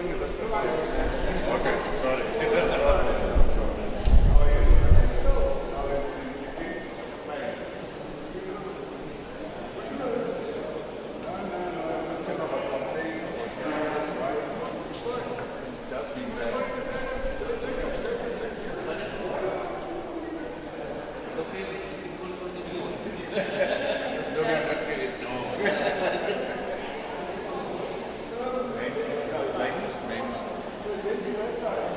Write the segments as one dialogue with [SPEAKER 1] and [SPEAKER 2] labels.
[SPEAKER 1] Okay, sorry. Just being there. Thanks.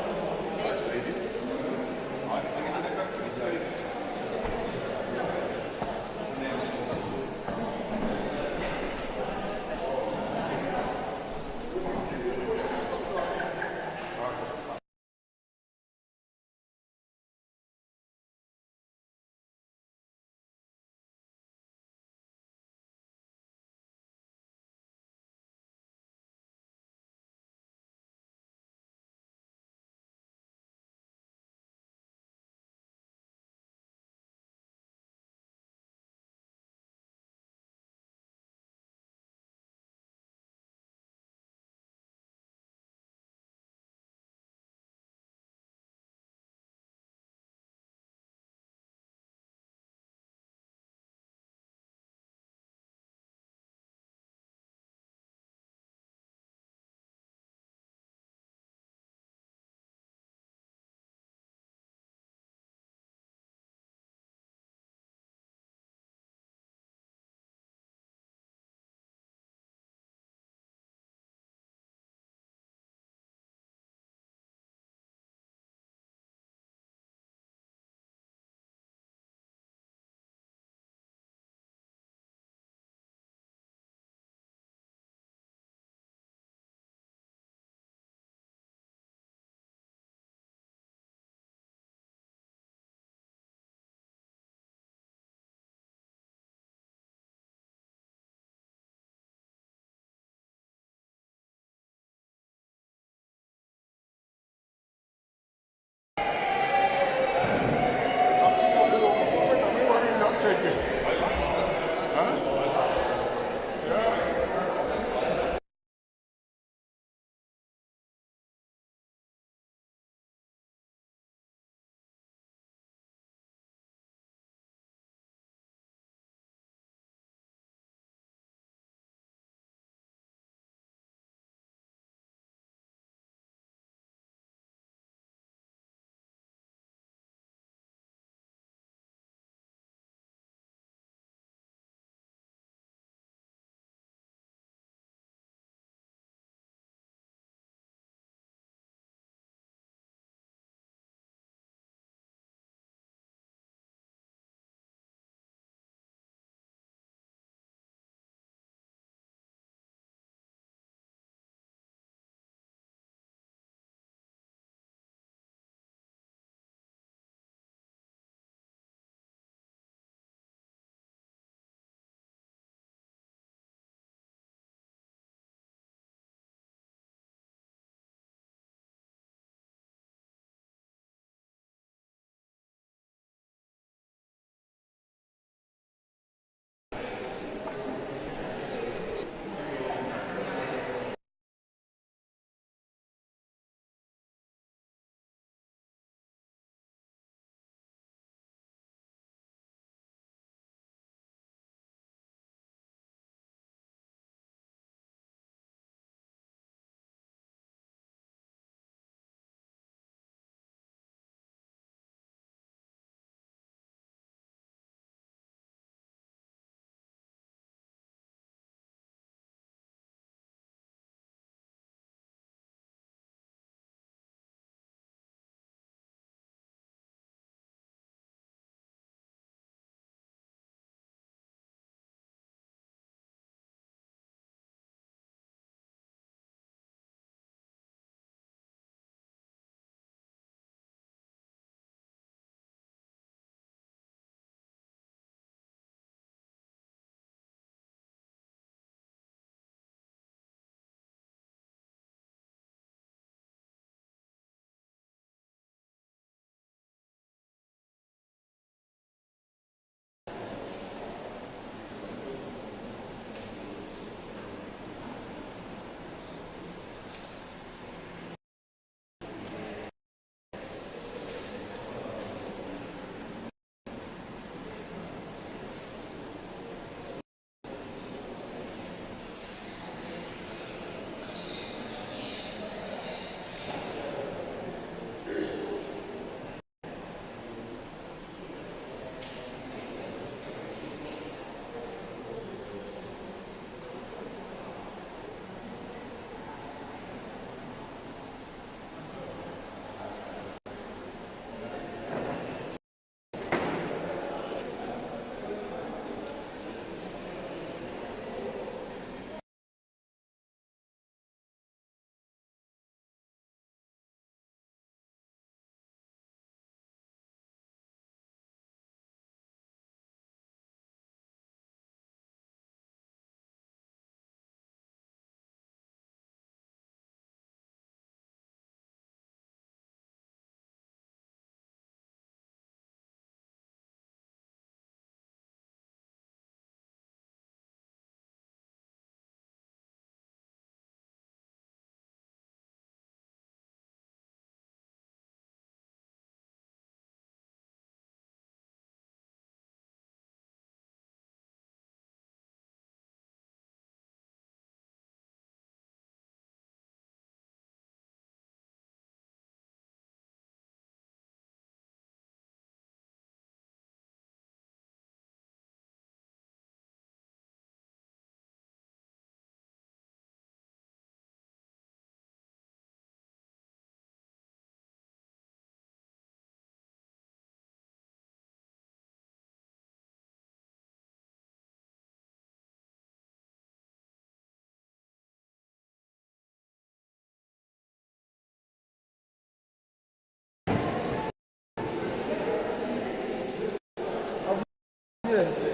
[SPEAKER 2] Good.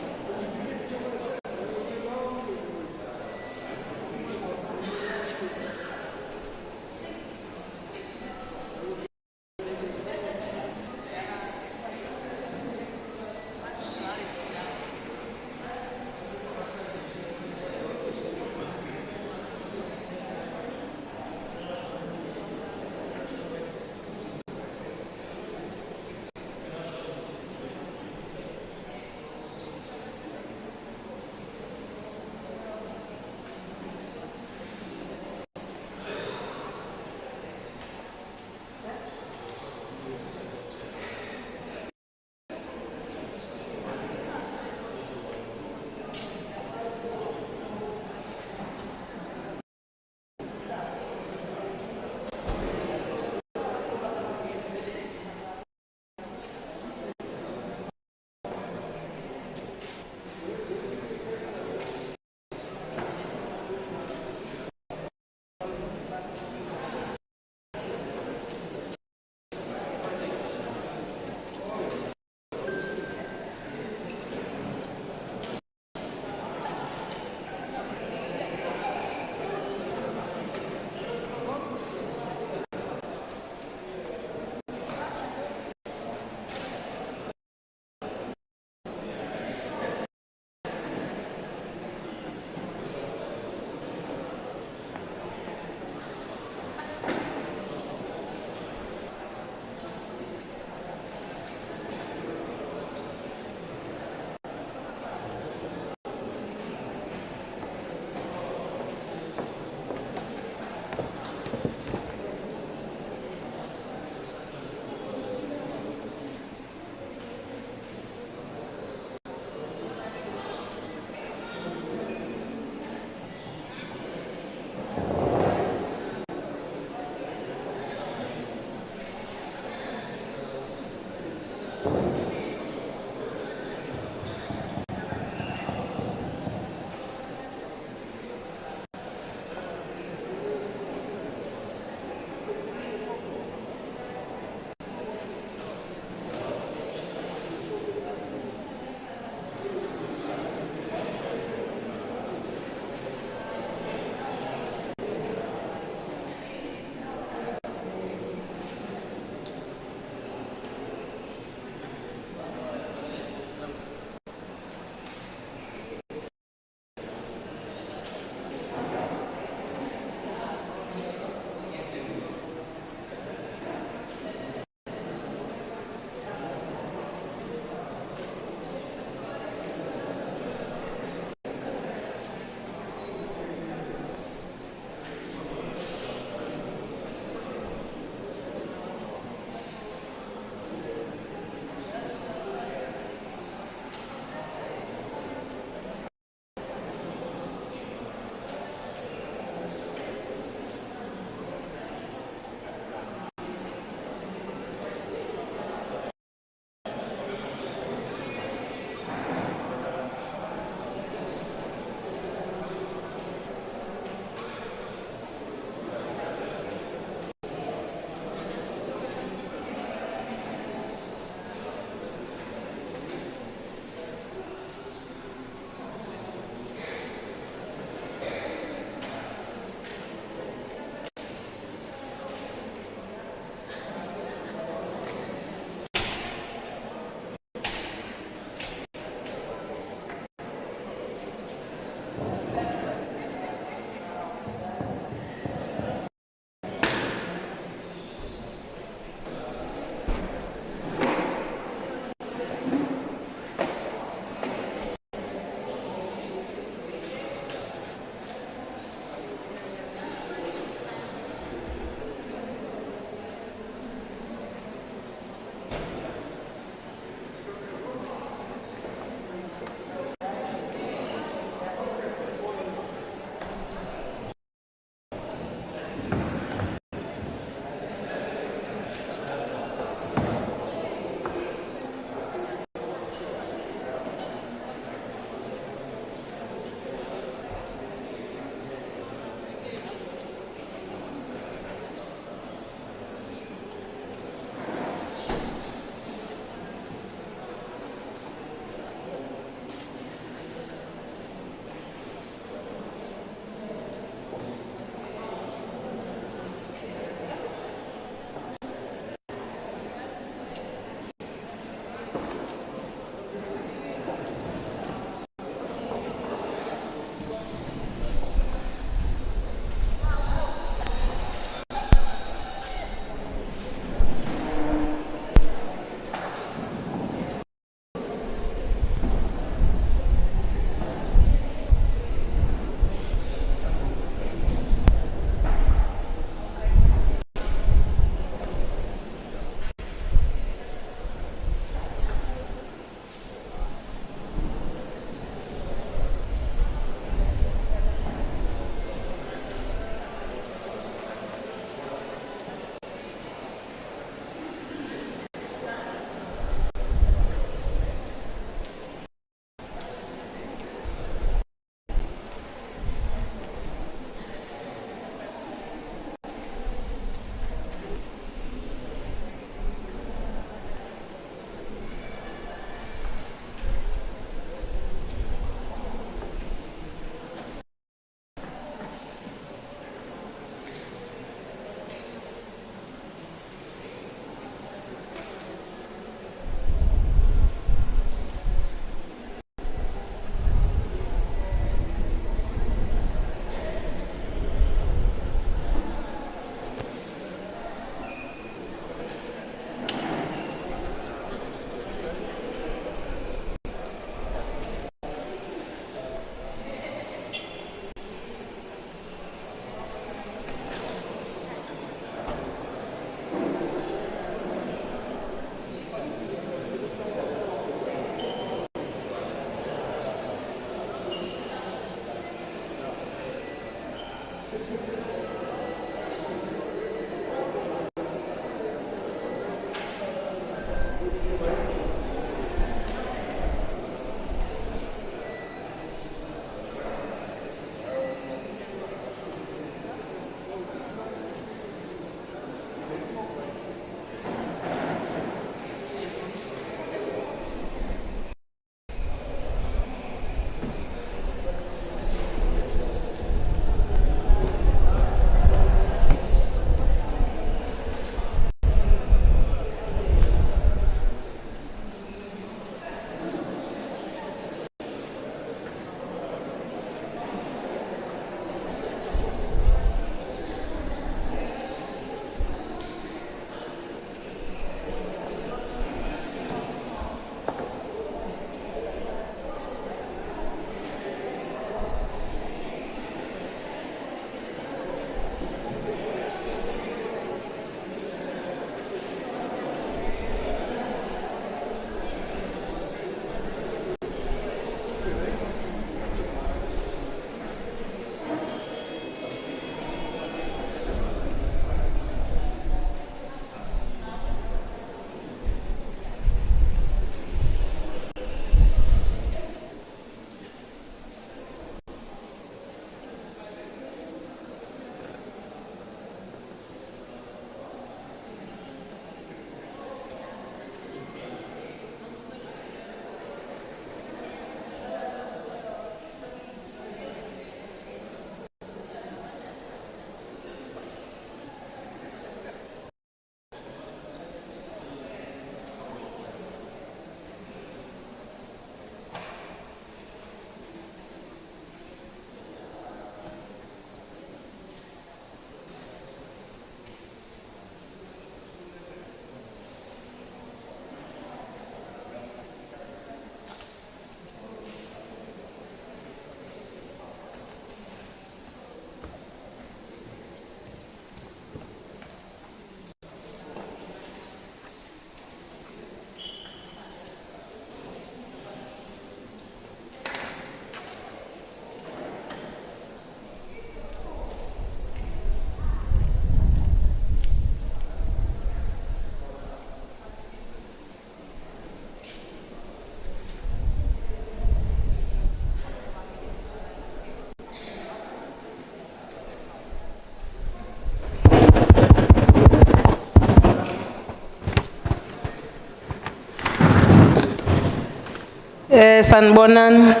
[SPEAKER 2] Sanbonan.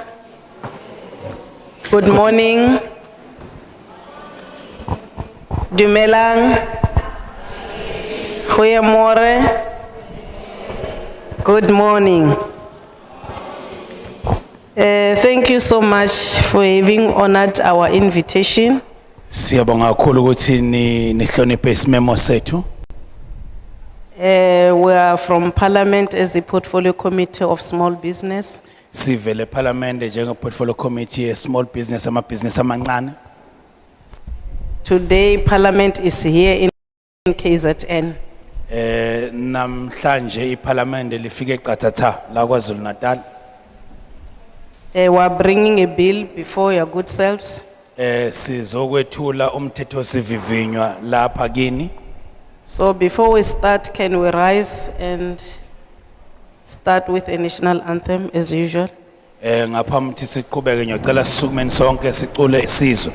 [SPEAKER 2] Good morning. Dumelang. Goeiemorgen. Good morning. Thank you so much for having honored our invitation.
[SPEAKER 3] Siyabonga kakhulu ukuthi nihloniphe isimemo sethu.
[SPEAKER 2] We are from Parliament as the Portfolio Committee of Small Business.
[SPEAKER 3] Sivele parliament njenge portfolio committee ye small business business amancane.
[SPEAKER 2] Today, Parliament is here in KZN.
[SPEAKER 3] Namhlanje iparlamente lifike eQathatha la KwaZulu Natal.
[SPEAKER 2] We are bringing a bill before your good selves.
[SPEAKER 3] Sizokwethula umthetho sivivinywa lapha kini.
[SPEAKER 2] So before we start, can we rise and start with a national anthem as usual?
[SPEAKER 3] Ngaphambi ukuthi siqhubeke ngiyocela sisukumeni sonke sicule isizwe.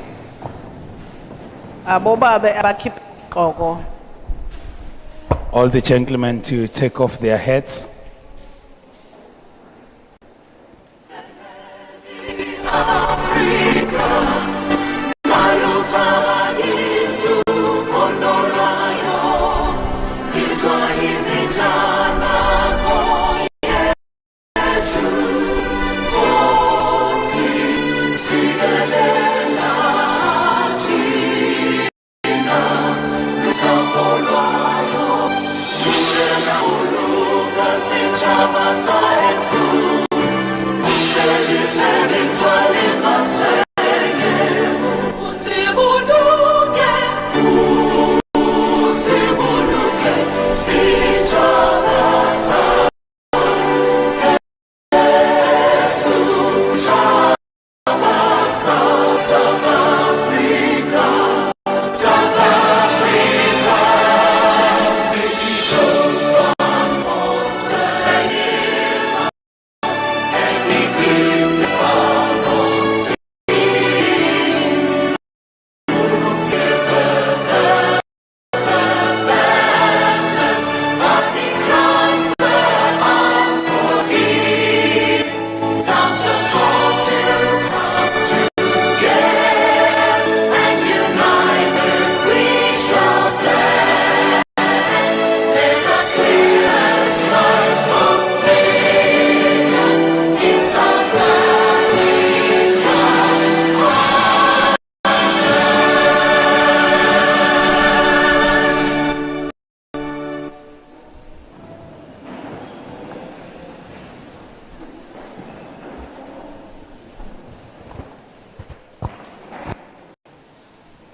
[SPEAKER 2] Abobabe abakhipha iqoko.
[SPEAKER 3] All the gentlemen to take off their hats.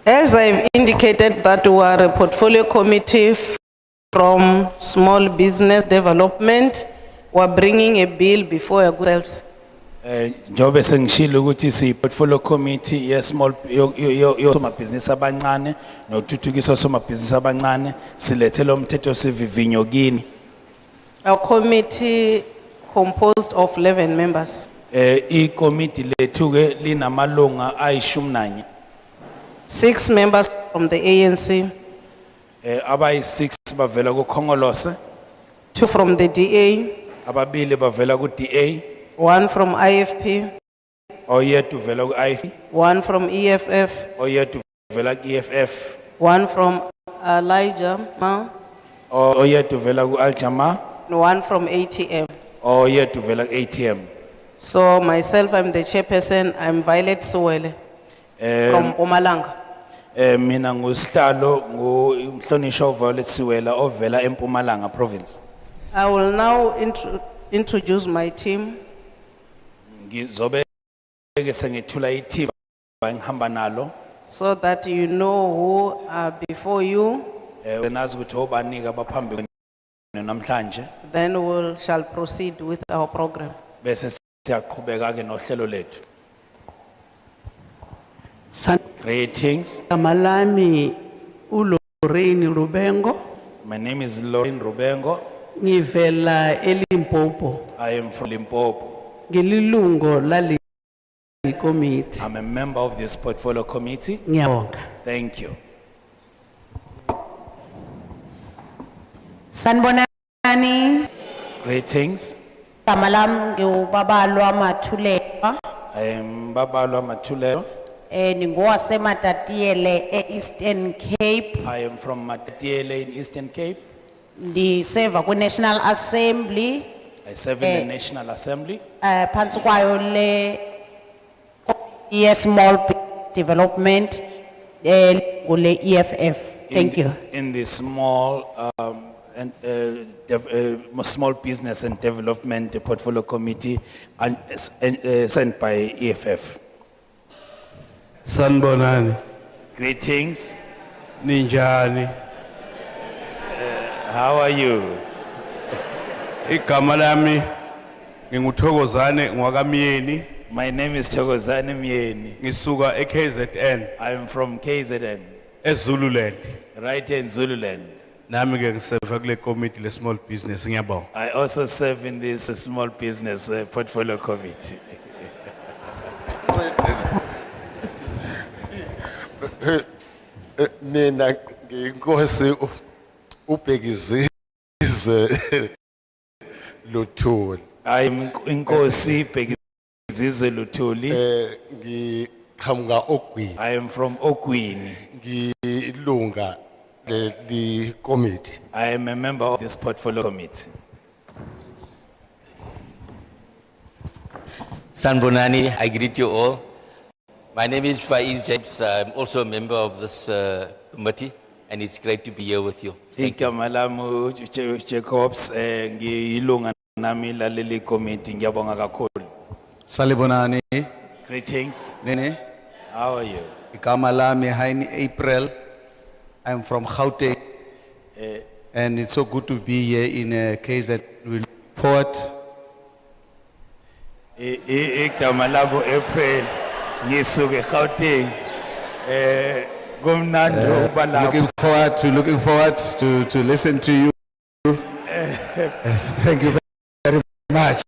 [SPEAKER 2] As I've indicated that we are a portfolio committee from small business development, we are bringing a bill before your good selves.
[SPEAKER 3] Njobe sengishilo ukuthi si portfolio committee ye small yo business abancane nothuthukiswa somabhizinisi abancane silethela umthetho sivivinyo kini.
[SPEAKER 2] Our committee composed of 11 members.
[SPEAKER 3] I-committee lethu ke linamalunga ayishumi
[SPEAKER 2] 6 members from the ANC,
[SPEAKER 3] abayi6 bavela kuKhongolose,
[SPEAKER 2] 2 from the DA,
[SPEAKER 3] ababili bavela kuDA,
[SPEAKER 2] 1 from IFP,
[SPEAKER 3] oyedwa uvela kuIFP,
[SPEAKER 2] 1 from EFF,
[SPEAKER 3] oyedwa uvela kuEFF,
[SPEAKER 2] 1 from Elijah,
[SPEAKER 3] oyedwa uvela kuAljama,
[SPEAKER 2] and 1 from ATM.
[SPEAKER 3] oyedwa uvela kuATM.
[SPEAKER 2] So myself, I'm the chairperson, I'm Violet Suwele from Mpumalanga.
[SPEAKER 3] Mina ngusihlalo ngumhlonishwa Violet Siwela ovela eMpumalanga province.
[SPEAKER 2] I will now introduce my team.
[SPEAKER 3] Ngizobe ke sengithula iteam engihamba nalo.
[SPEAKER 2] So that you know who are before you,
[SPEAKER 3] Nazi ukuthi obanika abaphambi kwenu namhlanje
[SPEAKER 2] then we shall proceed with our program.
[SPEAKER 3] bese siyaqhubeka ke nohlelo lethu. Greetings.
[SPEAKER 4] Malami uLorraine Rubengo,
[SPEAKER 3] My name is Lauren Rubengo.
[SPEAKER 4] ngivela eLimpopo,
[SPEAKER 3] I am from Limpopo.
[SPEAKER 4] ngililungo lali committee.
[SPEAKER 3] I'm a member of this portfolio committee.
[SPEAKER 4] Ngiyabonga.
[SPEAKER 3] Thank you.
[SPEAKER 5] Sanbonani,
[SPEAKER 3] Greetings.
[SPEAKER 5] Igama lam ngiuBabalwa Mathulelwa.
[SPEAKER 3] I am Babalwa Matulelo.
[SPEAKER 5] NdingowaseMatatiele e-Eastern Cape.
[SPEAKER 3] I am from Matatiele in Eastern Cape.
[SPEAKER 5] Ndiseva ku-National Assembly.
[SPEAKER 3] I serve in the National Assembly.
[SPEAKER 5] Phantsi kwayo le small business development kule EFF. Thank you.
[SPEAKER 3] In the small small business and development portfolio committee and sent by EFF.
[SPEAKER 6] Sanibonani,
[SPEAKER 3] Greetings.
[SPEAKER 6] ninjani?
[SPEAKER 3] How are you?
[SPEAKER 6] Igama lami nginguthokozane ngwakamyeni,
[SPEAKER 3] My name is Thokozani Myeni.
[SPEAKER 6] ngisuka eKZN,
[SPEAKER 3] I am from KZN,
[SPEAKER 6] eZululand.
[SPEAKER 3] right here in Zululand.
[SPEAKER 6] Nami ke ngiserve kule committee le small business ngiyabonga.
[SPEAKER 3] I also serve in this small business portfolio committee.
[SPEAKER 1] Mina nginkosi ubhekizizwe Luthuli.
[SPEAKER 3] I am Inkosi Bhekizizwe Luthuli.
[SPEAKER 1] Ngiqhamuka Ogwini.
[SPEAKER 3] I am from Okwini.
[SPEAKER 1] Ngilunga le committee.
[SPEAKER 3] I am a member of this portfolio committee.
[SPEAKER 7] Sanbonani, I greet you all. My name is Faiz Jabes. I'm also a member of this committee, and it's great to be here with you.
[SPEAKER 3] Igama lami Jacobs ngiyilunga nami laleli committee ngiyabonga kakhulu.
[SPEAKER 8] Salibonani,
[SPEAKER 3] Greetings.
[SPEAKER 8] Nene.
[SPEAKER 3] How are you?
[SPEAKER 8] Igama lami Haini April. I'm from Gauteng. And it's so good to be here in a case that we look forward.
[SPEAKER 3] Igama labo April ngisuke Gauteng. Kumnandi ukuba lapha.
[SPEAKER 8] Looking forward to listen to you. Thank you very much.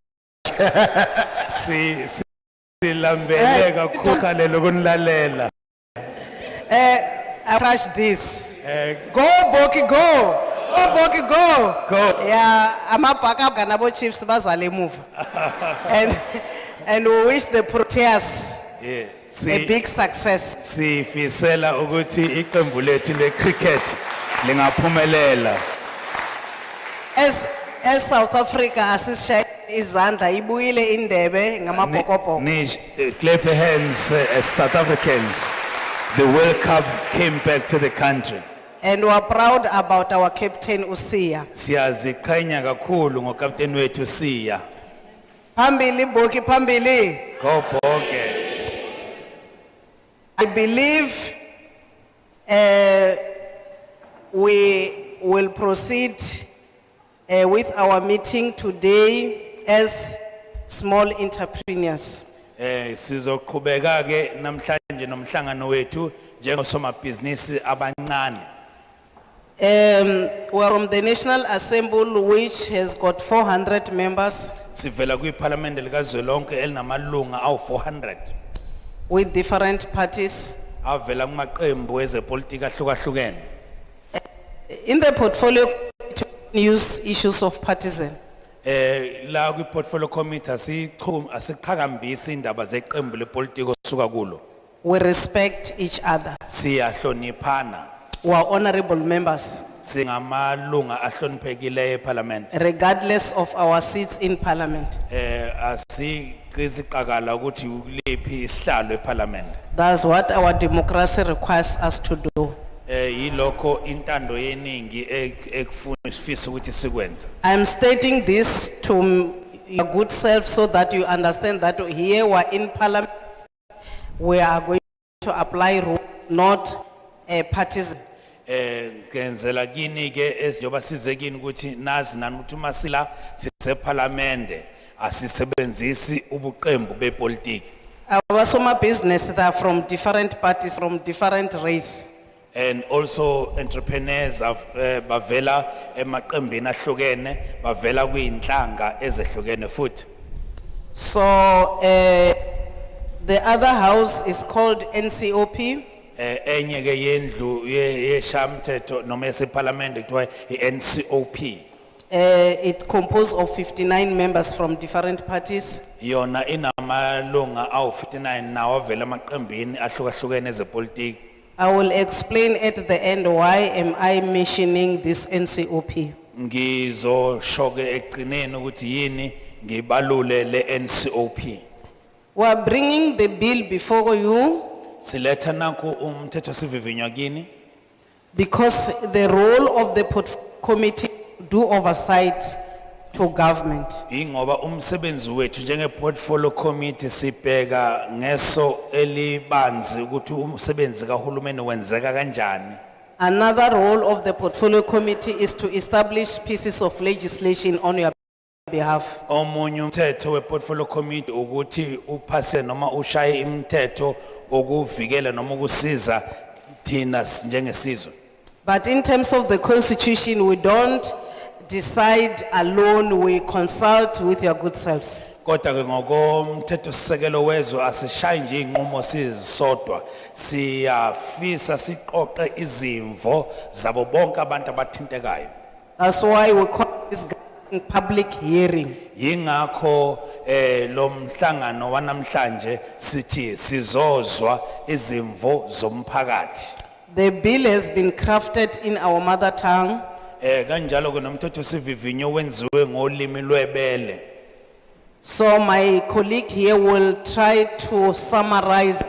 [SPEAKER 3] Silambele kakhulu lokunilalela.
[SPEAKER 2] I rush this. Go, Boki, go. Go, Boki, go.
[SPEAKER 3] Go.
[SPEAKER 2] Yeah, I'm a backup ganabo chiefs bazale move. And we wish the Proteas
[SPEAKER 3] Yeah.
[SPEAKER 2] a big success.
[SPEAKER 3] Sifisela ukuthi iqembu lethu le cricket lingaphumelela.
[SPEAKER 2] As South Africa asisha izandla ibuyile indebe ngamabhokobhoko.
[SPEAKER 3] Clap your hands as South Africans. The World Cup came back to the country.
[SPEAKER 2] And we are proud about our captain Usia.
[SPEAKER 3] Siyaziqhenya kakhulu ngokapteni wethu Siya.
[SPEAKER 2] Phambili Boki, phambili.
[SPEAKER 3] Go Bhoke.
[SPEAKER 2] I believe we will proceed with our meeting today as small entrepreneurs.
[SPEAKER 3] Sizoqhubeka ke namhlanje nomhlangano wethu njengosomabhizinisi abancane.
[SPEAKER 2] We are from the National Assembly, which has got 400 members
[SPEAKER 3] Sivela kwiParliament likazwelonke elinamalunga awu400.
[SPEAKER 2] with different parties.
[SPEAKER 3] Avela kumaqembu ezepolitiki ahlukahlukene.
[SPEAKER 2] In the portfolio, we use issues of partisan.
[SPEAKER 3] La kwi-portfolio committee asiqhakambisi indaba zeqembu lepolitiki osuka kulo.
[SPEAKER 2] We respect each other.
[SPEAKER 3] Siyahloniphana.
[SPEAKER 2] We are honorable members,
[SPEAKER 3] Singamalunga ahloniphekileyo eParliament.
[SPEAKER 2] regardless of our seats in parliament.
[SPEAKER 3] Asiqiziqakala ukuthi ukuliphi isihlalo eParliament.
[SPEAKER 2] That's what our democracy requires us to do.
[SPEAKER 3] Yilokho intando yeningi ekufisa ukuthi sikwenze.
[SPEAKER 2] I'm stating this to your good self so that you understand that here we're in parliament, we are going to apply rules, not partisan.
[SPEAKER 3] Ngenzela kini ke eziyoba sizekini ukuthi nazi nani ukuthi masila siseParliament asisebenzisi ubuqembu bepolitiki.
[SPEAKER 2] Our summer business, they are from different parties, from different race.
[SPEAKER 3] And also entrepreneurs bavela emaqembini ahlukene bavela kuyinhlanga ezehlukene futhi.
[SPEAKER 2] So the other house is called NCOP.
[SPEAKER 3] Enye ke yendlu yeshamthetho noma yeseParliament kuthiwa iNCOP.
[SPEAKER 2] It composed of 59 members from different parties.
[SPEAKER 3] Yona inamalunga awu 59 nawo vela amaqembini ahlukahlukene ezepolitiki.
[SPEAKER 2] I will explain at the end why am I mentioning this NCOP.
[SPEAKER 3] Ngizoshoke ekugcineni ukuthi yini ngibalule le NCOP.
[SPEAKER 2] We are bringing the bill before you
[SPEAKER 3] Siletha naku umthetho sivivinywa kini
[SPEAKER 2] because the role of the committee do oversight to government.
[SPEAKER 3] ingoba umsebenzi wethu njenge portfolio committee sibheka ngeso elibanzi ukuthi umsebenzi kahulumeni wenzeka kanjani.
[SPEAKER 2] Another role of the portfolio committee is to establish pieces of legislation on your behalf.
[SPEAKER 3] Omunye umthetho we portfolio committee ukuthi uphase noma ushaye imithetho okuvikela noma ukusiza thina njengesizwe.
[SPEAKER 2] But in terms of the constitution, we don't decide alone, we consult with your good selves.
[SPEAKER 3] Kodwa ke ngokomthetho sisekelo wezwe asishayi nje inqumo sizisodwa siyafisa siqoqe izimvo zabo bonke abantu abathintekayo.
[SPEAKER 2] That's why we call this public hearing.
[SPEAKER 3] Yingakho lo mhlangano wanamhlanje sithi sizozwa izimvo zomphakathi.
[SPEAKER 2] The bill has been crafted in our mother tongue.
[SPEAKER 3] Kanjalo ke nomthetho sivivinyo wenziwe ngolimi lwebele.
[SPEAKER 2] So my colleague here will try to summarize,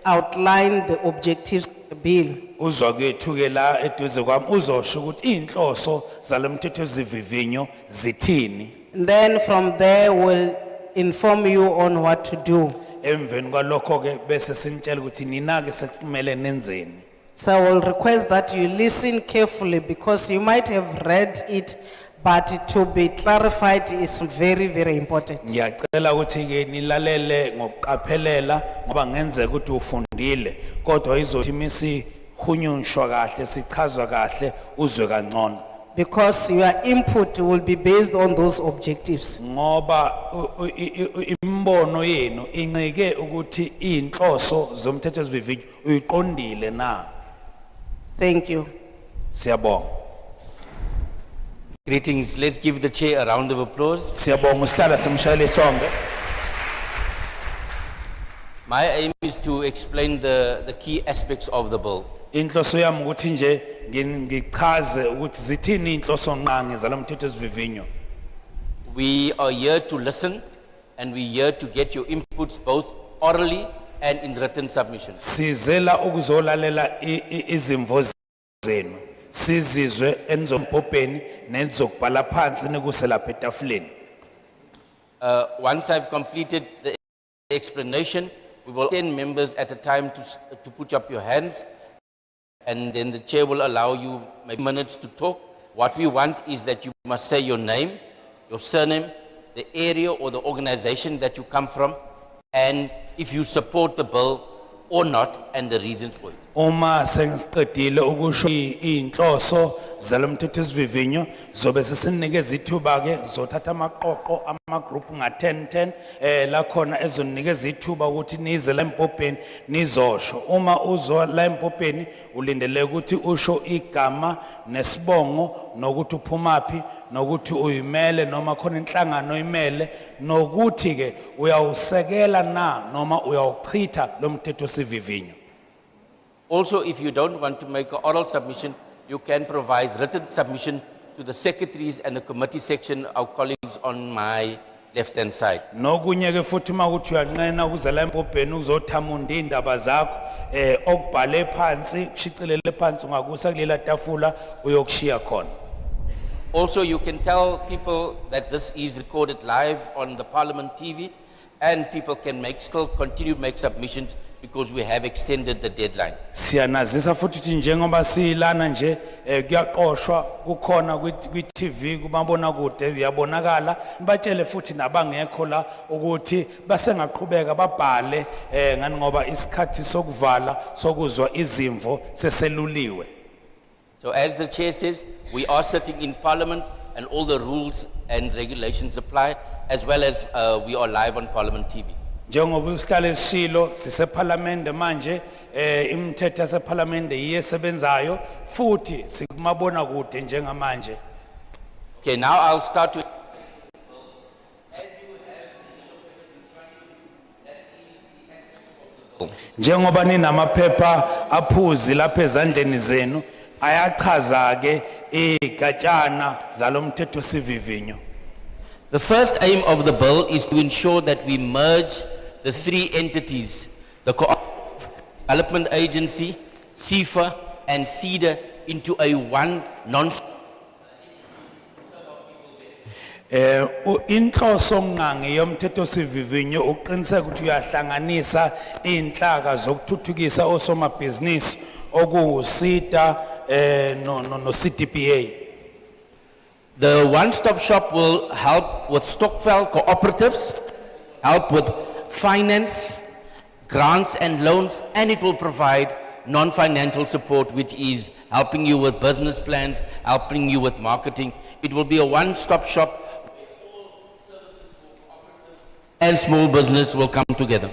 [SPEAKER 2] outline the objectives of the bill.
[SPEAKER 3] Uzwa kwethu ke la eduze kwami uzosho ukuthi inhloso zalemthetho zivivinyo zithini.
[SPEAKER 2] Then from there we'll inform you on what to do.
[SPEAKER 3] Emveni kwalokho ke bese sinitshela ukuthi nina ke sekumele nenzeni.
[SPEAKER 2] So I will request that you listen carefully because you might have read it, but to be clarified is very, very important.
[SPEAKER 3] Ngiyacela ukuthi ke nilalele ngokuqaphelela ngoba ngenzeka ukuthi ufundile kodwa izothi misi hunyunshwa kahle sichazwa kahle uzwe kangcono.
[SPEAKER 2] Because your input will be based on those objectives.
[SPEAKER 3] Ngoba imbono yenu incike ukuthi inhloso zomthetho zivivinyo uyiqondile na.
[SPEAKER 2] Thank you.
[SPEAKER 3] Siyabonga.
[SPEAKER 7] Greetings. Let's give the chair a round of applause.
[SPEAKER 3] Siyabonga usihlala simshayele ihlombe.
[SPEAKER 7] My aim is to explain the key aspects of the bill.
[SPEAKER 3] Inhloso yami ukuthi nje ngichaze ukuthi zithini inhloso nqangi zalamthetho zivivinyo.
[SPEAKER 7] We are here to listen and we are here to get your inputs both orally and in written submissions.
[SPEAKER 3] Sizela ukuzolalela izimvo zenu. Sizizwe enzompopeni nenzokubhala phansi nekusela etafuleni.
[SPEAKER 7] Once I've completed the explanation, we will 10 members at a time to put up your hands, and then the chair will allow you maybe minutes to talk. What we want is that you must say your name, your surname, the area or the organization that you come from, and if you support the bill or not, and the reasons for it.
[SPEAKER 3] Uma sengiqedile ukusho inhloso zalamthetho zivivinyo zobe sesinikeza ithuba ke zothatha amaqoqo amagroup nga10 la khona ezonikeza ithuba ukuthi nize la empopeni nizosho. Uma uzwa la empopeni ulindele ukuthi usho igama nesibongo nokuthi uphumapi nokuthi uyimele noma khona inhlangano oyimele nokuthi ke uyawusekela na noma uyawuchitha lo mthetho sivivinyo.
[SPEAKER 7] Also, if you don't want to make an oral submission, you can provide written submission to the secretaries and the committee section, our colleagues on my left-hand side.
[SPEAKER 3] Nokunye ke futhi makuthi uyanqena ukuza la empopeni uzothamunda indaba zakho okubhale phansi kushicilele phansi ungakusa kulela tafula uyokushiya khona.
[SPEAKER 7] Also, you can tell people that this is recorded live on the Parliament TV, and people can still continue to make submissions because we have extended the deadline.
[SPEAKER 3] Siyanazisa futhi ukuthi njengoba silana nje kuyaqoshwa kukhona kwi TV kubabona kude uyabonakala nibatshele futhi nabangekho la ukuthi basengaqhubeka babhale ngani ngoba isikhathi sokuvala sokuzwa izimvo seseluliwe.
[SPEAKER 7] So as the chair says, we are sitting in Parliament and all the rules and regulations apply, as well as we are live on Parliament TV.
[SPEAKER 3] Njengoba usihlale esishilo siseParliament manje imithetho yaseParliament iyesebenzayo futhi sikumabona kude njengamanje.
[SPEAKER 7] Okay, now I'll start with
[SPEAKER 3] Njengoba ninamaphepha aphuzi lapha ezandleni zenu ayachaza ke igatshana zalomthetho sivivinyo.
[SPEAKER 7] the first aim of the bill is to ensure that we merge the three entities, the Cooperative Development Agency, CIFA, and CEDA into a one non.
[SPEAKER 3] Inhloso ngange yomthetho sivivinyo uqiniseka ukuthi uyahlanganisa inhlaka zokuthuthukisa osomabhizinisi okuwusita no CDPA.
[SPEAKER 7] The one-stop shop will help with Stokvel cooperatives, help with finance, grants and loans, and it will provide non-financial support, which is helping you with business plans, helping you with marketing. It will be a one-stop shop and small business will come together.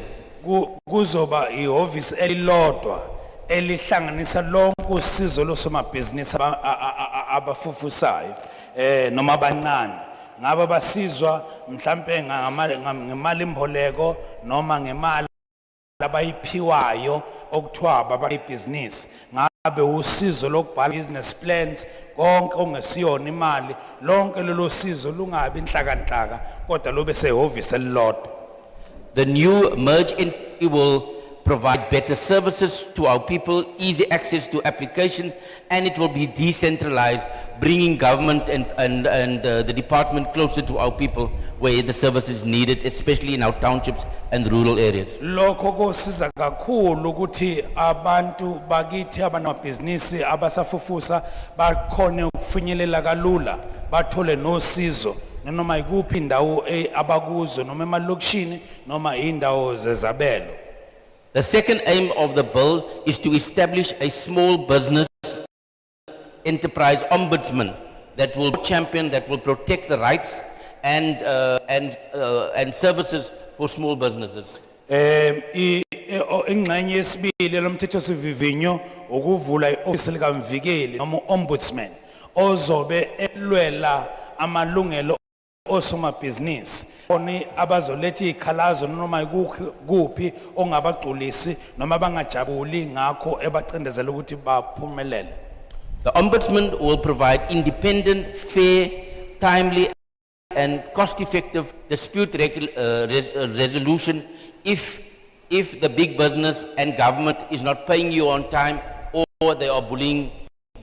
[SPEAKER 3] Kuzoba ihhovisi elilodwa elihlanganisa lonke usizo losomabhizinisi abafufusayo noma abancane ngaba basizwa mhlambe ngemali imboleko noma ngemali abayiphiwayo okuthiwa ababhizinisi ngabe usizo lokubhala business plans konke ongesiyona imali lonke lelo sizo lungabi inhlakanhlaka kodwa lobe sehhovisi elilodwa.
[SPEAKER 7] The new merged entity will provide better services to our people, easy access to application, and it will be decentralized, bringing government and the department closer to our people where the service is needed, especially in our townships and rural areas.
[SPEAKER 3] Lokho kosiza kakhulu ukuthi abantu bakithi abanamabhizinisi abasafufusa bakhone ukufinyelela kalula bathole nosizo noma ikuphi indawo abakuzo noma emalokishini noma indawo zezabelo.
[SPEAKER 7] The second aim of the bill is to establish a small business enterprise ombudsman that will champion, that will protect the rights and services for small businesses.
[SPEAKER 3] Ingxenye yesibili lomthetho sivivinyo ukuvula iofisi likamvikeli noma ombudsman ozobe elwela amalungelo osomabhizinisi oni abazoletha ikhalazo noma kuphi ongabagculisi noma bangajabuli ngakho ebacindezela ukuthi baphumelele.
[SPEAKER 7] The ombudsman will provide independent, fair, timely and cost-effective dispute resolution if the big business and government is not paying you on time or they are bullying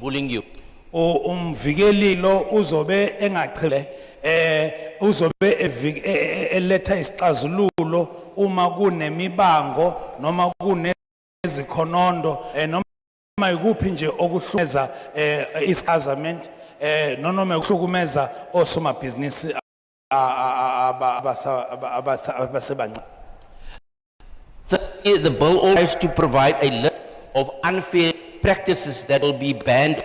[SPEAKER 7] you.
[SPEAKER 3] Umvikeli lo uzobe engachile uzobe eletha isixazululo uma kunemibango noma kunezikhonondo noma ikuphi nje okuhlumeza isazament noma ukuhlukumeza osomabhizinisi abasebancane.
[SPEAKER 7] Thirdly, the bill also has to provide a list of unfair practices that will be banned.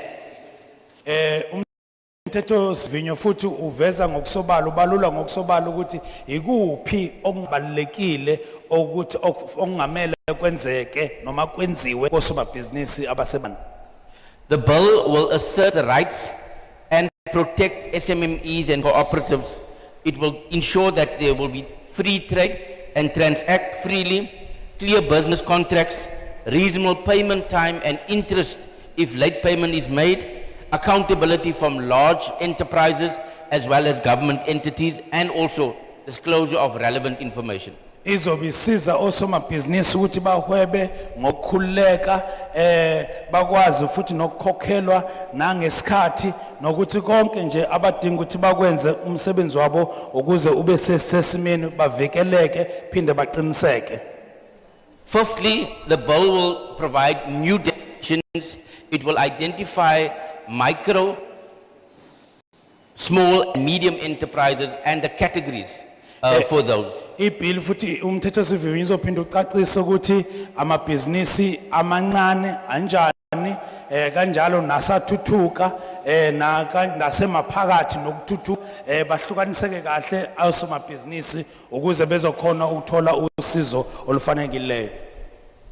[SPEAKER 3] Umthetho sivinyo futhi uveza ngokusobala ubalula ngokusobala ukuthi ikuphi okubalekile ukuthi okungamele kwenzeke noma kwenziwe kosomabhizinisi abasebancane.
[SPEAKER 7] The bill will assert the rights and protect SMMEs and cooperatives. It will ensure that there will be free trade and transact freely, clear business contracts, reasonable payment time and interest if late payment is made, accountability from large enterprises as well as government entities, and also disclosure of relevant information.
[SPEAKER 3] Izobisiza osomabhizinisi ukuthi bahwebe ngokukhuleka bakwazi futhi nokukhokhelwa nangesikhathi nokuthi konke nje abadinga ukuthi bakwenze umsebenzi wabo ukuze ube sesimeni bavikeleke phinde baqiniseke.
[SPEAKER 7] Fifthly, the bill will provide new definitions. It will identify micro, small and medium enterprises and the categories for those.
[SPEAKER 3] Ibill futhi umthetho sivivinyo uzophinda ucacisa ukuthi amabhizinisi amancane anjani kanjalo nasathuthuka nasemaphakathi nokuthuthuka bahlukaniseke kahle osomabhizinisi ukuze bezokhona ukuthola usizo olufanelekileyo.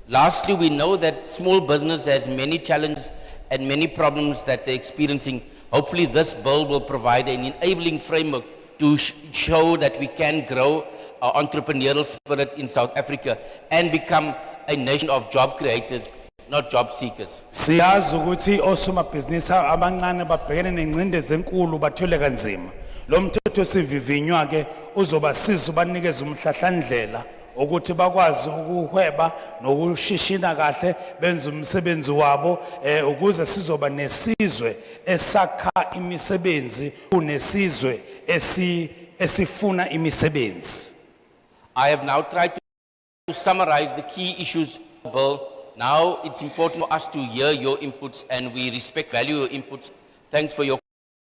[SPEAKER 7] Lastly, we know that small business has many challenges and many problems that they're experiencing Hopefully this bill will provide an enabling framework to show that we can grow our entrepreneurial spirit in South Africa and become a nation of job creators, not job seekers.
[SPEAKER 3] Siyazi ukuthi osomabhizinisi abancane babhekene nengcindezi enkulu bathwele kanzima. Lo mthetho sivivinywa ke uzobasiza ubanikeza umhlahlandlela ukuthi bakwazi ukuhweba nokushishina kahle benze umsebenzi wabo ukuze sizoba nesizwe esakha imisebenzi kunesizwe esifuna imisebenzi.
[SPEAKER 7] I have now tried to summarize the key issues of the bill. Now it's important for us to hear your inputs and we value your inputs. Thanks for your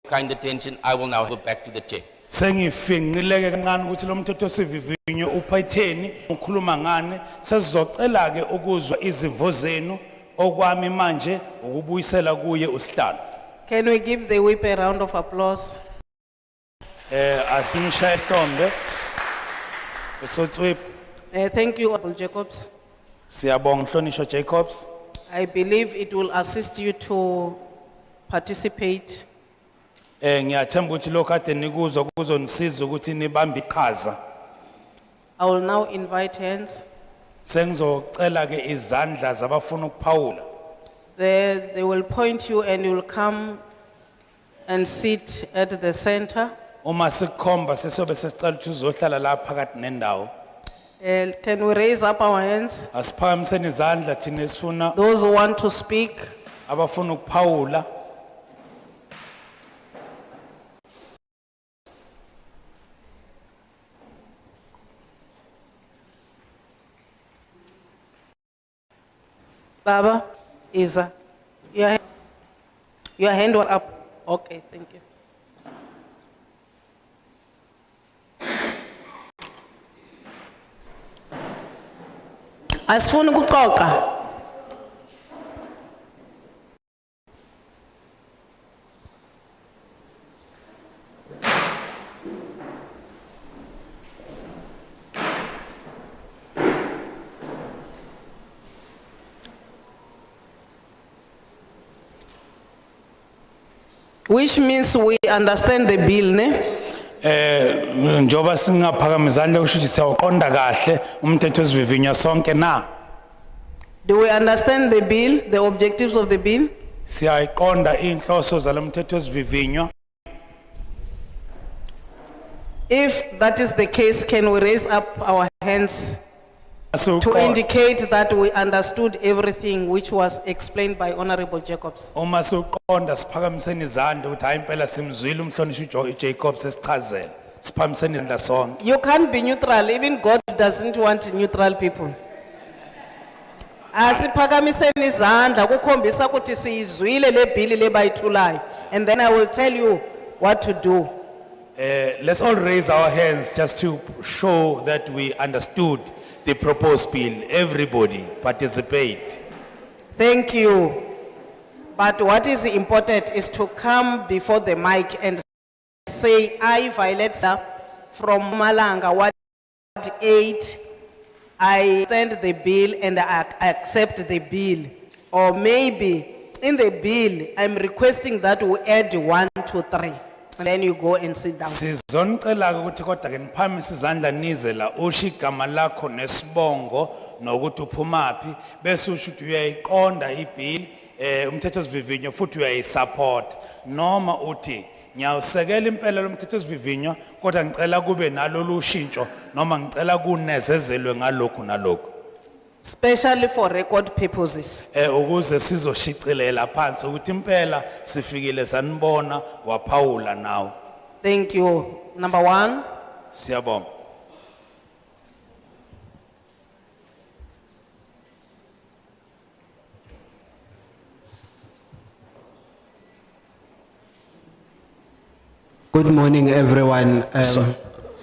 [SPEAKER 7] kind attention. I will now go back to the chair.
[SPEAKER 3] Sengifinqileke kancane ukuthi lo mthetho sivivinyo uphatheni ukhuluma ngane sesizocela ke ukuzwa izimvo zenu okwami manje ukubuyisela kuye usihlalo.
[SPEAKER 2] Can we give the whip a round of applause?
[SPEAKER 3] Asimshaye hlombe. Usotswip
[SPEAKER 2] Thank you, Honorable Jacobs.
[SPEAKER 3] siyabonga Mhlonishwa Jacobs.
[SPEAKER 2] I believe it will assist you to participate.
[SPEAKER 3] Ngiyathemba ukuthi lokho kade nikuzwa kuzonisiza ukuthi nibambe iqhaza.
[SPEAKER 2] I will now invite hands.
[SPEAKER 3] Sengizocela ke izandla zabafuna ukuphawula.
[SPEAKER 2] They will point you and you will come and sit at the center.
[SPEAKER 3] Uma sikhomba sesobe sesicela ukuthi uzohlala la phakathi nendawo.
[SPEAKER 2] Can we raise up our hands?
[SPEAKER 3] Asiphakamiseni izandla thina esifuna
[SPEAKER 2] Those who want to speak,
[SPEAKER 3] abafuna ukuphawula.
[SPEAKER 2] Baba, Isa, your hand was up. Okay, thank you. Asifuna ukuxoxa. Which means we understand the bill, ne?
[SPEAKER 3] Njoba singaphakama izandla kusho ukuthi siyawuqonda kahle umthetho osivivinywa sonke na.
[SPEAKER 2] Do we understand the bill, the objectives of the bill?
[SPEAKER 3] Siyayiqonda inhloso zalomthetho osivivinywa.
[SPEAKER 2] If that is the case, can we raise up our hands to
[SPEAKER 3] Asiwuqonda-
[SPEAKER 2] indicate that we understood everything which was explained by Honorable Jacobs?
[SPEAKER 3] Uma siqonda siphakamiseni izandla ukuthi hayi impela simzwile umhlonishwa Jacobs esichazela. Siphakamiseni izandla sonke.
[SPEAKER 2] You can't be neutral, even God doesn't want neutral people. Asiphakamiseni izandla kukhombisa ukuthi siyizwile le bill le bayithulayo, and then I will tell you what to do.
[SPEAKER 3] Let's all raise our hands just to show that we understood the proposed bill. Everybody participate.
[SPEAKER 2] Thank you. But what is important is to come before the mic and say, I, Violet from Malanga, Ward 8, I send the bill and I accept the bill. Or maybe in the bill, I'm requesting that we add 1, 2, 3. And then you go and sit down.
[SPEAKER 3] Sizonicela ukuthi kodwa ke niphamise izandla nizela usho igama lakho nesibongo nokuthi uphumaphi bese usho ukuthi uyayiqonda ibill umthetho osivivinywa futhi uyayisupport noma uthi ngiyawusekela impela lo mthetho osivivinywa kodwa ngicela kube nalolu ushintsho noma ngicela kunezezelwe ngalokhu nalokhu.
[SPEAKER 2] Especially for record purposes.
[SPEAKER 3] Ukuze sizoshicelela phansi ukuthi impela sifikile sanibona waphawula nawo.
[SPEAKER 2] Thank you. Number 1.
[SPEAKER 3] Siyabonga.
[SPEAKER 9] Good morning, everyone.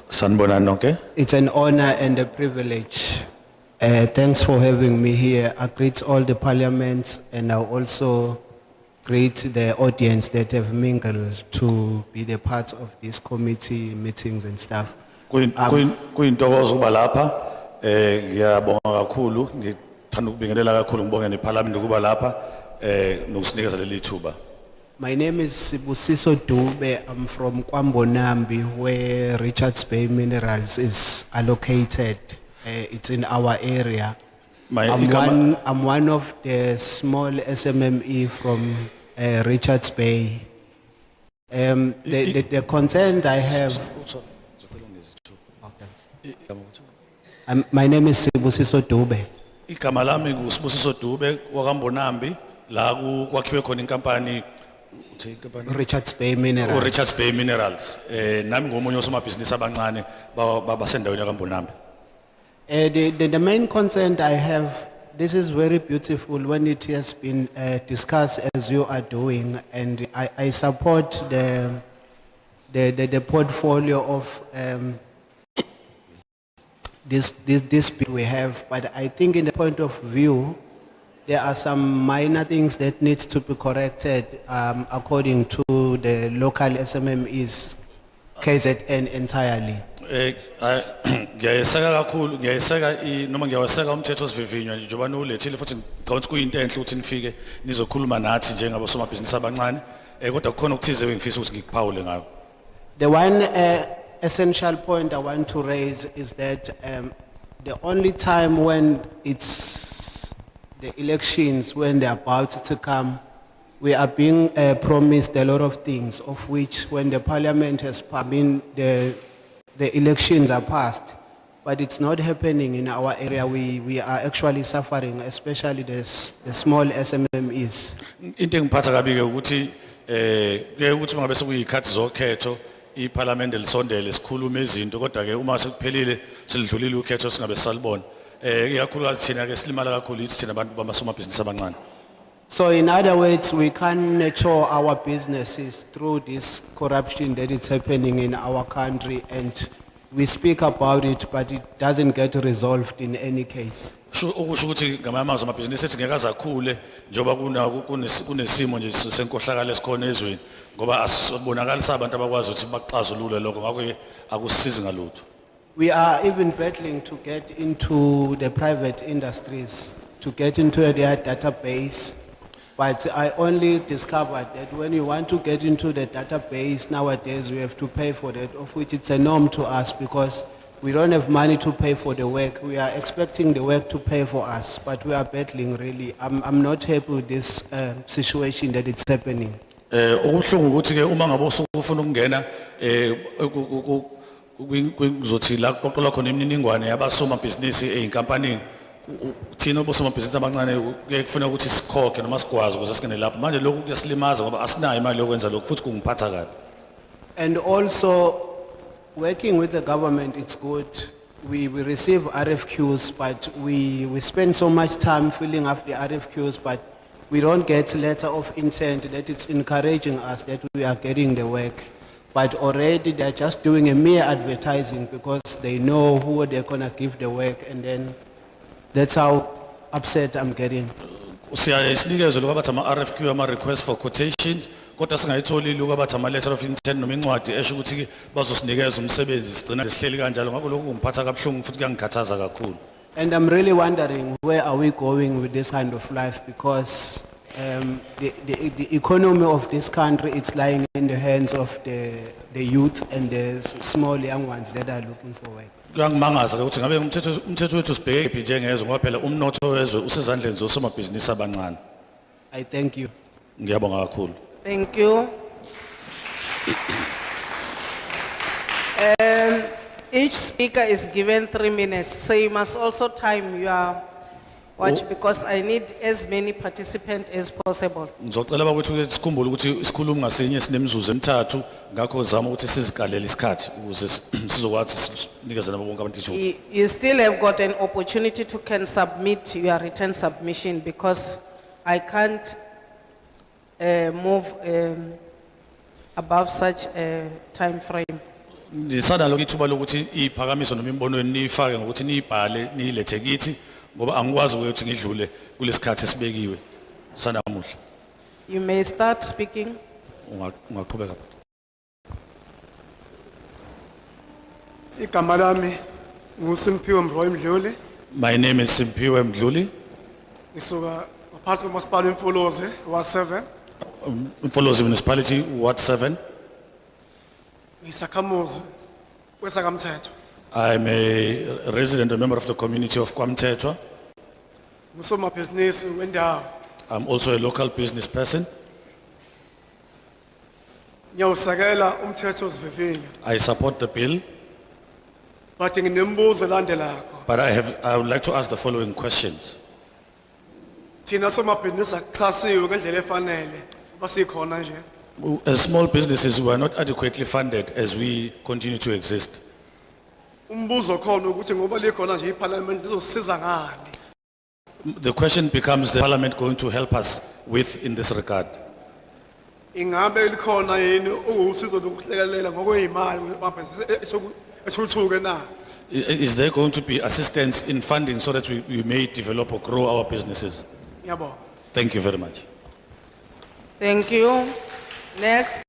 [SPEAKER 10] Sanibonani nonke.
[SPEAKER 9] It's an honor and a privilege. Thanks for having me here. I greet all the parliaments and I also greet the audience that have mingled to be the part of this committee meetings and stuff.
[SPEAKER 10] Kuyintokozo ukuba lapha. Ngiyabonga kakhulu. Ngithanda ukubingelela kakhulu ngibonge neParliament ukuba lapha nokusinikeza leli thuba.
[SPEAKER 9] My name is Sibusiso Dube. I'm from Kwambonambi, where Richards Bay Minerals is allocated. It's in our area. I'm one of the small SMME from Richards Bay. The concern I have. My name is Sibusiso Dube.
[SPEAKER 10] Igama lami nguSibusiso Dube wakambonambi la kwakhiwe khona inkampani
[SPEAKER 9] Richards Bay Minerals.
[SPEAKER 10] Richards Bay Minerals. Nami ngomunye osomabhizinisi abancane basendaweni yakambonambi.
[SPEAKER 9] The main concern I have, this is very beautiful when it has been discussed as you are doing, and I support the portfolio of this bill we have, but I think in the point of view, there are some minor things that needs to be corrected according to the local SMMEs, KZN entirely.
[SPEAKER 10] Ngiyayeseka kakhulu noma ngiyawaseka umthetho osivivinywa njengoba nolethile futhi ngicabanga ukuthi kuyinto enhle ukuthi nifike nizokhuluma nathi njengabosomabhizinisi abancane kodwa kukhona ukuthize engifisa ukuthi ngikuphawule ngayo.
[SPEAKER 9] The one essential point I want to raise is that the only time when it's the elections, when they're about to come, we are being promised a lot of things, of which when the parliament has, the elections are passed, but it's not happening in our area. We are actually suffering, especially the small SMMEs.
[SPEAKER 10] Into engiphatha kabi ke ukuthi ke ukuthi mangabe sekuyikhathi zokhetho iParliament elisondele sikhuluma izinto kodwa ke uma sekuphelile silidlulile ukhetho singabe salibona ikakhulukazi thina ke silimala kakhulu yithi thina abantu bamasomabhizinisi abancane.
[SPEAKER 9] So in other words, we can't nurture our businesses through this corruption that is happening in our country, and we speak about it, but it doesn't get resolved in any case.
[SPEAKER 10] Okusho ukuthi ngamanye amazwi amabhizinisi ethi ngeke azakhule njengoba kunesimo nje senkohlakalo esikhona ezweni ngoba asibonakalisa abantu abakwazi ukuthi baxazulule lokho ngakho ke akusisizi ngalutho.
[SPEAKER 9] We are even battling to get into the private industries, to get into their database. But I only discovered that when you want to get into the database nowadays, we have to pay for that, of which it's a norm to us because we don't have money to pay for the work. We are expecting the work to pay for us, but we are battling really. I'm not happy with this situation that it's happening.
[SPEAKER 10] Okuhlungu ukuthi ke uma ngabe usufuna ukungena kuzothi la kuqoqelwa khona imininingwane yabasomabhizinisi einkampanini thina obosomabhizinisi abancane kufuna ukuthi sikhokhe noma sikwazi ukuze singene lapho manje lokhu kuyasilimaza ngoba asinayo imali yokwenza lokhu futhi kungiphatha kabi.
[SPEAKER 9] And also working with the government, it's good. We receive RFQs, but we spend so much time filling up the RFQs, but we don't get letter of intent that it's encouraging us that we are getting the work. But already they're just doing a mere advertising because they know who they're gonna give the work, and then that's how upset I'm getting.
[SPEAKER 10] Siyayisinikeza lokho abathi ama-RFQ ama-request for quotations kodwa singayitholi lokho abathi ama-letter of intent noma incwadi esho ukuthi bazosinikeza umsebenzi sigcina sihleli kanjalo ngakho lokho kungiphatha kabuhlungu futhi kuyangikhathaza kakhulu.
[SPEAKER 9] And I'm really wondering where are we going with this kind of life, because the economy of this country, it's lying in the hands of the youth and the small young ones that are looking for work.
[SPEAKER 10] Kuyangimangaza ukuthi ngabe umthetho wethu sibheke kuphi njengezwe ngoba phela umnotho wezwe usezandleni zosomabhizinisi abancane.
[SPEAKER 9] I thank you.
[SPEAKER 10] Ngiyabonga kakhulu.
[SPEAKER 2] Thank you. Each speaker is given 3 minutes, so you must also time your watch because I need as many participants as possible.
[SPEAKER 10] Ngizocela bakwethu sikhumbule ukuthi isikhulumi ngasinye sinemzuzu emithathu ngakho zama ukuthi sizikalele isikhathi ukuze sizokwazi sinikeze nabo bonke abantu ithuba.
[SPEAKER 2] You still have got an opportunity to can submit your written submission because I can't move above such a time frame.
[SPEAKER 10] Nisana lokho ithuba lokuthi iphakamiso noma imbono niyifake ngokuthi niyibhale niyilethe kithi ngoba angikwazi ukuthi ngidlule kulesikhathi esibekiwe sanamuhla.
[SPEAKER 2] You may start speaking.
[SPEAKER 10] Ungaqhubeka.
[SPEAKER 11] Igama lami nguSimphiwe Mdluli Mdluli.
[SPEAKER 10] My name is Simpiwe Mdluli.
[SPEAKER 11] Ngisuka ngaphansi komasipala eMfolozi wa 7.
[SPEAKER 10] Mfolozi Municipality, Ward 7.
[SPEAKER 11] Ngisakhamuzi kwesakamthetho.
[SPEAKER 10] I'm a resident, a member of the community of KwaMthetho.
[SPEAKER 11] Ngusomabhizinisi wendawo.
[SPEAKER 10] I'm also a local business person.
[SPEAKER 11] Ngiyawusakela umthetho osivivinyo.
[SPEAKER 10] I support the bill,
[SPEAKER 11] But nginembuzo elandelako.
[SPEAKER 10] but I would like to ask the following questions.
[SPEAKER 11] Thina somabhizinisi akuxhasiwe ngendlela efanele basikhona nje.
[SPEAKER 10] As small businesses, we are not adequately funded as we continue to exist.
[SPEAKER 11] Umbuzo khona ukuthi ngoba likhona nje iParliament lizosiza ngani?
[SPEAKER 10] The question becomes, the Parliament going to help us with in this regard?
[SPEAKER 11] Ingabe likhona yini usizo lokuhlekelela ngokwezimali mabhizinisi ethuthuke na?
[SPEAKER 10] Is there going to be assistance in funding so that we may develop or grow our businesses?
[SPEAKER 11] Ngiyabonga.
[SPEAKER 10] Thank you very much.
[SPEAKER 2] Thank you. Next.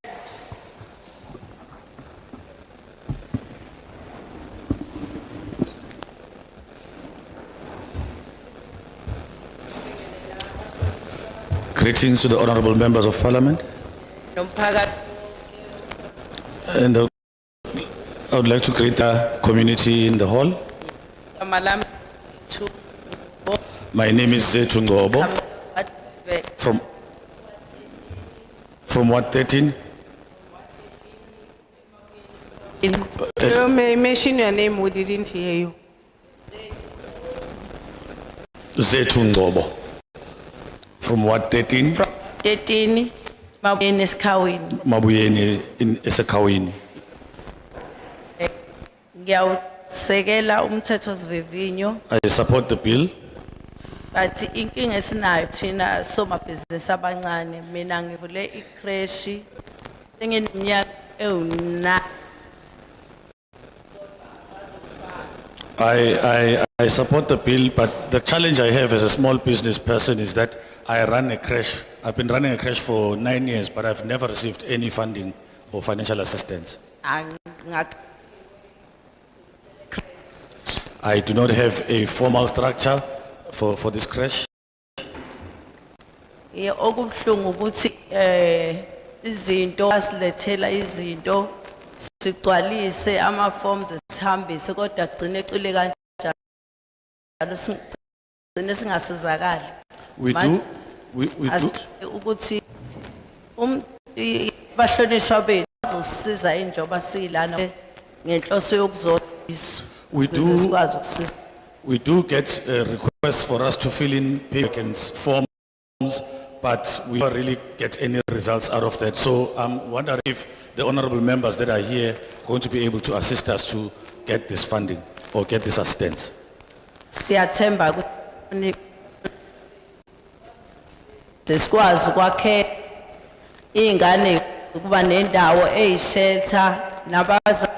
[SPEAKER 10] Greetings to the honorable members of parliament. And I would like to greet the community in the hall. My name is Zethu Ngobo from Ward 13.
[SPEAKER 2] You may mention your name, we didn't hear you.
[SPEAKER 10] Zethu Ngobo from Ward 13,
[SPEAKER 12] 13 mabuyeni esikhawini
[SPEAKER 10] Mabuyeni in Esekhawini.
[SPEAKER 12] ngiyawusekela umthetho sivivinyo
[SPEAKER 10] I support the bill,
[SPEAKER 12] but inkinga esinayo thina somabhizinisi abancane mina ngivule icreshi sengineminyaka ewuna
[SPEAKER 10] I support the bill, but the challenge I have as a small business person is that I run a crash. I've been running a crash for 9 years, but I've never received any funding or financial assistance. I do not have a formal structure for this crash.
[SPEAKER 12] okubuhlungu ukuthi izinto asilethela izinto sigcwalise ama forms sihambise kodwa gcine ecile kanjalo sigcine singasizakali
[SPEAKER 10] We do
[SPEAKER 12] ukuthi bahlonishwa bethu bazosisiza injoba silana ngenhloso yokuzozizwa
[SPEAKER 10] we do get requests for us to fill in paperwork forms, but we don't really get any results out of that. So I'm wondering if the honorable members that are here are going to be able to assist us to get this funding or get this assistance.
[SPEAKER 12] siyathemba ukuthi desikwazi ukwakhe ingane ukuba nendawo eyishelter nabaza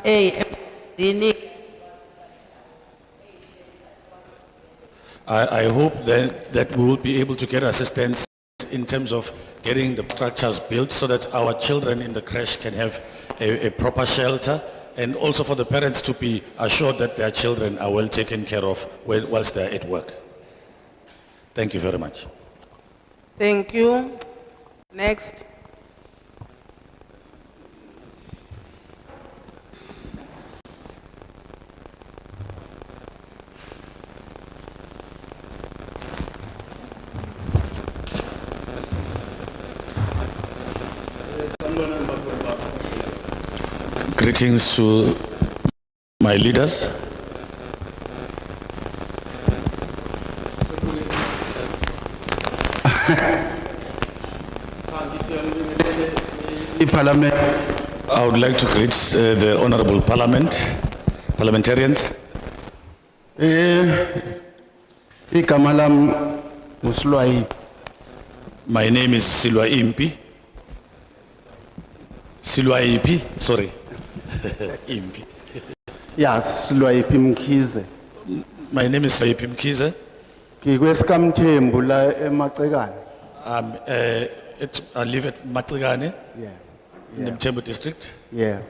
[SPEAKER 12] emdini
[SPEAKER 10] I hope that we will be able to get assistance in terms of getting the structures built so that our children in the crash can have a proper shelter, and also for the parents to be assured that their children are well taken care of whilst they're at work. Thank you very much.
[SPEAKER 2] Thank you. Next.
[SPEAKER 10] Greetings to my leaders.
[SPEAKER 9] Parliament.
[SPEAKER 10] I would like to greet the honorable parliamentarians.
[SPEAKER 9] Igama lam nguSilwayi.
[SPEAKER 10] My name is Silwa Impi. Silwa Impi, sorry. Impi.
[SPEAKER 9] Yes, Silwayi Mkhize.
[SPEAKER 10] My name is Silwa Impi Mkhize.
[SPEAKER 9] Ngikwesikamthembu la eMacekane.
[SPEAKER 10] I live at Matrigane
[SPEAKER 9] Yeah.
[SPEAKER 10] in the Mchembe district.
[SPEAKER 9] Yeah.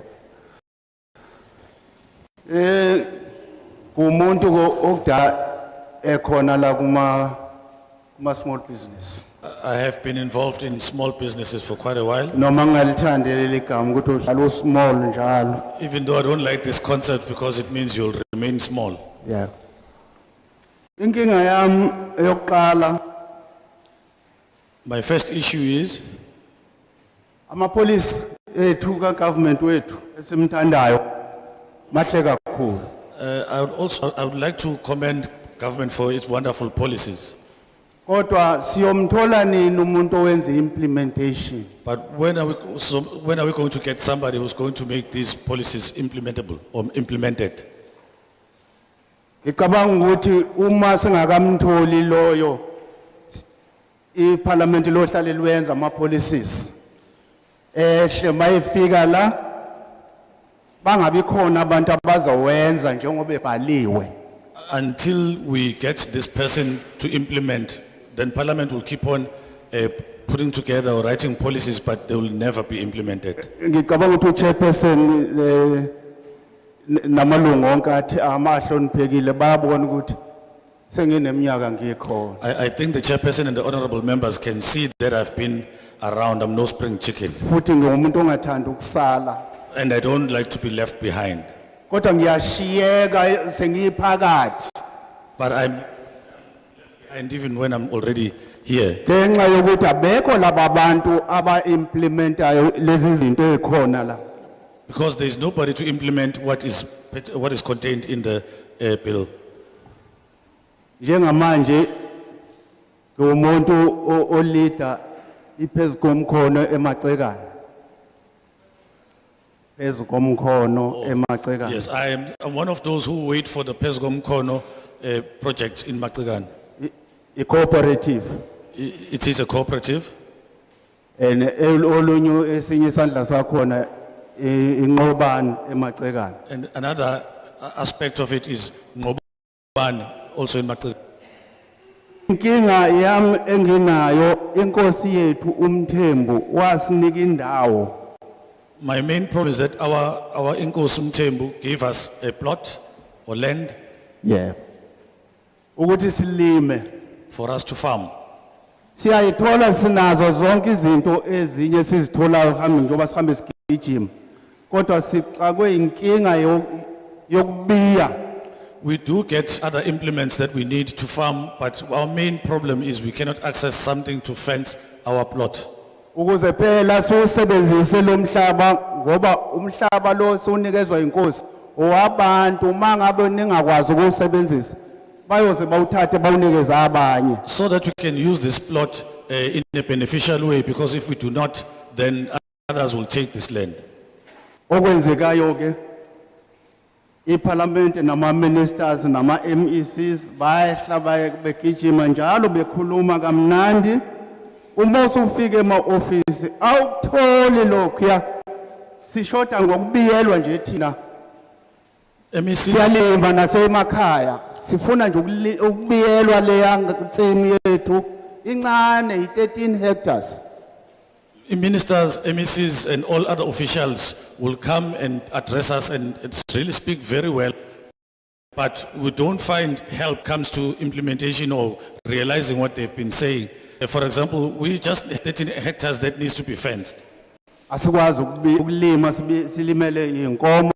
[SPEAKER 9] Kumuntu okda ekhona la
[SPEAKER 13] small business.
[SPEAKER 10] I have been involved in small businesses for quite a while.
[SPEAKER 13] Noma ngalithandi leli gama ukuthi uhlala u-small njalo.
[SPEAKER 10] Even though I don't like this concept because it means you'll remain small.
[SPEAKER 13] Yeah. Inkinga yami eyokuqala,
[SPEAKER 10] My first issue is
[SPEAKER 13] amapolice ethu ka-government wethu esimthandayo mahle kakhulu.
[SPEAKER 10] I would like to commend government for its wonderful policies.
[SPEAKER 13] Kodwa siyomthola nini umuntu owenza implementation?
[SPEAKER 10] But when are we going to get somebody who's going to make these policies implementable or implemented?
[SPEAKER 13] Ngicabanga ukuthi uma singakamtholi loyo iparliament lohlale lwenza ama policies ehle mayefika la bangabi khona abantu abazawenza njengoba ebhaliwe.
[SPEAKER 10] Until we get this person to implement, then Parliament will keep on putting together or writing policies, but they will never be implemented.
[SPEAKER 13] Ngicabanga ukuthi uchairperson namalungu onke athi amahloniphekile bayabona ukuthi sengineminyaka ngikhona.
[SPEAKER 10] I think the chairperson and the honorable members can see that I've been around. I'm no spring chicken.
[SPEAKER 13] Futhi ngingumuntu ongathanda ukusala.
[SPEAKER 10] And I don't like to be left behind.
[SPEAKER 13] Kodwa ngiyashiyeka sengiphakathi.
[SPEAKER 10] But and even when I'm already here.
[SPEAKER 13] Ngenxa yokuthi abekho laba bantu aba-implementayo lezi zinto ezikhona la.
[SPEAKER 10] Because there is nobody to implement what is contained in the bill.
[SPEAKER 13] Njengamanje ngumuntu o-leader iphezu komkhono emagcekane. Phezu komkhono emagcekane.
[SPEAKER 10] Yes, I'm one of those who wait for the Pesgom Kono project in Magcekane.
[SPEAKER 13] A cooperative.
[SPEAKER 10] It is a cooperative.
[SPEAKER 13] And olunye esinye isandla sakhona inqobani emagcekane.
[SPEAKER 10] And another aspect of it is Ngoban, also in Magcekane.
[SPEAKER 13] Inkinga yami enginayo inkosi yethu uMthembu wasinika indawo.
[SPEAKER 10] My main problem is that our Inkosi Mthembu gave us a plot or land.
[SPEAKER 13] Yeah. Ukuthi silime.
[SPEAKER 10] For us to farm.
[SPEAKER 13] Siyayithola sinazo zonke izinto ezinye sizitholayo hambe njengoba sihambe sigijima. Kodwa sixakwe inkinga yokubiya.
[SPEAKER 10] We do get other implements that we need to farm, but our main problem is we cannot access something to fence our plot.
[SPEAKER 13] Ukuze phela siwusebenzise lo mhlaba ngoba umhlaba lo siwunikezwa inkosi owabantu mangabe ningakwazi ukusebenzisa bayoze bawuthathe bawunikeze abanye.
[SPEAKER 10] So that we can use this plot in a beneficial way, because if we do not, then others will take this land.
[SPEAKER 13] Okwenzekayo ke iParliament nama ministers nama MECs bayahla begijima njalo bekhuluma kamnandi. Uma usufika ema-office awutholi lokhuya sishoda ngokubiyelwa nje thina. Siyalima nasemakhaya sifuna nje ukubiyelwa leya ntsimi yethu incane i-13 hectares.
[SPEAKER 10] Ministers, MECs and all other officials will come and address us and really speak very well, but we don't find help comes to implementation or realizing what they've been saying. For example, we just 13 hectares that needs to be fenced.
[SPEAKER 13] Asikwazi ukulima silimele inkomo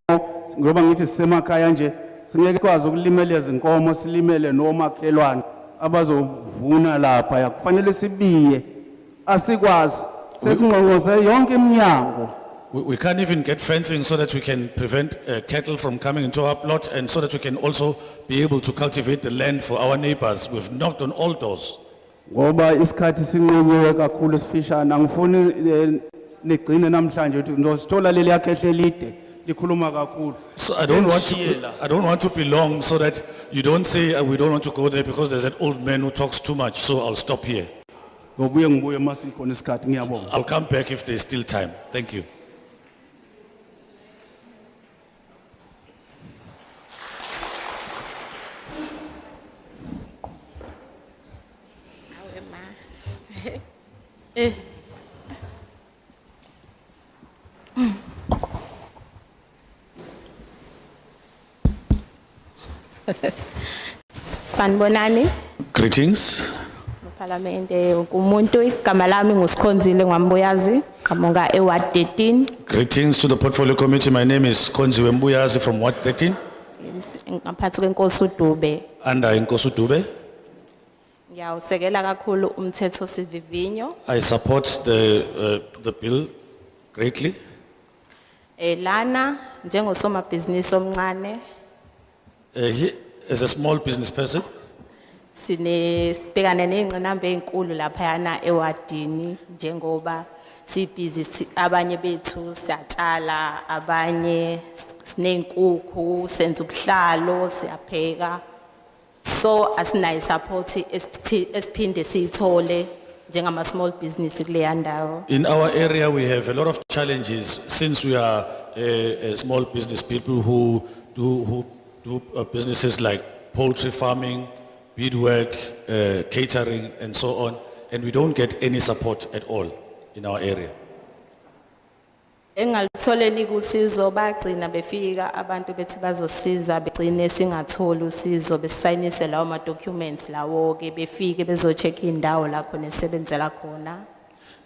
[SPEAKER 13] ngoba ngithi sisemakhaya nje singeke kwazi ukulimela izinkomo silimele nomakhelwane abazovuna lapha yakufanele sibiye asikwazi sesingqongqoze yonke iminyango.
[SPEAKER 10] We can't even get fencing so that we can prevent cattle from coming into our plot, and so that we can also be able to cultivate the land for our neighbors. We've knocked on all doors.
[SPEAKER 13] Ngoba isikhathi sinqonyiwe kakhulu sifishana ngifuni nigcine namhlanje ukuthi ngizosithola leli yakhehle lide likhuluma kakhulu.
[SPEAKER 10] So I don't want to be long, so that you don't say we don't want to go there because there's an old man who talks too much, so I'll stop here.
[SPEAKER 13] Ngobuye ngibuye masikhona isikhathi ngiyabonga.
[SPEAKER 10] I'll come back if there's still time. Thank you.
[SPEAKER 14] Sanbonani,
[SPEAKER 10] Greetings.
[SPEAKER 12] Parliamente kumuntu igama lami nguSikhonzile Ngwambuyazi ngamonga eWard 13
[SPEAKER 10] Greetings to the Portfolio Committee. My name is Konzi Wembuyazi from Ward 13,
[SPEAKER 12] ngaphansi kwenkosi uDube.
[SPEAKER 10] under Inkosi Dube.
[SPEAKER 12] Ngiyawusekela kakhulu umthetho sivivinyo.
[SPEAKER 10] I support the bill greatly.
[SPEAKER 12] Lana njengosomabhizinisi omncane
[SPEAKER 10] As a small business person,
[SPEAKER 12] sibhekane nezingqinamba ezinkulu lapha yana ewadini njengoba sibhizi abanye bethu siyatshala abanye sinenkukhu senza ubuhlalo siyapheka so asinayo support esiphinde siyithole njengama small business kuleya ndawo.
[SPEAKER 10] in our area we have a lot of challenges since we are small business people who do businesses like poultry farming, beadwork, catering and so on, and we don't get any support at all in our area.
[SPEAKER 12] Engalitholeni kusizo bagcina befika abantu bethi bazosiza begcine singatholi usizo besayinise lawo ma documents lawo ke befike bezocheck indawo la khona esebenzela khona.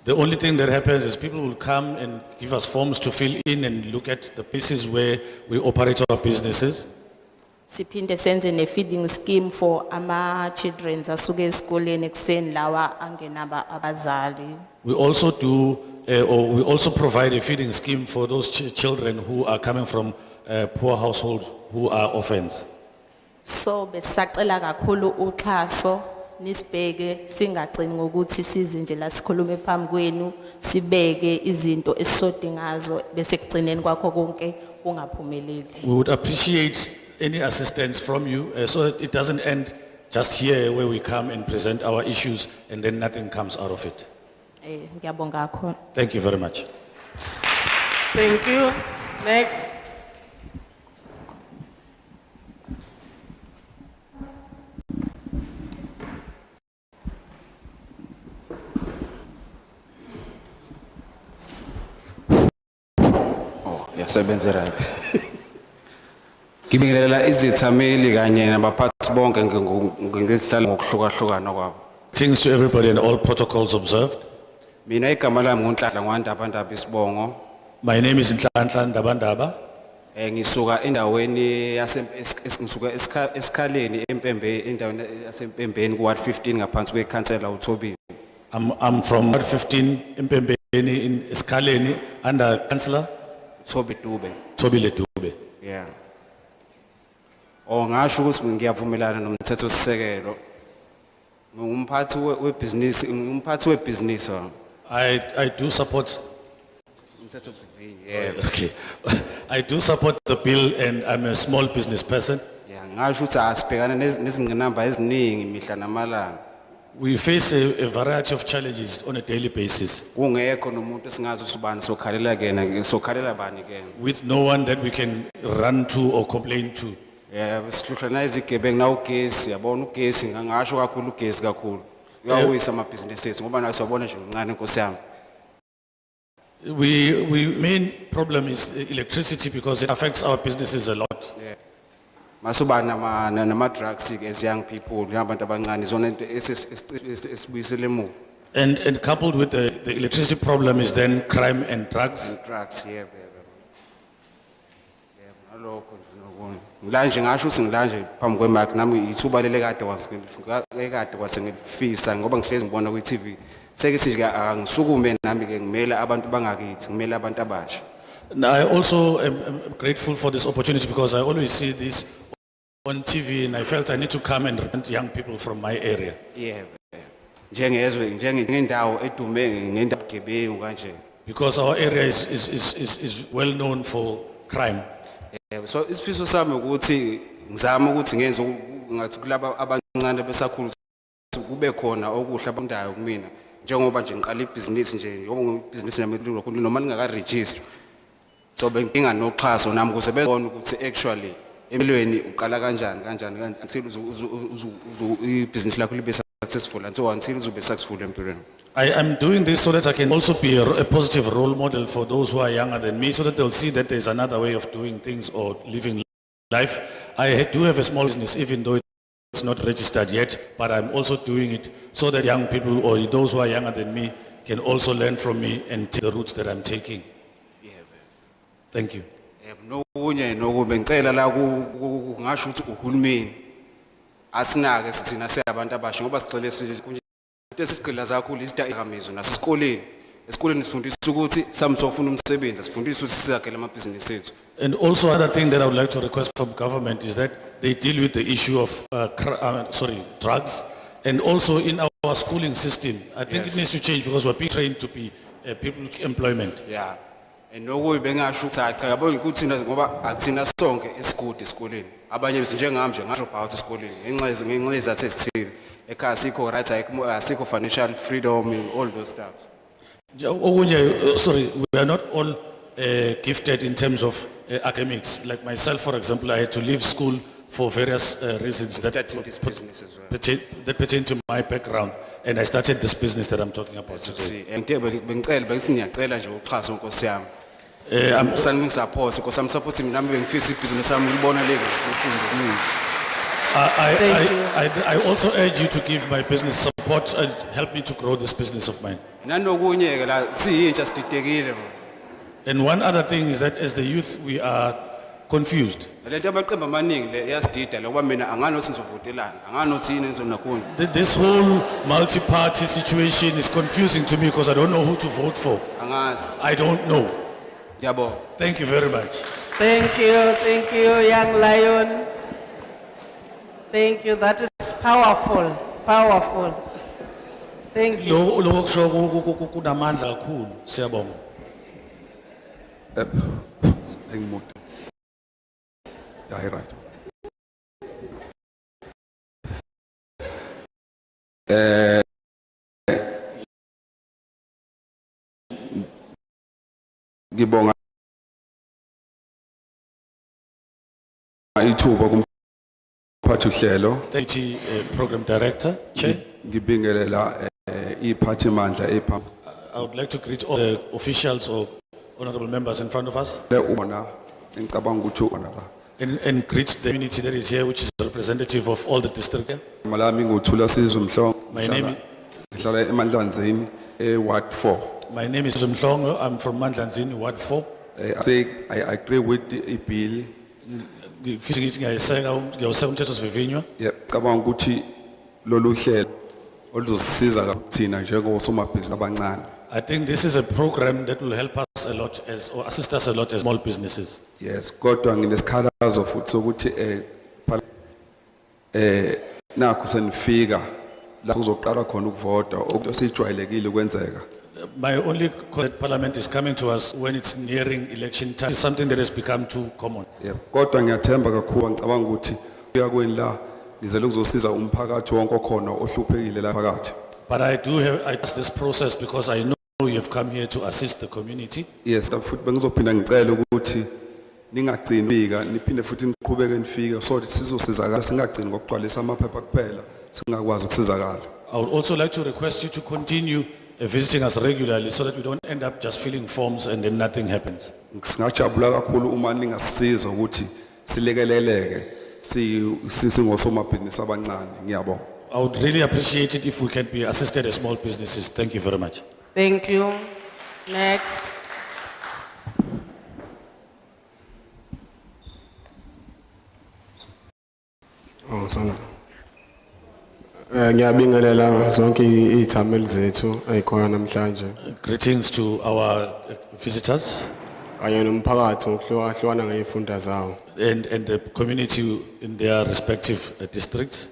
[SPEAKER 10] The only thing that happens is people will come and give us forms to fill in and look at the places where we operate our businesses.
[SPEAKER 12] Siphinde senze ne feeding scheme for ama children asuke esikoleni ekseni lawa angenaba abazali.
[SPEAKER 10] We also do, or we also provide a feeding scheme for those children who are coming from poor households who are orphans.
[SPEAKER 12] So besacela kakhulu uxhaso nisibheke singagcini ngokuthi size nje la sikhulume phambi kwenu sibeke izinto esisode ngazo bese kugcineni kwakho konke kungaphumeleli.
[SPEAKER 10] We would appreciate any assistance from you so that it doesn't end just here where we come and present our issues and then nothing comes out of it.
[SPEAKER 12] Ngiyabonga kakhulu.
[SPEAKER 10] Thank you very much.
[SPEAKER 2] Thank you. Next.
[SPEAKER 8] Yasebenza right. Ngibingelela izithameli kanye nabaphathi bonke ngezihlalo ngokuhlukahlukana kwabo.
[SPEAKER 10] Thanks to everybody and all protocols observed.
[SPEAKER 8] Mina igama lami nguNhlanhla Ngwandaba Isibongo.
[SPEAKER 10] My name is Nhlanhla Ndabandaba.
[SPEAKER 8] Ngisuka endaweni ngisuka esikhaleni empembe endaweni yasempembeni kuWard 15 ngaphansi kwekhansela uThobile.
[SPEAKER 10] I'm from Ward 15 Mpembeni in Eskaleni under Councillor Tobile Dube.
[SPEAKER 8] Yeah. Ngasho ukuthi ngiyavumelana nomthetho sisekelo. Ngumphathi webusiness
[SPEAKER 10] I do support.
[SPEAKER 8] Yeah.
[SPEAKER 10] Okay. I do support the bill and I'm a small business person.
[SPEAKER 8] Yeah, ngasho ukuthi asibhekana nezingqinamba eziningi mihla namalanga.
[SPEAKER 10] We face a variety of challenges on a daily basis.
[SPEAKER 8] Kungekho nomuntu esingazi usibani sokhalela kena sokhalela bani kena.
[SPEAKER 10] With no one that we can run to or complain to.
[SPEAKER 8] Yeah, sihlushana izigebengu na ugesi yabona ugesi ngasho kakhulu ugesi kakhulu. Uyawisa amabhizinisi ethu ngoba nayo siyabona nje uncane Nkosi yami.
[SPEAKER 10] We main problem is electricity because it affects our businesses a lot.
[SPEAKER 8] Yeah. Masuba nama drugs as young people abantu abancane zona into esibuyisele emuva.
[SPEAKER 10] And coupled with the electricity problem is then crime and drugs.
[SPEAKER 8] And drugs, yeah. Nalokho nje ngilanje ngasho ukuthi ngilanje phambi kwemic nami ithuba lele kade wasengifisa ngoba ngihlezi ngibona ku TV sekithi nje angisukume nami ke ngimela abantu bangakithi ngimela abantu abasha.
[SPEAKER 10] I also am grateful for this opportunity because I always see this on TV and I felt I need to come and represent young people from my area.
[SPEAKER 8] Yeah. Njengendawo edume ngendawo gebengu kanje.
[SPEAKER 10] Because our area is well known for crime.
[SPEAKER 8] Yeah, so isifiso sami ukuthi ngizama ukuthi ngenze ngathi kulaba abancane besakhulu kube khona okuhle abandayo kumina njengoba nje ngiqala ibhizinisi nje ngoba ibhizinisi nami likhulu noma lingaka register. So benginga noxhaso nami kuze bezona ukuthi actually empilweni uqala kanjani until ibhizinisi lakho libe successful until uzobe successful empilweni.
[SPEAKER 10] I am doing this so that I can also be a positive role model for those who are younger than me so that they'll see that there's another way of doing things or living life. I do have a small business even though it's not registered yet, but I'm also doing it so that young people or those who are younger than me can also learn from me and take the routes that I'm taking. Thank you.
[SPEAKER 8] Nokunye nokubengicela la kungasho ukuthi uhulumeni asinake sithina siyabantu abasha ngoba sigcwele into esigqilaza kakhulu isidakamizwa nasesikoleni. Esikoleni sifundisa ukuthi samsofuna umsebenzi, sifundisa ukuthi sizakhele amabhizinisi ethu.
[SPEAKER 10] And also another thing that I would like to request from government is that they deal with the issue of drugs, and also in our schooling system. I think it needs to change because we're being trained to be people employment.
[SPEAKER 8] Yeah. And nokuyi bengasho ukuthi cha yabo ukuthi ngoba akuthina sonke esigudi esikoleni. Abanye njengami nje ngasho about esikoleni ngenxa yezathu ezithile. Ekhaya sikho right asikho financial freedom and all those stuff.
[SPEAKER 10] Sorry, we are not all gifted in terms of academics. Like myself, for example, I had to leave school for various reasons that pertain to my background, and I started this business that I'm talking about today.
[SPEAKER 8] Bengicela nje uxhaso Nkosi yami. I'm support because I'm supporting nami bengifisa ibhizinisi sami libona leke ufundo.
[SPEAKER 10] I also urge you to give my business support and help me to grow this business of mine.
[SPEAKER 8] Nanokunye ke la siyintsha sididekile.
[SPEAKER 10] And one other thing is that as the youth, we are confused.
[SPEAKER 8] Lento abaqembu amaningi le yasidida ngoba mina anganothi nizovotelana, anganothi yini nizonakhona.
[SPEAKER 10] This whole multi-party situation is confusing to me because I don't know who to vote for.
[SPEAKER 8] Angazi.
[SPEAKER 10] I don't know.
[SPEAKER 8] Yabo.
[SPEAKER 10] Thank you very much.
[SPEAKER 2] Thank you, young lion. Thank you, that is powerful, powerful. Thank you.
[SPEAKER 10] Lokho kusho kunamandla kakhulu. Siyabonga.
[SPEAKER 14] Engimoto. Yeah, right. Ngibonga ithuba kumphathi uhlelo.
[SPEAKER 10] Thank you, Program Director, Chair.
[SPEAKER 14] Ngibingelela iphathi mandla ephambi.
[SPEAKER 10] I would like to greet all the officials or honorable members in front of us.
[SPEAKER 14] Ngicabanga ukuthi ona la.
[SPEAKER 10] And greet the community that is here, which is representative of all the districts here.
[SPEAKER 14] Malami nguthula Sizwe Mhlongo.
[SPEAKER 10] My name
[SPEAKER 14] ngihlala eMandlanzini Ward 4.
[SPEAKER 10] My name is Mhlongo. I'm from Mandlanzini, Ward 4.
[SPEAKER 14] I agree with the bill.
[SPEAKER 10] Ngiyaseka umthethosivivinywa.
[SPEAKER 14] Yeah, ngicabanga ukuthi lolu hlelo oluzosiza kakuthina njengosomabhizinisi abancane.
[SPEAKER 10] I think this is a program that will help us a lot or assist us a lot as small businesses.
[SPEAKER 14] Yes, kodwa nginesikhalazo futhi sokuthi nakho senifika la kuzoqala khona ukuvota okusijwayelekile ukwenzeka.
[SPEAKER 10] My only cause that Parliament is coming to us when it's nearing election time is something that has become too common.
[SPEAKER 14] Yeah, kodwa ngiyathemba kakhulu ngicabanga ukuthi kuya kweni la ngizele ukuzosiza umphakathi wonke okhona ohluphekile la phakathi.
[SPEAKER 10] But I trust this process because I know you have come here to assist the community.
[SPEAKER 14] Yes, futhi bengizophinda ngicela ukuthi ningagcini bika niphinde futhi niqhubeke nifike so that sizosizakala singagcini ngokugcwalisa amaphepha kuphela singakwazi ukusizakala.
[SPEAKER 10] I would also like to request you to continue visiting us regularly so that we don't end up just filling forms and then nothing happens.
[SPEAKER 14] Singajabula kakhulu uma ningasisiza ukuthi silekeleleke singosomabhizinisi abancane. Ngiyabonga.
[SPEAKER 10] I would really appreciate it if we can be assisted as small businesses. Thank you very much.
[SPEAKER 2] Thank you. Next.
[SPEAKER 15] Oh, Sandra. Ngiyabingelela zonke izithameli zethu ezikhona namhlanje.
[SPEAKER 10] Greetings to our visitors
[SPEAKER 15] Kanye nomphakathi ngokuhlukahlukana ngezifunda zawo.
[SPEAKER 10] and the community in their respective districts.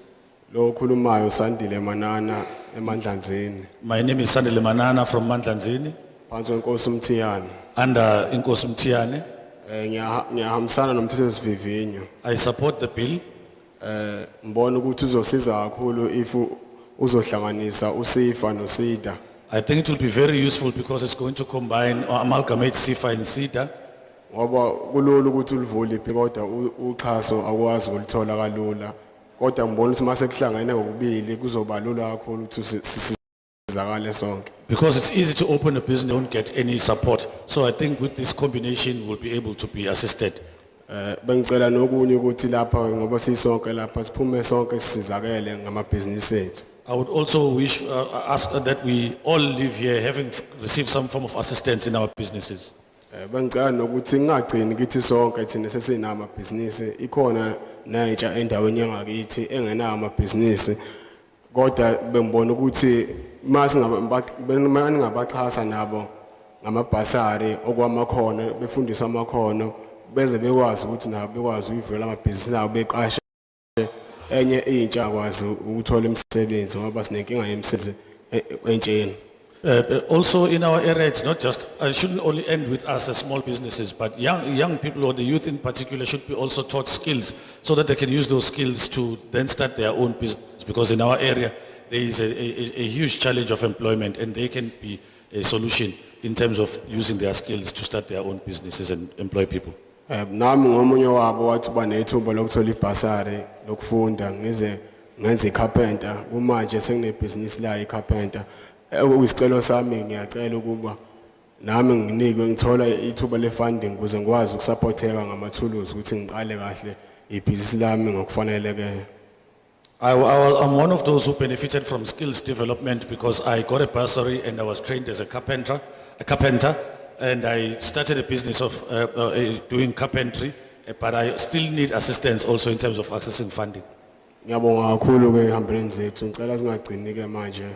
[SPEAKER 15] Lo khulumayo Sandile Manana eMandlanzini.
[SPEAKER 10] My name is Sandile Manana from Mandlanzini,
[SPEAKER 15] Phansi kwenkosi uMthiyane.
[SPEAKER 10] under Inkosi Mthiane.
[SPEAKER 15] Ngiyahambisana nomthethosivivinyo.
[SPEAKER 10] I support the bill.
[SPEAKER 15] Ngibona ukuthi uzosiza kakhulu if uzohlanganisa uSifa noSida.
[SPEAKER 10] I think it will be very useful because it's going to combine or amalgamate SIFA and SIDA.
[SPEAKER 15] Ngoba kulula ukuthi ulivule kodwa uxhaso akwazi ukulithola kalula. Kodwa ngibona ukuthi mase kuhlangene ngokubili kuzoba lula kakhulu ukuthi sisizakale sonke.
[SPEAKER 10] Because it's easy to open a business, don't get any support. So I think with this combination, we'll be able to be assisted.
[SPEAKER 15] Bengicela nokunye ukuthi lapha ngoba sisonke lapha siphume sonke sisizakele ngamabhizinisi ethu.
[SPEAKER 10] I would also wish, ask that we all live here having received some form of assistance in our businesses.
[SPEAKER 15] Bengicela nokuthi ngingagcini kithi sonke thina sesinama business ikhona naitsha endaweni yangakithi engenayo amabhizinisi kodwa bengibona ukuthi mase ngabaxhasa nabo ngamabhasari okwamakhono befundisa amakhono beze bekwazi ukuthi nabo bekwazi ukuvela amabhizinisi abo beqashe enye intsha akwazi ukuthola imisebenzi ngoba sinenkinga yemisebenzi entsheni.
[SPEAKER 10] Also in our area, it's not just, it shouldn't only end with us as small businesses, but young people or the youth in particular should be also taught skills so that they can use those skills to then start their own business. Because in our area, there is a huge challenge of employment and they can be a solution in terms of using their skills to start their own businesses and employ people.
[SPEAKER 15] Nami ngomunye wabo wathi banethuba lokuthola ibhasari lokufunda ngenze carpenter kumanje senginebusiness la icarpenter. Uyisicelo sami ngiyacela ukuba nami nginikwe ngithola ithuba le-funding ukuze ngikwazi ukusupporteka ngamathuluzi ukuthi ngiqale kahle ibhizinisi lami ngokufaneleke.
[SPEAKER 10] I'm one of those who benefited from skills development because I got a bursary and I was trained as a carpenter, and I started a business of doing carpentry, but I still need assistance also in terms of accessing funding.
[SPEAKER 15] Ngiyabonga kakhulu ke ihambeleni zethu ngicela singagcini ke manje.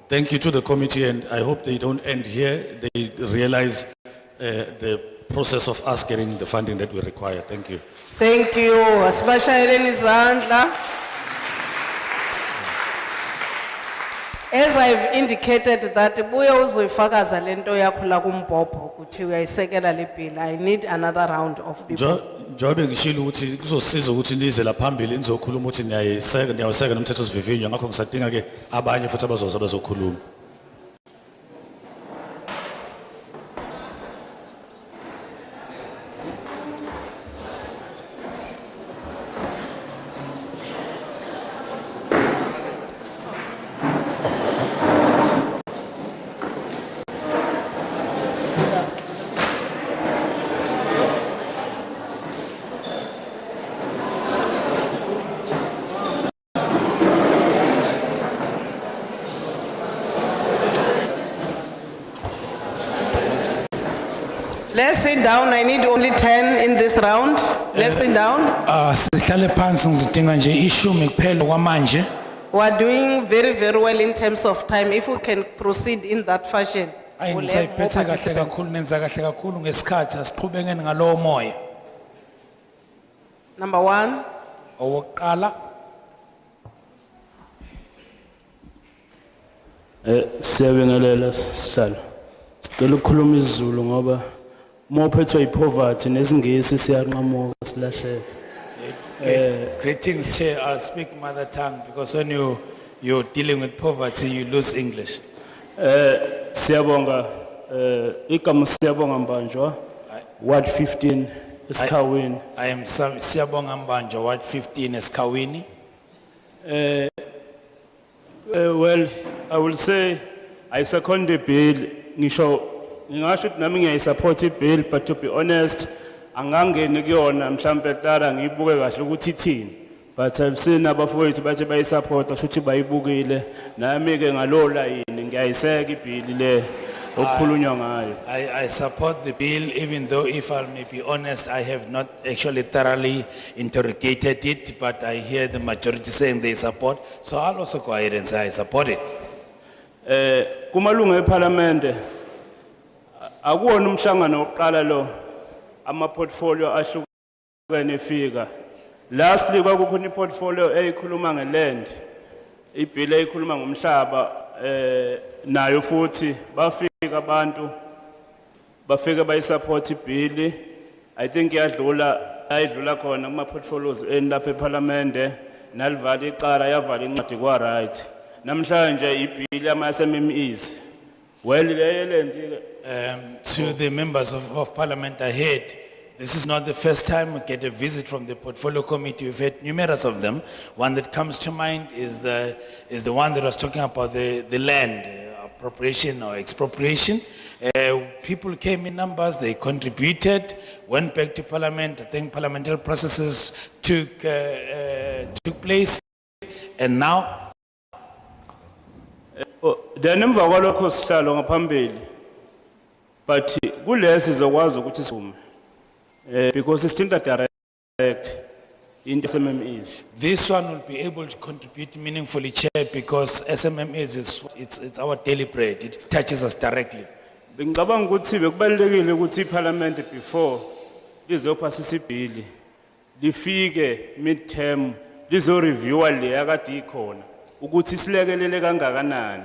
[SPEAKER 10] Thank you to the committee and I hope they don't end here. They realize the process of us getting the funding that we require. Thank you.
[SPEAKER 2] Thank you. Asibashayeleni izandla. As I've indicated that buya uzoyifakaza lento yakho la kumbhobho ukuthi uyayisekela le bill. I need another round of people.
[SPEAKER 10] Njobe ngishilo ukuthi kuzosiza ukuthi nize la phambili nizokhuluma ukuthi niyawuseka nomthetho sivivinyo ngakho ngisadinga ke abanye futhi abazoza bazokhuluma.
[SPEAKER 2] Let's sit down. I need only 10 in this round. Let's sit down.
[SPEAKER 3] Sihlale phansi ngizodinga nje ishumi kuphela kwamanje.
[SPEAKER 2] We're doing very, very well in terms of time. If we can proceed in that fashion.
[SPEAKER 3] Ayi
[SPEAKER 2] we'll have more
[SPEAKER 3] ngisayiphethe kahle
[SPEAKER 2] participants.
[SPEAKER 3] kakhulu nenza kahle kakhulu ngesikhathi asiqhubekeni ngalowo moya.
[SPEAKER 2] Number one.
[SPEAKER 3] Owokuqala
[SPEAKER 16] Siyabingelela sihlalo. Sicela ukukhuluma isiZulu ngoba uma uphethwe yipoverty nesingisi siyanqamuka silahleka.
[SPEAKER 3] Greetings, Chair. I'll speak mother tongue because when you're dealing with poverty, you lose English.
[SPEAKER 16] Siyabonga igama siyabonga mbanjwa Ward 15 eSkhawini.
[SPEAKER 3] I am Siyabonga Mbanja, Ward 15 eSkhawini.
[SPEAKER 16] Well, I will say I second the bill. Ngisho ngingasho ukuthi nami ngiyayisupport ibill, but to be honest angangeni kuyona mhlambe hlala ngiyibuke kahle ukuthi ithini. But I've seen abafowethu bathi bayisupport futhi bayibukile nami ke ngalo line ngiyayiseka ibill le okukhulunywa ngayo.
[SPEAKER 3] I support the bill, even though if I may be honest, I have not actually thoroughly interrogated it, but I hear the majority saying they support, so I'll also go ahead and say I support it.
[SPEAKER 16] Kumalunga eParliament akuwona umhlangano oqala lo ama portfolio ahlukene efika. Lastly kwakukhona iportfolio eyikhuluma ngeland, ibill eyikhuluma ngomhlaba nayo futhi bafika abantu bafika bayisupport ibill. I think ayidlula khona kuma portfolios lapha eParliament nalivala icala yavala incwadi kwa right. Namhlanje ibill yama SMMEs. Well,
[SPEAKER 3] to the members of Parliament ahead, this is not the first time we get a visit from the Portfolio Committee. We've had numerous of them. One that comes to mind is the one that was talking about the land appropriation or expropriation. People came in numbers, they contributed, went back to parliament. I think parliamentary processes took place, and now
[SPEAKER 16] Then emva kwalokho sihlalo ngaphambili. But kulesi zokwazi ukuthi sivume. Because it's still direct in SMMEs.
[SPEAKER 3] this one will be able to contribute meaningfully, Chair, because SMMEs it's our daily bread. It touches us directly.
[SPEAKER 16] Bengicabanga ukuthi bekubalekile ukuthi iParliament before lizophasisa ibill lifike midterm lizo review le yakade ikhona ukuthi silekelele kangakanani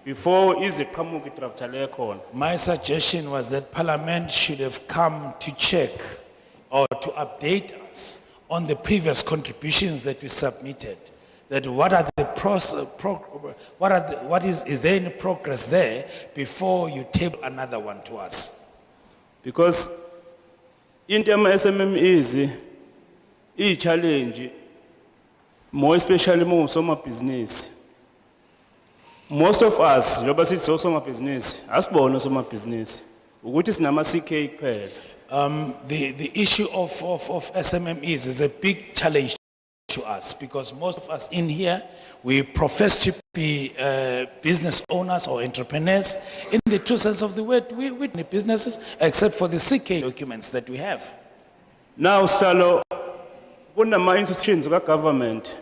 [SPEAKER 16] before iziqhamuka idraft le khona.
[SPEAKER 3] My suggestion was that Parliament should have come to check or to update us on the previous contributions that we submitted. That what are the is there any progress there before you table another one to us?
[SPEAKER 16] Because into yama SMMEs challenge more especially more soma business. Most of us, njoba sithi soma business, asibona soma business. Ukuthi sinama CK kuphela.
[SPEAKER 3] The issue of SMMEs is a big challenge to us because most of us in here, we profess to be business owners or entrepreneurs. In the true sense of the word, we're businesses except for the CK documents that we have.
[SPEAKER 16] Now, Salo, kunama institutions ka government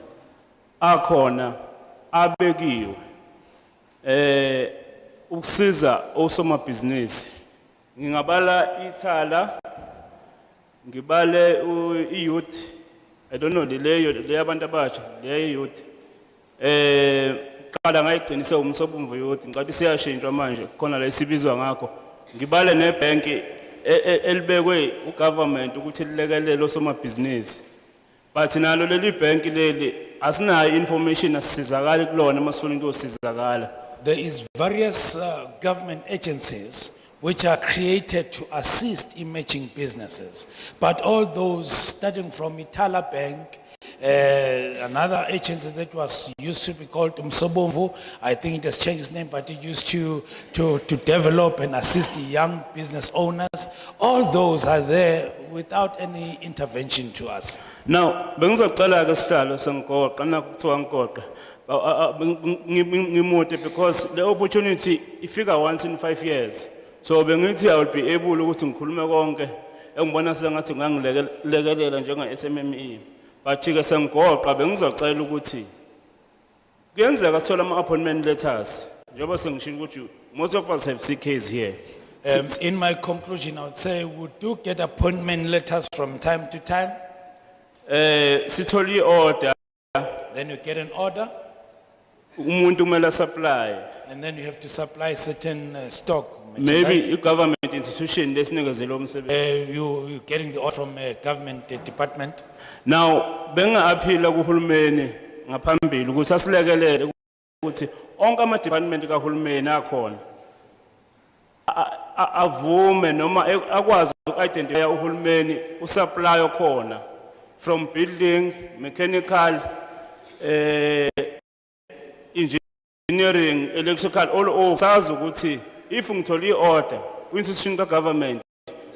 [SPEAKER 16] akhona abekiwe ukusiza osoma business. Ngingabala ithala, ngibale youth, I don't know, le abantu abasha, le youth. Qala ngayigcinisa umsobomvu youth, ngicathi siyashintshwa manje, khona la isibizwa ngakho. Ngibale nebhank elibekwe ugovernment ukuthi lilekelele osoma business. But nalo leli bank leli asinayo information asizakala kulona masifuna ukuyosizakala.
[SPEAKER 3] There is various government agencies which are created to assist emerging businesses. But all those, starting from Itala Bank, another agency that was used to be called Umsobomvu, I think it has changed its name, but it used to develop and assist young business owners. All those are there without any intervention to us.
[SPEAKER 16] Now, bengizocela ke sihlalo sengoqa nakuthiwa ngigoqa. Ngimote because the opportunity ifika once in 5 years. So bengithi I will be able ukuthi ngikhulume konke engibona sengathi ngangilekelela njenga SMME. But ke sengigoqa bengizocela ukuthi kuyenzeka sithola ama appointment letters. Njengoba sengishilo ukuthi most of us have CKs here.
[SPEAKER 3] In my conclusion, I would say we do get appointment letters from time to time.
[SPEAKER 16] Sitholi order.
[SPEAKER 3] Then you get an order.
[SPEAKER 16] Umuntu kumele supply.
[SPEAKER 3] And then you have to supply certain stock.
[SPEAKER 16] Maybe a government institution lesinikezela umsebenzi.
[SPEAKER 3] You're getting the order from a government department.
[SPEAKER 16] Now, benga aphila kuhulumeni ngaphambili ukuthi asilekelele ukuthi onke ama department kahulumeni akhona avume noma akwazi uku-identify uhulumeni usupply okhona from building, mechanical, engineering, electrical, all over. Sazi ukuthi if ngitholi order ku-institution ka-government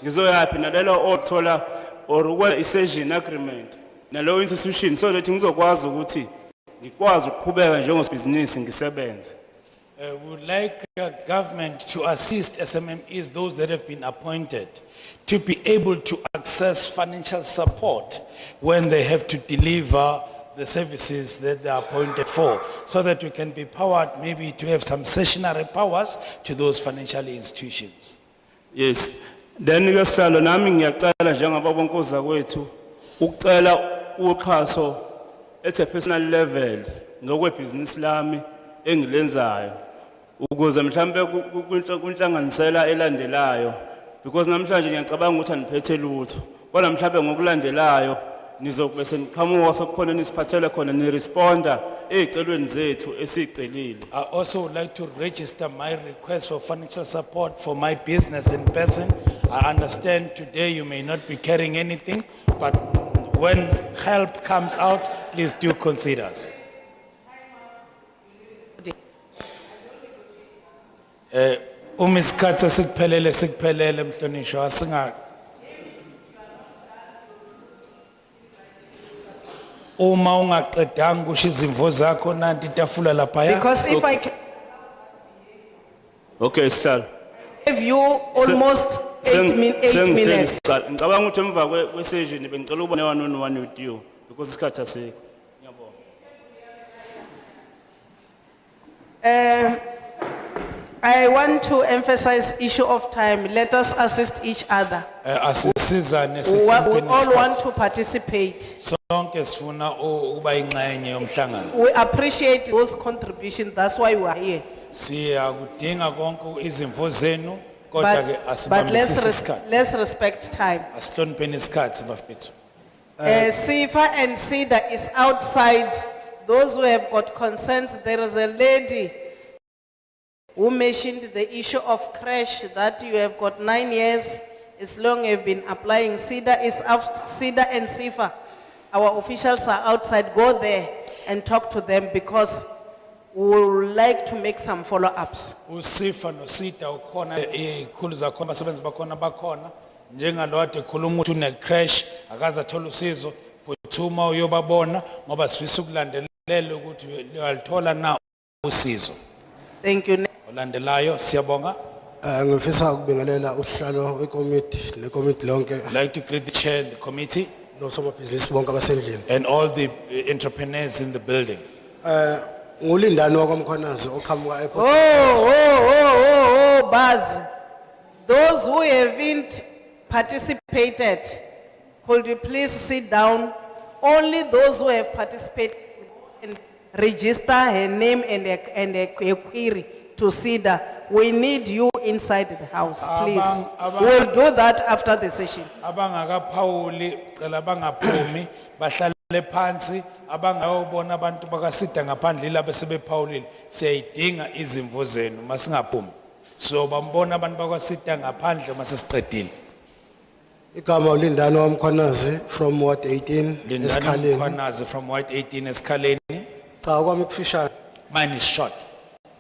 [SPEAKER 16] ngizoyaphi nalelo order or i-session agreement nalo institution so that ngizokwazi ukuthi ngikwazi ukuqhubeka njengosibhizinisi ngisebenze.
[SPEAKER 3] We would like government to assist SMMEs, those that have been appointed, to be able to access financial support when they have to deliver the services that they are appointed for, so that we can be powered maybe to have some sessionary powers to those financial institutions.
[SPEAKER 16] Yes. Then ke sihlalo nami ngiyacela njengaba bonkoza kwethu ukucela uxhaso at a personal level ngokwebusiness lami engilenzayo ukuze mhlambe kunhlanganisela elandelayo because namhlanje ngiyacabanga ukuthi aniphethe lutho kodwa mhlambe ngokulandelayo nizokube seniqhamuka sokukhona nisiphathele khona ni responder ezicelweni zethu esicelile.
[SPEAKER 3] I also would like to register my request for financial support for my business in person. I understand today you may not be carrying anything, but when help comes out, please do consider us. Isikhathi sikuphelele mhlonishwa asinga Uma ungaqedanga kusho izimvo zakho nanti itafula lapha
[SPEAKER 2] Because if I can
[SPEAKER 16] Okay, Sal.
[SPEAKER 2] give you almost 8 minutes.
[SPEAKER 16] Ngicabanga ukuthi emva kwesession bengicela ukuba ne-one on one with you because isikhathi asikho.
[SPEAKER 2] I want to emphasize issue of time. Let us assist each other.
[SPEAKER 3] asisizane
[SPEAKER 2] We all want to participate.
[SPEAKER 3] sonke sifuna ukuba ingxenye yomhlangano.
[SPEAKER 2] We appreciate those contributions. That's why we are here.
[SPEAKER 3] Siyakudinga konke izimvo zenu kodwa ke
[SPEAKER 2] But
[SPEAKER 3] asibambisise isikhathi.
[SPEAKER 2] let's respect time.
[SPEAKER 3] Asihlonipheni isikhathi bafethu.
[SPEAKER 2] SIFA and SEDA is outside. Those who have got concerns, there is a lady who mentioned the issue of crash that you have got 9 years. As long as you've been applying, SEDA is out, SEDA and SIFA. Our officials are outside. Go there and talk to them because we would like to make some follow-ups.
[SPEAKER 3] Usifa no sita ukhona ikhulu zakhona abasebenzi bakhona njengalo ade khuluma ukuthi une crash akaza thola usizo phuthuma uyobabona ngoba sifisa ukulandelela ukuthi uyalithola na usizo.
[SPEAKER 2] Thank you.
[SPEAKER 3] Olandelayo siyabonga.
[SPEAKER 1] Ngifisa ukubingelela uhlalo wekomiti nekomiti lonke.
[SPEAKER 3] I'd like to greet the chair and the committee
[SPEAKER 1] Nosomabhizinisi bonke abasendlini.
[SPEAKER 3] and all the entrepreneurs in the building.
[SPEAKER 1] Ngulindani wakwamkhwanazi oqhamuka airport.
[SPEAKER 2] Buzz. Those who haven't participated, could you please sit down? Only those who have participated and register her name and a query to SEDA. We need you inside the house, please. We'll do that after the session.
[SPEAKER 3] Abangakaphawuli cela bangaphumi bahlale phansi abangayobona abantu bakasida ngaphandle lapho sebephawulile siyayidinga izimvo zenu masingaphumi so bambona abantu bakasida ngaphandle masesiqedile.
[SPEAKER 1] Igama ulindani wamkhwanazi from Ward 18
[SPEAKER 3] Lindani
[SPEAKER 1] esikhaleni.
[SPEAKER 3] Mkhwanazi from White 18 esikhaleni.
[SPEAKER 1] Cha kwami kufishane.
[SPEAKER 3] Mine is short.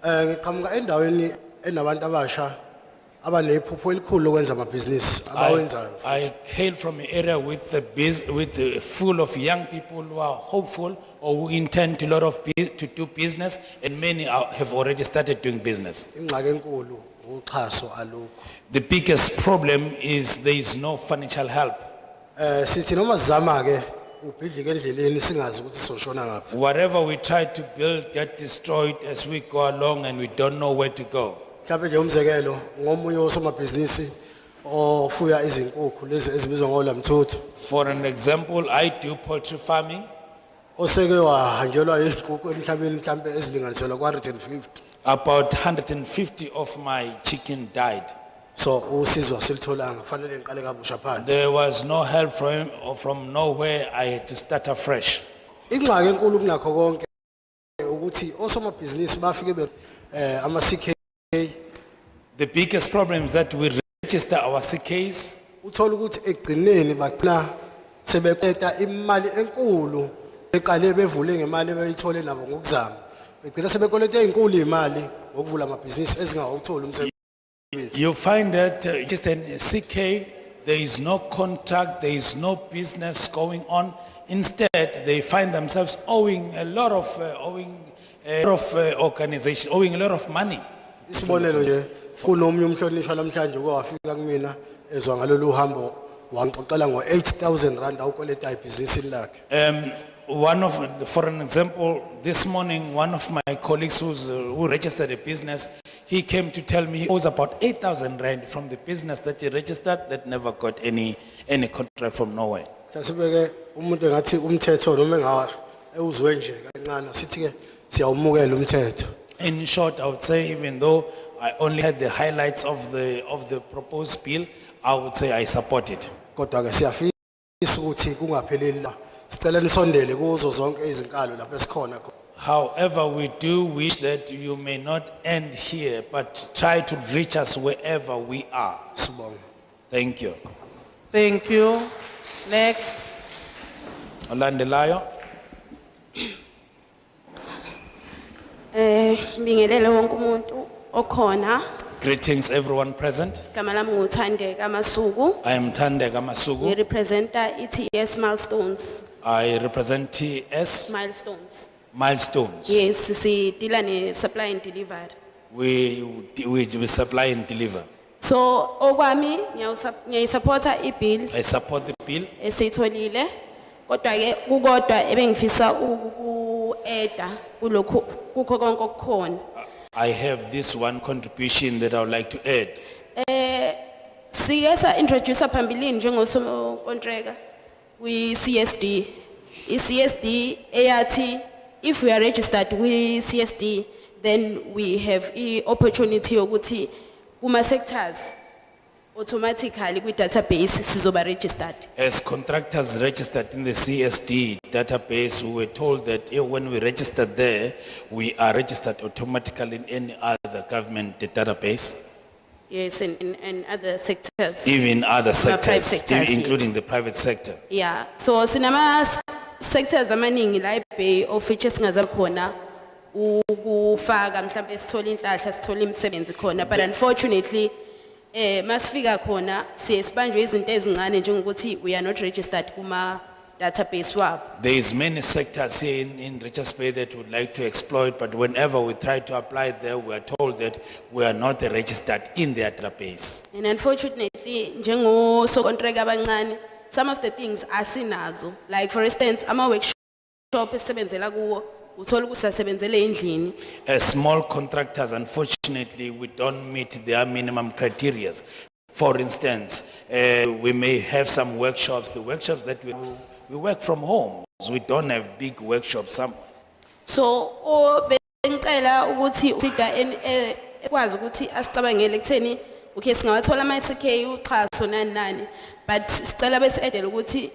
[SPEAKER 1] Ngiqhamuka endaweni enabantu abasha abanephupho elikhulu lokwenza amabhizinisi abawenzayo.
[SPEAKER 3] I hail from an area with full of young people who are hopeful or who intend to do business, and many have already started doing business.
[SPEAKER 1] Ingxaki enkulu uxhaso alukho.
[SPEAKER 3] The biggest problem is there is no financial help.
[SPEAKER 1] Sithi noma sizama ke ubhidlike endleleni singazi ukuthi soshona ngaphi.
[SPEAKER 3] Whatever we try to build get destroyed as we go along and we don't know where to go.
[SPEAKER 1] Mhlawumbe nje umzekelo ngomunye osomabhizinisi ofuya izinkukhu lezi ezibizwa ngolamthuthu.
[SPEAKER 3] For an example, I do poultry farming.
[SPEAKER 1] Oseke wahanjelwa izinkukhu emhlabeni mhlawumbe ezilinganiselwa kwa150.
[SPEAKER 3] About 150 of my chicken died.
[SPEAKER 1] So usizo silitholanga kufanele ngiqale kabusha phansi.
[SPEAKER 3] There was no help from nowhere. I had to start afresh.
[SPEAKER 1] Ingxaki enkulu kunakho konke ukuthi osomabhizinisi bafike ama CK.
[SPEAKER 3] The biggest problem is that we register our CKs.
[SPEAKER 1] Uthola ukuthi egcineni bagcina sebeqeda imali enkulu eqale bevule ngemali ebeyithole nabo ngokuzama. Begcina sebekoleta izinkulu imali ngokuvula amabhizinisi ezingawuthola umsebenzi.
[SPEAKER 3] You find that just in CK, there is no contract, there is no business going on. Instead, they find themselves owing a lot of organization, owing a lot of money.
[SPEAKER 1] Isibonelo nje kunomunye umhlonishwa namhlanje wafika kumina ezwa ngalolu hambo wangixoxela ngo8,000 awukoleta ibhizinisi lakhe.
[SPEAKER 3] For an example, this morning, one of my colleagues who registered a business, he came to tell me he owes about 8,000 rand from the business that he registered that never got any contract from nowhere.
[SPEAKER 1] Sasibeke umuntu ngathi umthetho noma enga ewuzwe nje kancane sithi ke siyawumukela umthetho.
[SPEAKER 3] In short, I would say even though I only had the highlights of the proposed bill, I would say I support it.
[SPEAKER 1] Kodwa ke siyafisa ukuthi kungapheleli la. Sicela nisondele kuzo zonke izinkalo lapha esikhona.
[SPEAKER 3] However, we do wish that you may not end here, but try to reach us wherever we are. Thank you.
[SPEAKER 2] Thank you. Next.
[SPEAKER 3] Olandelayo.
[SPEAKER 17] Bingelele wonke umuntu okhona.
[SPEAKER 3] Greetings everyone present.
[SPEAKER 17] Igama lami nguThandeka Masuku.
[SPEAKER 3] I am Thandeka
[SPEAKER 17] We
[SPEAKER 3] Masuku.
[SPEAKER 17] represent ETS milestones.
[SPEAKER 3] I represent TS
[SPEAKER 17] Milestones.
[SPEAKER 3] Milestones.
[SPEAKER 17] Yes, si dealer ne supply and delivery.
[SPEAKER 3] We supply and deliver.
[SPEAKER 17] So okwami ngiyayisupporta ibill
[SPEAKER 3] I support the bill.
[SPEAKER 17] esitholile. Kodwa ke kukodwa ebengifisa uku-add kulokho kukho konke okukhona.
[SPEAKER 3] I have this one contribution that I would like to add.
[SPEAKER 17] Siyesa introduce phambilini njengosokontreka we CSD. CSD eyathi if we are registered with CSD then we have the opportunity yokuthi kuma sectors automatically kwi database sizoba registered.
[SPEAKER 3] As contractors registered in the CSD database, we were told that when we registered there, we are registered automatically in any other government database,
[SPEAKER 17] Yes, and other sectors.
[SPEAKER 3] even other
[SPEAKER 17] Private
[SPEAKER 3] sectors,
[SPEAKER 17] sectors,
[SPEAKER 3] including
[SPEAKER 17] yes.
[SPEAKER 3] the private sector.
[SPEAKER 17] Yeah, so sinama sectors amaningi la bay of which singazakhona ukufaka mhlambe sithola inhlahla sithola imisebenzi khona, but unfortunately masifika khona siyesibanjwe izinto ezincane njengokuthi we are not registered kuma database wabo.
[SPEAKER 3] There is many sectors here in Richards Bay that would like to exploit, but whenever we try to apply there, we are told that we are not registered in their database.
[SPEAKER 17] And unfortunately njengo so contract abancane some of the things asinazo, like for instance ama workshop esebenzela kuwo uthola ukusasebenzele endlini.
[SPEAKER 3] As small contractors, unfortunately, we don't meet their minimum criteria. For instance, we may have some workshops. The workshops that we work from home. So we don't have big workshops. Some.
[SPEAKER 17] So bengicela ukuthi sida ekwazi ukuthi asicabangele kutheni okay singawathola ama SK uxhaso nani nani, but sicela bese edela ukuthi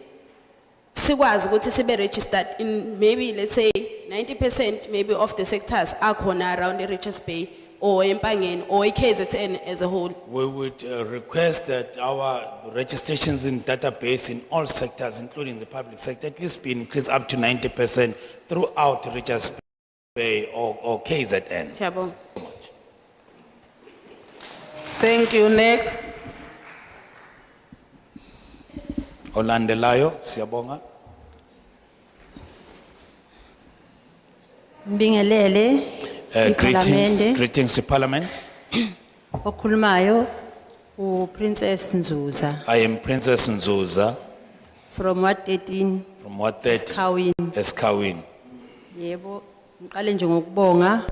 [SPEAKER 17] sikwazi ukuthi sibe registered in maybe let's say 90% maybe of the sectors akhona around the Richards Bay or Empangeni or KZN as a whole.
[SPEAKER 3] We would request that our registrations in database in all sectors, including the public sector, at least be increased up to 90% throughout Richards Bay or KZN.
[SPEAKER 17] Siyabonga.
[SPEAKER 2] Thank you. Next.
[SPEAKER 3] Olandelayo, siyabonga.
[SPEAKER 18] Mbingelele
[SPEAKER 3] Greetings to Parliament.
[SPEAKER 18] okhulumayo uPrincess Nzuza
[SPEAKER 3] I am Princess Nzuza
[SPEAKER 18] from Ward 13
[SPEAKER 3] from Ward 30, Eskawini.
[SPEAKER 18] yebo ngiqale nje ngokubonga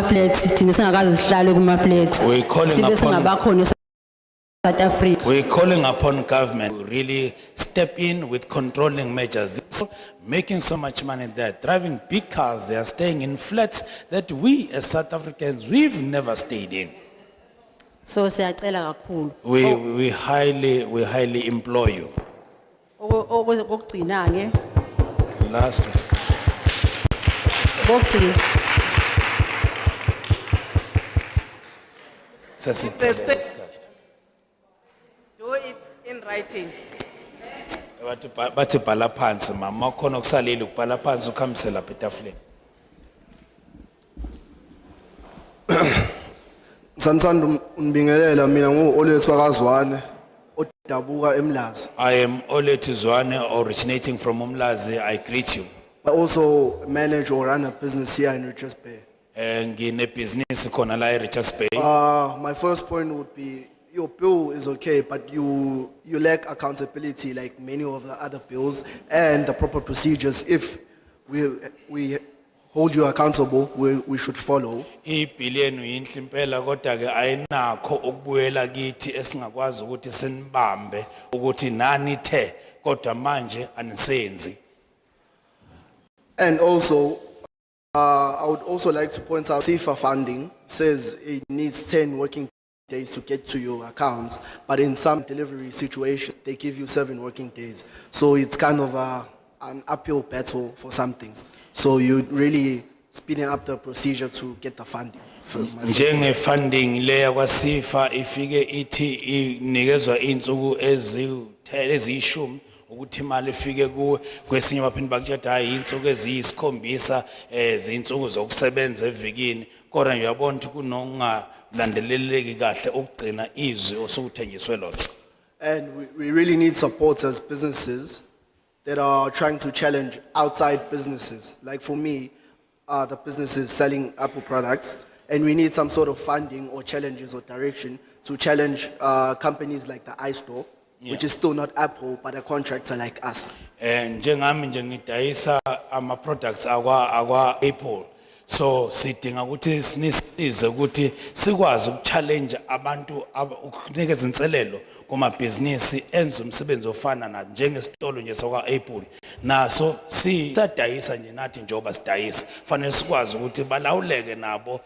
[SPEAKER 18] kuma flats thina singakaze sihlale kuma flats.
[SPEAKER 3] We're calling
[SPEAKER 18] Sibe
[SPEAKER 3] upon-
[SPEAKER 18] singabakhona South Africa.
[SPEAKER 3] We're calling upon government to really step in with controlling measures. They're making so much money there, driving big cars, they are staying in flats that we as South Africans, we've never stayed in.
[SPEAKER 18] So siyacela kakhulu.
[SPEAKER 3] We highly implore you.
[SPEAKER 18] Okugcina ke
[SPEAKER 3] Last one.
[SPEAKER 18] bogcina
[SPEAKER 3] Sasi-
[SPEAKER 2] Do it in writing.
[SPEAKER 3] Bathi bhala phansi mama khona okusalile ukubhala phansi ukhamisela lapha etafuleni.
[SPEAKER 1] Sansanda unibingelela mina nguOlethu akazwane odabuka eMlazi.
[SPEAKER 3] I am Oletu Zwane, originating from Umlazi. I greet you.
[SPEAKER 1] I also manage or run a business here in Richards Bay.
[SPEAKER 3] Ngine business khona la eRichards Bay.
[SPEAKER 1] My first point would be your bill is okay, but you lack accountability like many of the other bills and the proper procedures. If we hold you accountable, we should follow.
[SPEAKER 3] Ibill yenu yinhle impela kodwa ke ayinakho ukubuyela kithi esingakwazi ukuthi sinibambe ukuthi nani the kodwa manje anisenzi.
[SPEAKER 1] And also, I would also like to point out SEFA funding says it needs 10 working days to get to your accounts, but in some delivery situations, they give you 7 working days. So it's kind of an uphill battle for some things. So you're really speeding up the procedure to get the funding.
[SPEAKER 3] Njenge funding leya kwaSifa ifike ithi inikezwa insuku eziyishumi ukuthi imali ifike kuwe kwesinye baphinde bakutshela hayi insuku eziyisikhombisa izinsuku zokusebenza evikini kodwa uyabona ukuthi kunongalandeleleki kahle ukugcina izwi osukuthenjiswe lona.
[SPEAKER 1] And we really need support as businesses that are trying to challenge outside businesses. Like for me, the businesses selling Apple products, and we need some sort of funding or challenges or direction to challenge companies like the iStore, which is still not Apple, but a contractor like us.
[SPEAKER 3] Njengami nje ngidayisa ama products akwa Apple. So sidinga ukuthi sinisize ukuthi sikwazi ukuchallenge abantu ukunikeza inselelo kuma business enza umsebenzi ofana na njengesitolo nje sokwa Apple naso sadayisa nje nathi njengoba sidayisa fanele sikwazi ukuthi balawuleke nabo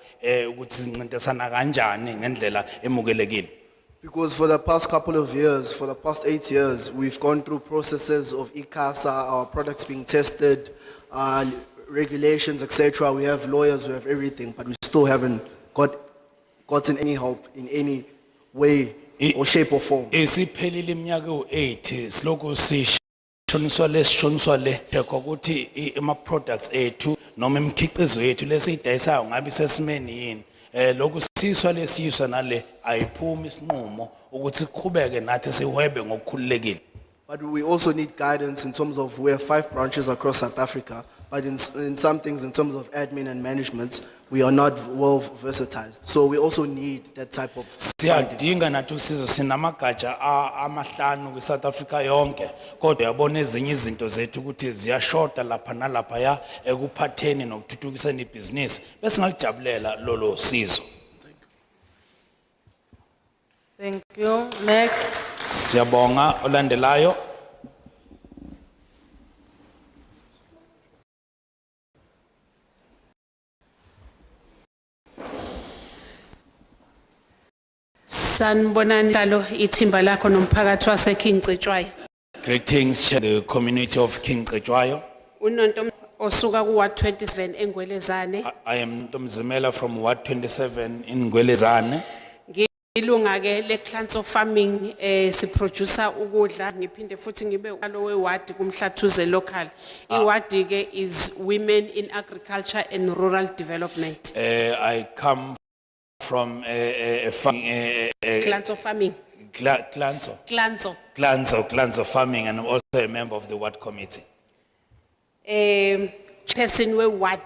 [SPEAKER 3] ukuthi sincintisana kanjani ngendlela emukelekile.
[SPEAKER 1] Because for the past couple of years, for the past 8 years, we've gone through processes of ICASA, our products being tested, regulations, etc. We have lawyers, we have everything, but we still haven't gotten any help in any way or shape or form.
[SPEAKER 3] Isiphelile iminyaka u8 siloko sishoniswa le ukuthi ama products ethu noma imikhiqizo yethu lesidayisayo ngabe sesimeni yini. Lokhu siswa nale ayiphumi isinqumo ukuthi siqhubeke nathi siwebe ngokukhululekile.
[SPEAKER 1] But we also need guidance in terms of we have 5 branches across South Africa, but in some things in terms of admin and management, we are not well versatized. So we also need that type of funding.
[SPEAKER 3] Siyadinga nathi usizo sinamagatsha amahlanu kwiSouth Africa yonke kodwa yabona ezinye izinto zethu ukuthi ziyashota lapha nalapha ya ekuphatheni nokuthuthukiseni ibhizinisi bese ngalijabulela lolo sizo.
[SPEAKER 2] Thank you. Next.
[SPEAKER 3] Siyabonga olandelayo.
[SPEAKER 19] Sanibonani njalo ithimba lakho nomphakathi waseKing Cetshwayo.
[SPEAKER 3] Greetings to the community of King Cetshwayo.
[SPEAKER 19] Unonto osuka kuWard 27 eNgwelezane.
[SPEAKER 3] I am Ntomzimela from Ward 27 in Ngwelezane.
[SPEAKER 19] Ilunga ke leClans of Farming siproducer ukudla ngiphinde futhi ngibe ukalo weward kumhlathuze local. Iward ke is Women in Agriculture and Rural Development.
[SPEAKER 3] I come from
[SPEAKER 19] Clans of Farming.
[SPEAKER 3] Clans of Farming, and I'm also a member of the ward committee.
[SPEAKER 19] Person we ward,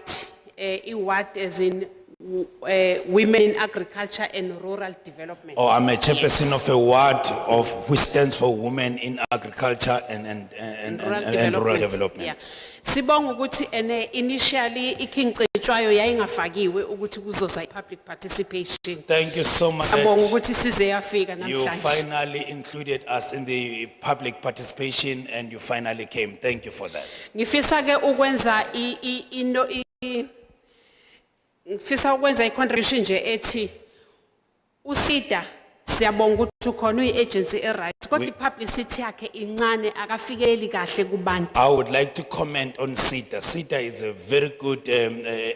[SPEAKER 19] ward as in women in agriculture and rural development.
[SPEAKER 3] Or I'm a chairperson of a ward of which stands for women in agriculture and rural development.
[SPEAKER 19] Yeah. Sibonga ukuthi initially ikhingcetshwayo yayingafakiwe ukuthi kuzoza public participation.
[SPEAKER 3] Thank you so much.
[SPEAKER 19] Sibonga ukuthi size yafika
[SPEAKER 3] You
[SPEAKER 19] namhlanje.
[SPEAKER 3] finally included us in the public participation and you finally came. Thank you for that.
[SPEAKER 19] Ngifisa ke ukwenza ngifisa ukwenza i-contribution nje ethi usida siyabonga ukuthi ukhona uyi-agency e-right kodwa i-publicity yakhe incane akafikeleli kahle kubantu.
[SPEAKER 3] I would like to comment on SETA. SETA is a very good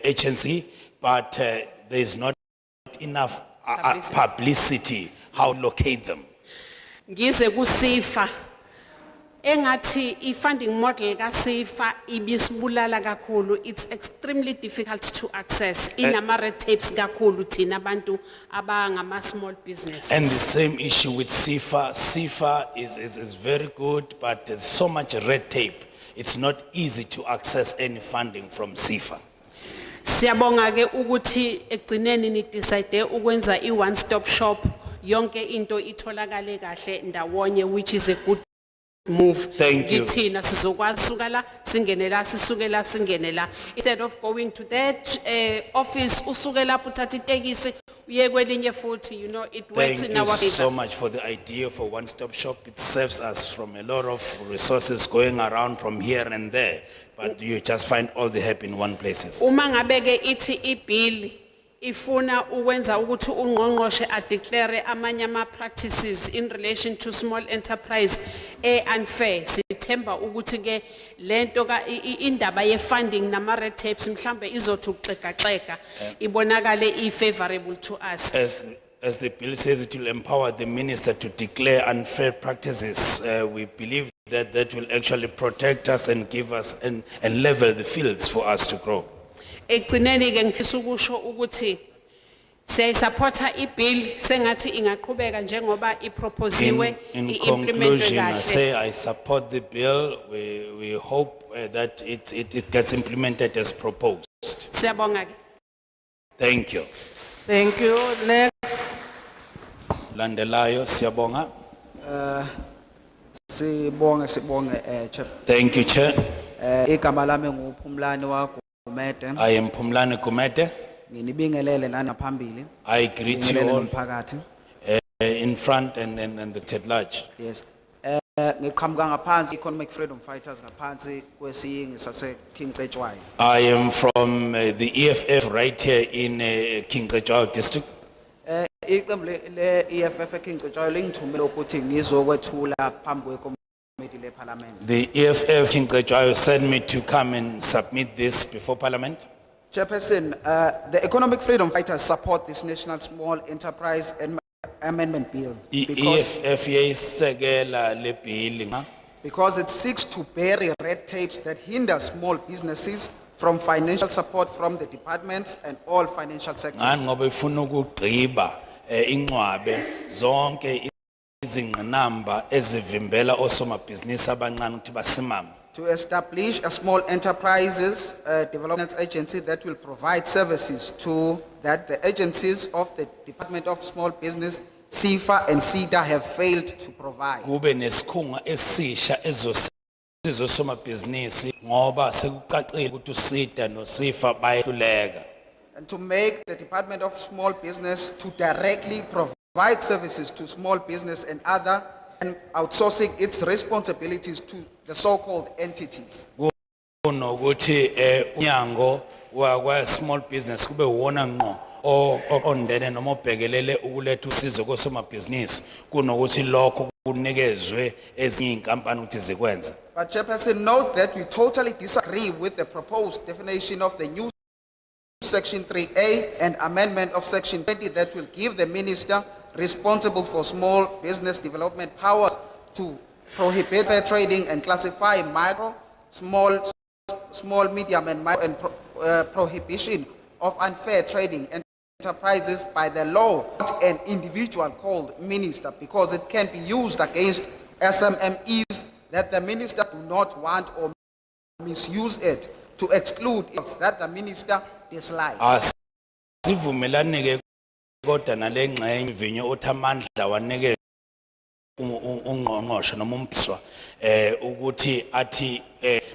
[SPEAKER 3] agency, but there is not enough publicity. How to locate them?
[SPEAKER 19] Ngize kusifa engathi i-funding model kaSifa ibisibulala kakhulu. It's extremely difficult to access inama red tapes kakhulu thina abantu abangama small businesses.
[SPEAKER 3] And the same issue with SIFA. SIFA is very good, but there's so much red tape. It's not easy to access any funding from SIFA.
[SPEAKER 19] Siyabonga ke ukuthi egcineni ni decide ukwenza i-one stop shop yonke into itholakale kahle ndawonye, which is a good move.
[SPEAKER 3] Thank you.
[SPEAKER 19] Ngithina sizokwazi sukela singenela sisukela singenela instead of going to that office usukela uthatha itekisi uye kwelinye futhi, you know, it works
[SPEAKER 3] Thank
[SPEAKER 19] in our
[SPEAKER 3] you
[SPEAKER 19] favor.
[SPEAKER 3] so much for the idea for one-stop shop. It saves us from a lot of resources going around from here and there, but you just find all the help in one place.
[SPEAKER 19] Uma ngabe ke ithi ibill ifuna ukwenza ukuthi ungqongqoshe declare amanye ama practices in relation to small enterprise unfair, sithemba ukuthi ke lento ka indaba ye funding nama red tapes mhlambe izothi uxeka ibonakale favorable to us.
[SPEAKER 3] As the bill says, it will empower the minister to declare unfair practices. We believe that that will actually protect us and give us and level the fields for us to grow.
[SPEAKER 19] Ekugcineni ke ngifisa ukusho ukuthi siyayisupporta ibill sengathi ingaqhubeka njengoba iproposiwe
[SPEAKER 3] In
[SPEAKER 19] implementwe
[SPEAKER 3] conclusion, I
[SPEAKER 19] kahle.
[SPEAKER 3] say I support the bill. We hope that it gets implemented as proposed.
[SPEAKER 19] Siyabonga ke.
[SPEAKER 3] Thank you.
[SPEAKER 2] Thank you. Next.
[SPEAKER 3] Landelayo, siyabonga.
[SPEAKER 20] Sibonge Chair.
[SPEAKER 3] Thank you, Chair.
[SPEAKER 20] Igama lami nguPhumlani waGumede.
[SPEAKER 3] I am Pumlani Kumete.
[SPEAKER 20] Nginibingelele nana phambili.
[SPEAKER 3] I greet you all
[SPEAKER 20] Nomphakathi.
[SPEAKER 3] in front and the at large.
[SPEAKER 20] Yes. Ngiqhamuka ngaphansi economic freedom fighters ngaphansi kwesiyingi sase King Cetshwayo.
[SPEAKER 3] I am from the EFF right here in King Cetshwayo district.
[SPEAKER 20] Iqembu le EFF King Cetshwayo lingithumela ukuthi ngizokwethula phambi kwekomiti leParliament.
[SPEAKER 3] The EFF King Cetshwayo sent me to come and submit this before Parliament.
[SPEAKER 20] Chairperson, the economic freedom fighters support this national small enterprise amendment bill because it seeks to bury red tapes that hinder small businesses from financial support from the departments and all financial sectors.
[SPEAKER 3] Ngoba ifuna ukugqiba ingcwabe zonke izinqinamba ezivimbela osomabhizinisi abancane ukuthi basimame.
[SPEAKER 20] To establish a small enterprises development agency that will provide services to that the agencies of the Department of Small Business, SIFA and SEDA have failed to provide.
[SPEAKER 3] Kube nesikhunga esisha ezosiza osomabhizinisi ngoba sekucacile ukuthi uSEDA noSIFA bayehluleka.
[SPEAKER 20] And to make the Department of Small Business to directly provide services to small business and other and outsourcing its responsibilities to the so-called entities.
[SPEAKER 3] Kunokuthi unyango wa small business kube wona ngqo ondene noma obhekelele ukuletha usizo kosomabhizinisi kunokuthi lokho kunikezwe ezinye inkampani ukuthi zikwenze.
[SPEAKER 20] But Chairperson, note that we totally disagree with the proposed definition of the new Section 3A and amendment of Section 20 that will give the minister responsible for small business development powers to prohibit fair trading and classify micro, small, medium and micro and prohibition of unfair trading enterprises by the law, not an individual called minister, because it can be used against SMMEs that the minister do not want or misuse it to exclude it that the minister dislikes.
[SPEAKER 3] sivumelane ke kodwa nalengxenye ivinyo othamandla wanike ungqongqoshe noma umphiswa ukuthi athi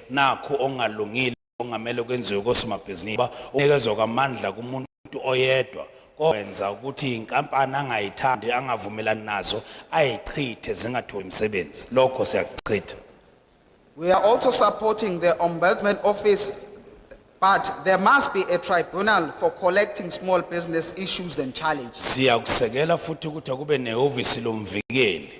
[SPEAKER 3] nakho ongalungile ongamele kwenziwe kosomabhizinisi unikezwe kwamandla kumuntu oyedwa kwenza ukuthi inkampani angayithandi angavumelani nazo ayichithe zingatholi umsebenzi lokho siyakuchitha.
[SPEAKER 20] We are also supporting the Ombudsman Office, but there must be a tribunal for collecting small business issues and challenges.
[SPEAKER 3] Siyakusekela futhi ukuthi kube nehhovisi lomvikeli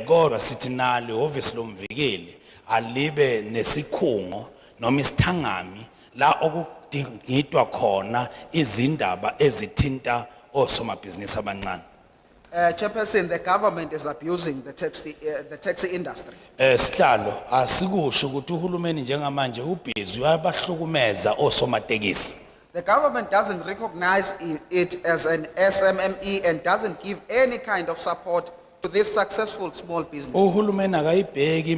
[SPEAKER 3] kodwa sithi nalo ihhovisi lomvikeli alibe nesikhungo noma isithangami la okudingidwa khona izindaba ezithinta osomabhizinisi abancane.
[SPEAKER 20] Chairperson, the government is abusing the taxi industry.
[SPEAKER 3] Sihlalo asikusho ukuthi uhulumeni njengamanje ubhizi uyabahlukumeza osomatekisi.
[SPEAKER 20] The government doesn't recognize it as an SMME and doesn't give any kind of support to this successful small business.
[SPEAKER 3] Uhulumeni akayibheki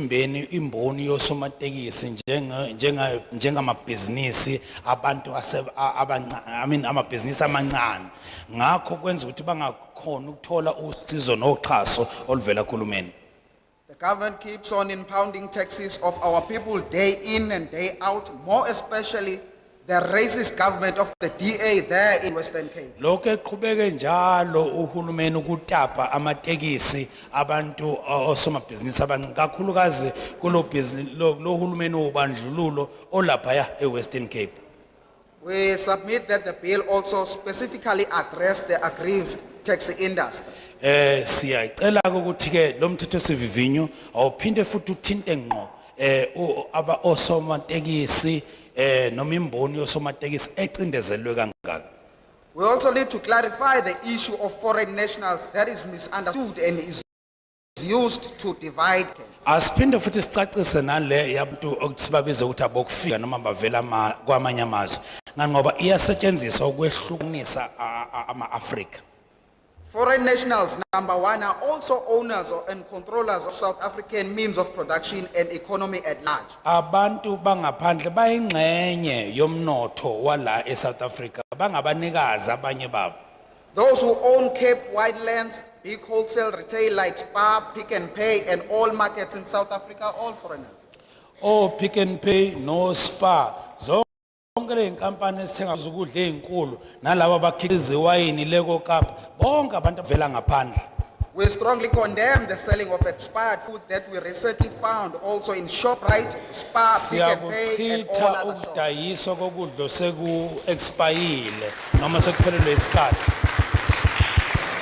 [SPEAKER 3] imboni yosomatekisi njengamabhizinisi abantu amabhizinisi amancane ngakho kwenza ukuthi bangakhona ukuthola usizo noxhaso oluvela kuhulumeni.
[SPEAKER 20] The government keeps on impounding taxes of our people day in and day out, more especially the racist government of the DA there in Western Cape.
[SPEAKER 3] Lokho eqhubeke njalo uhulumeni ukutapa amatekisi abantu osomabhizinisi abankakhulukazi kulo business lo uhulumeni wobandlululo olapha eWestern Cape.
[SPEAKER 20] We submit that the bill also specifically address the aggrieved taxi industry.
[SPEAKER 3] Siyacela ukuthi ke lo mthetho sivivinyo awuphinde futhi uthinte ngqo aba osomatekisi noma imboni yosomatekisi ecindezelwe kangaka.
[SPEAKER 20] We also need to clarify the issue of foreign nationals that is misunderstood and is used to divide.
[SPEAKER 3] Asiphinde futhi sicacise nale yabantu okusibabiza ukuthi abokufika noma bavela kwamanye amazwe ngoba iyasetshenziswa ukwehlukanisa ama-Afrika.
[SPEAKER 20] Foreign nationals, number one, are also owners and controllers of South African means of production and economy at large.
[SPEAKER 3] Abantu bangaphandle bayingxenye yomnotho wala eSouth Africa bangabanikazi abanye babo.
[SPEAKER 20] Those who own Cape Winelands, big wholesale retail like Spar, Pick and Pay, and all markets in South Africa, all foreigners.
[SPEAKER 3] Oh, Pick and Pay, no Spar. Bonke le nkampani esithenga ukudla ezinkulu nalabo abakhiqiza iwayini Lego Cup bonke abantu abavela ngaphandle.
[SPEAKER 20] We strongly condemn the selling of expired food that we recently found also in ShopRite, Spar, Pick and Pay, and all other shops.
[SPEAKER 3] Ukudayiswa kokudla seku expire noma sekuphelelwe isikhathi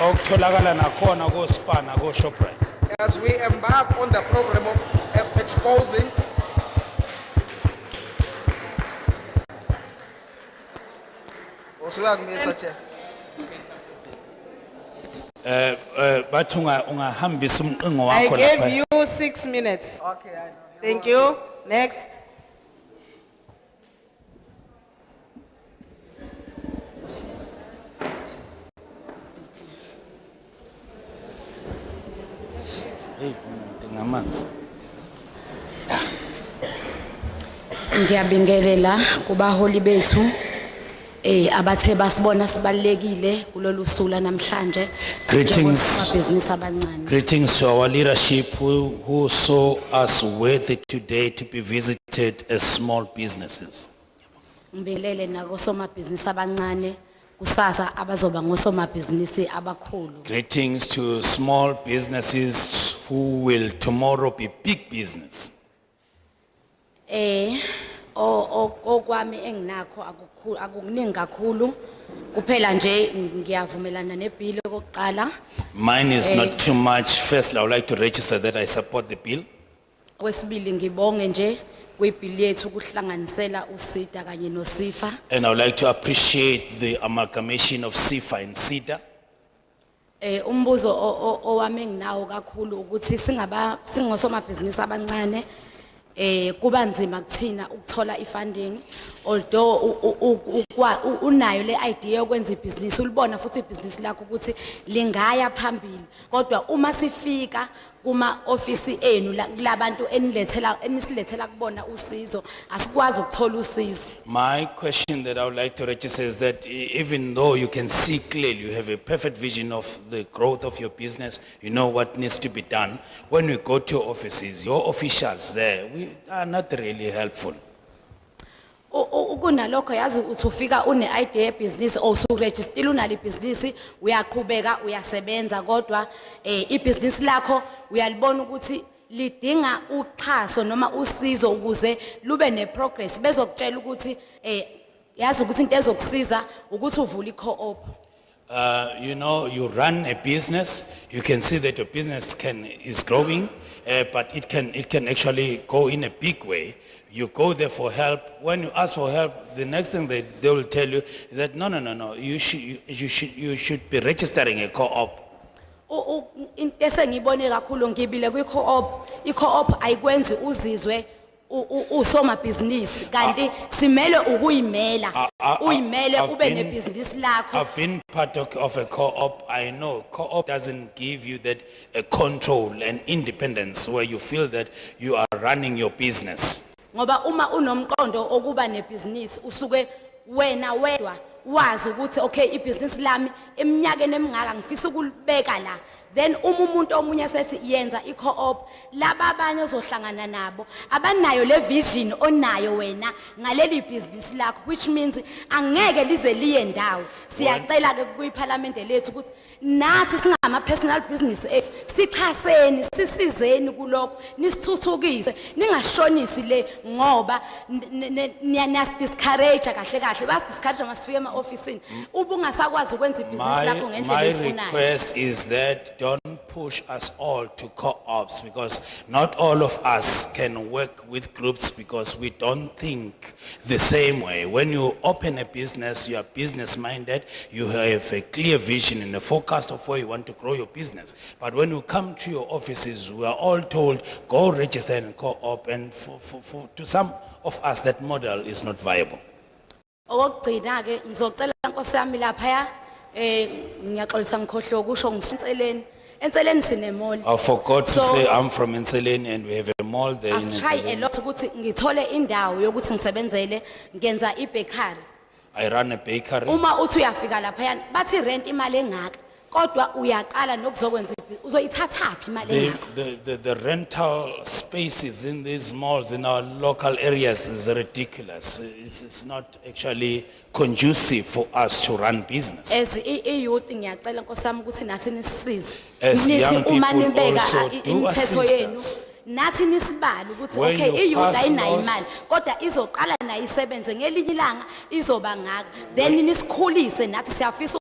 [SPEAKER 3] okutholakala nakhona ko Spar na ko ShopRite.
[SPEAKER 20] As we embark on the program of exposing
[SPEAKER 3] I
[SPEAKER 2] gave you 6 minutes.
[SPEAKER 20] Okay, I know.
[SPEAKER 2] Thank you. Next.
[SPEAKER 21] Ngiyabingelela kubaholi bethu abathe basibona sibalekile kulolu sula namhlanje
[SPEAKER 3] Greetings.
[SPEAKER 21] abancane.
[SPEAKER 3] Greetings to our leadership who saw us worthy today to be visited as small businesses.
[SPEAKER 21] Ngibelele nako somabhizinisi abancane kusasa abazoba ngosomabhizinisi abakhulu.
[SPEAKER 3] Greetings to small businesses who will tomorrow be big business.
[SPEAKER 21] Okwami enginakho akukuningi kakhulu kuphela nje ngiyavumelana nebill okokuqala.
[SPEAKER 3] Mine is not too much. First, I would like to register that I support the bill.
[SPEAKER 21] Kwesibili ngibonge nje kwibill yethu ukuhlanganisela uSida kanye noSifa.
[SPEAKER 3] And I would like to appreciate the amalgamation of SIFA and SIDA.
[SPEAKER 21] Umbuzo owami nginawo kakhulu ukuthi singosomabhizinisi abancane kuba nzima kuthina ukuthola ifunding, although unayo le idea yokwenza ibhizinisi ulibona futhi ibhizinisi lakho ukuthi lingaya phambili, kodwa uma sifika kuma office enu kulabantu enisilethela kubona usizo asikwazi ukuthola usizo.
[SPEAKER 3] My question that I would like to register is that even though you can see clearly, you have a perfect vision of the growth of your business, you know what needs to be done. When we go to your offices, your officials there, we are not really helpful.
[SPEAKER 21] Ukunalokho yazi uthi ufika une idea business or usuregister unali business uyaqhubeka uyasebenza kodwa ibusiness lakho uyalibona ukuthi lidinga uxhaso noma usizo ukuze lube neprogress bezokutshela ukuthi yazi ukuthi into ezokusiza ukuthi uvule i-co-op.
[SPEAKER 3] You know, you run a business, you can see that your business is growing, but it can actually go in a big way. You go there for help. When you ask for help, the next thing they will tell you is that no, you should be registering a co-op.
[SPEAKER 21] Into esengiyibone kakhulu ngibile kwi-co-op, i-co-op ayikwenzi uzizwe usomabhizinisi kanti simele ukuyimela uyimele ube nebhizinisi lakho.
[SPEAKER 3] I've been part of a co-op. I know co-op doesn't give you that control and independence where you feel that you are running your business.
[SPEAKER 21] Ngoba uma unomqondo okuba nebhizinisi usuke wena wedwa wazi ukuthi okay ibhizinisi lami eminyakeni emingaka ngifisa ukulibeka la, then umuntu omunye sethi yenza i-co-op laba abanye ozohlangana nabo abanayo le vision onayo wena ngaleli business lakho, which means angeke lize liye ndawo. Siyacela ke kuyiparliament lethu ukuthi nathi singama personal business ethu sichaseni sisizeni kuloko nisithuthukise ningashonisi le ngoba niya discourage kahle kahle bas discourage masifike ema office ubungasakwazi ukwenza ibhizinisi lakho ngendlela efunayo.
[SPEAKER 3] My request is that don't push us all to co-ops because not all of us can work with groups because we don't think the same way. When you open a business, you are business minded, you have a clear vision and a forecast of where you want to grow your business. But when you come to your offices, we are all told, go register in a co-op, and to some of us that model is not viable.
[SPEAKER 21] Okugcina ke ngizocela Nkosi yami lapha ngiyaxolisa ngikhohle ukusho ngisenzeleni enseleni sine mall.
[SPEAKER 3] I forgot to say I'm from Nseleni and we have a mall there in
[SPEAKER 21] I've tried a
[SPEAKER 3] Nseleni.
[SPEAKER 21] lot ukuthi ngithole indawo yokuthi ngisebenzele ngenza ibakery.
[SPEAKER 3] I run a bakery.
[SPEAKER 21] Uma uthi uyafika lapha bathi rent imali engaka kodwa uyaqala nokuzokwenza uzoyithathaphi imali engaka.
[SPEAKER 3] The rental spaces in these malls in our local areas is ridiculous. It's not actually conducive for us to run business.
[SPEAKER 21] As youth ngiyacela Nkosi yami ukuthi nathi nisisize.
[SPEAKER 3] As young
[SPEAKER 21] Uma
[SPEAKER 3] people
[SPEAKER 21] nibeka
[SPEAKER 3] also do
[SPEAKER 21] imithetho yenu
[SPEAKER 3] assist us.
[SPEAKER 21] nathi nisibali ukuthi
[SPEAKER 3] When
[SPEAKER 21] okay
[SPEAKER 3] you
[SPEAKER 21] iyouth
[SPEAKER 3] pass
[SPEAKER 21] ayinayo
[SPEAKER 3] laws-
[SPEAKER 21] imali kodwa izoqala nayo isebenze ngelinye ilanga izoba ngaka, then nisikhulise nathi siyafisa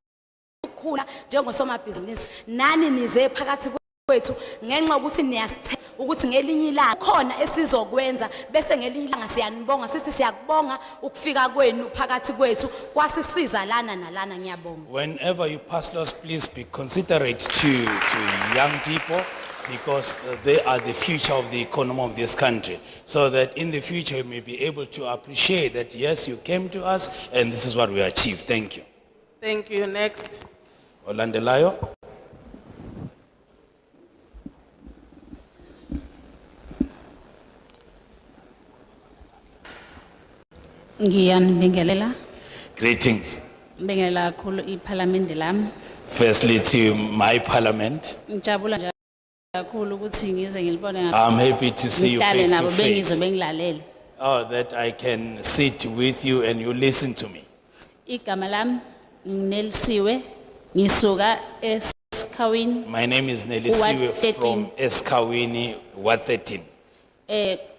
[SPEAKER 21] ukukhula njengosomabhizinisi nani nize phakathi kwethu ngenxa ukuthi niyasithe ukuthi ngelinye ilanga khona esizokwenza bese ngelinye ilanga siyanibonga sithi siyakubonga ukufika kwenu phakathi kwethu kwasisiza lana nalana ngiyabonga.
[SPEAKER 3] Whenever you pass laws, please be considerate to young people because they are the future of the economy of this country. So that in the future you may be able to appreciate that yes, you came to us and this is what we achieved. Thank you.
[SPEAKER 2] Thank you. Next.
[SPEAKER 3] Olandelayo.
[SPEAKER 21] Ngiyanibingelela
[SPEAKER 3] Greetings.
[SPEAKER 21] ngibingelela kakhulu iParliament lami.
[SPEAKER 3] Firstly to my parliament.
[SPEAKER 21] Ngijabula nje kakhulu ukuthi ngize ngilibone
[SPEAKER 3] I'm happy to see you
[SPEAKER 21] ngihlale
[SPEAKER 3] face to
[SPEAKER 21] nabo bengizwe
[SPEAKER 3] face.
[SPEAKER 21] bengilalele.
[SPEAKER 3] Oh, that I can sit with you and you listen to me.
[SPEAKER 21] Igama lami Nelisiwe ngisuka eSkhawini.
[SPEAKER 3] My name is Nelisiwe
[SPEAKER 21] Ward 13.
[SPEAKER 3] from Eskawini, Ward 13.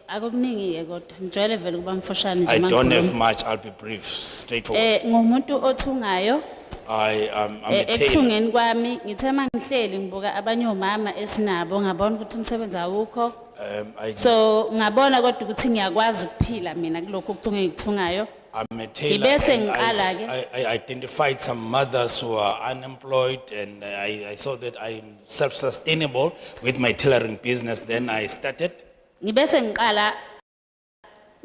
[SPEAKER 21] Akukuningi ke kodwa ngijwayele vele kuba mfoshane nje
[SPEAKER 3] I don't have
[SPEAKER 21] mangikhuluma.
[SPEAKER 3] much, I'll be brief, straightforward.
[SPEAKER 21] Ngumuntu othungayo.
[SPEAKER 3] I'm a tailor.
[SPEAKER 21] Ekuthungeni kwami ngithe mangihleli ngibuka abanye omama esinabo ngabona ukuthi umsebenzi awukho. So ngabona kodwa ukuthi ngiyakwazi ukuphila mina kulokho ukuthunga engikuthungayo.
[SPEAKER 3] I'm a tailor
[SPEAKER 21] Ngibese
[SPEAKER 3] and
[SPEAKER 21] ngiqala ke.
[SPEAKER 3] I identified some mothers who are unemployed and I saw that I'm self-sustainable with my tailoring business. Then I started.
[SPEAKER 21] Ngibese ngiqala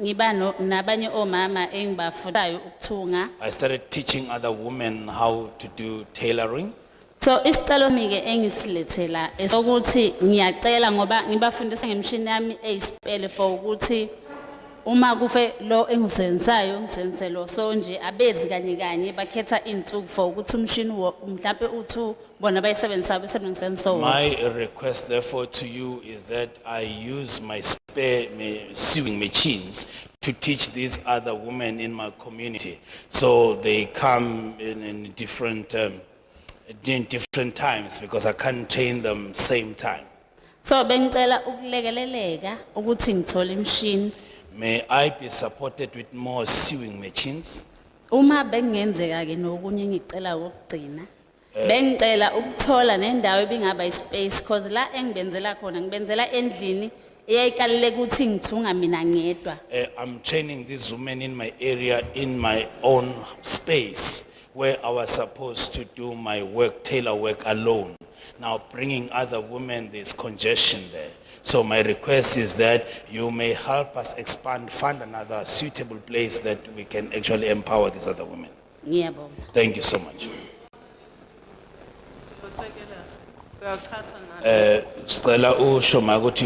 [SPEAKER 21] ngiba nabanye omama engibafundayo ukuthunga.
[SPEAKER 3] I started teaching other women how to do tailoring.
[SPEAKER 4] So isicelo mike engisilethela esokuthi ngiyacela ngoba ngibafundisa ngemshini yami eyispele for ukuthi uma kufe lo engisenzayo ngisenzelo so nje abezi kanye kanye bakhetha insuku for ukuthi umshini mhlawumbe u2 bona bayisebenzisa besebenzisa so.
[SPEAKER 3] My request therefore to you is that I use my spare sewing machines to teach these other women in my community. So they come in different times because I can't train them same time.
[SPEAKER 4] So bengicela ukulekeleleka ukuthi ngithole imshini.
[SPEAKER 3] May I be supported with more sewing machines?
[SPEAKER 4] Uma bengenzeka ke nokunye ngicela ukugcina. Bengicela ukuthola nendawo ebingaba ispace because la engibenzela khona ngibenzela endlini eyayikaleleka ukuthi ngithunga mina ngedwa.
[SPEAKER 3] I'm training these women in my area in my own space where I was supposed to do my work, tailor work alone. Now bringing other women, there's congestion there. So my request is that you may help us expand, find another suitable place that we can actually empower these other women.
[SPEAKER 4] Ngiyabonga.
[SPEAKER 3] Thank you so much. Stella ushoma ukuthi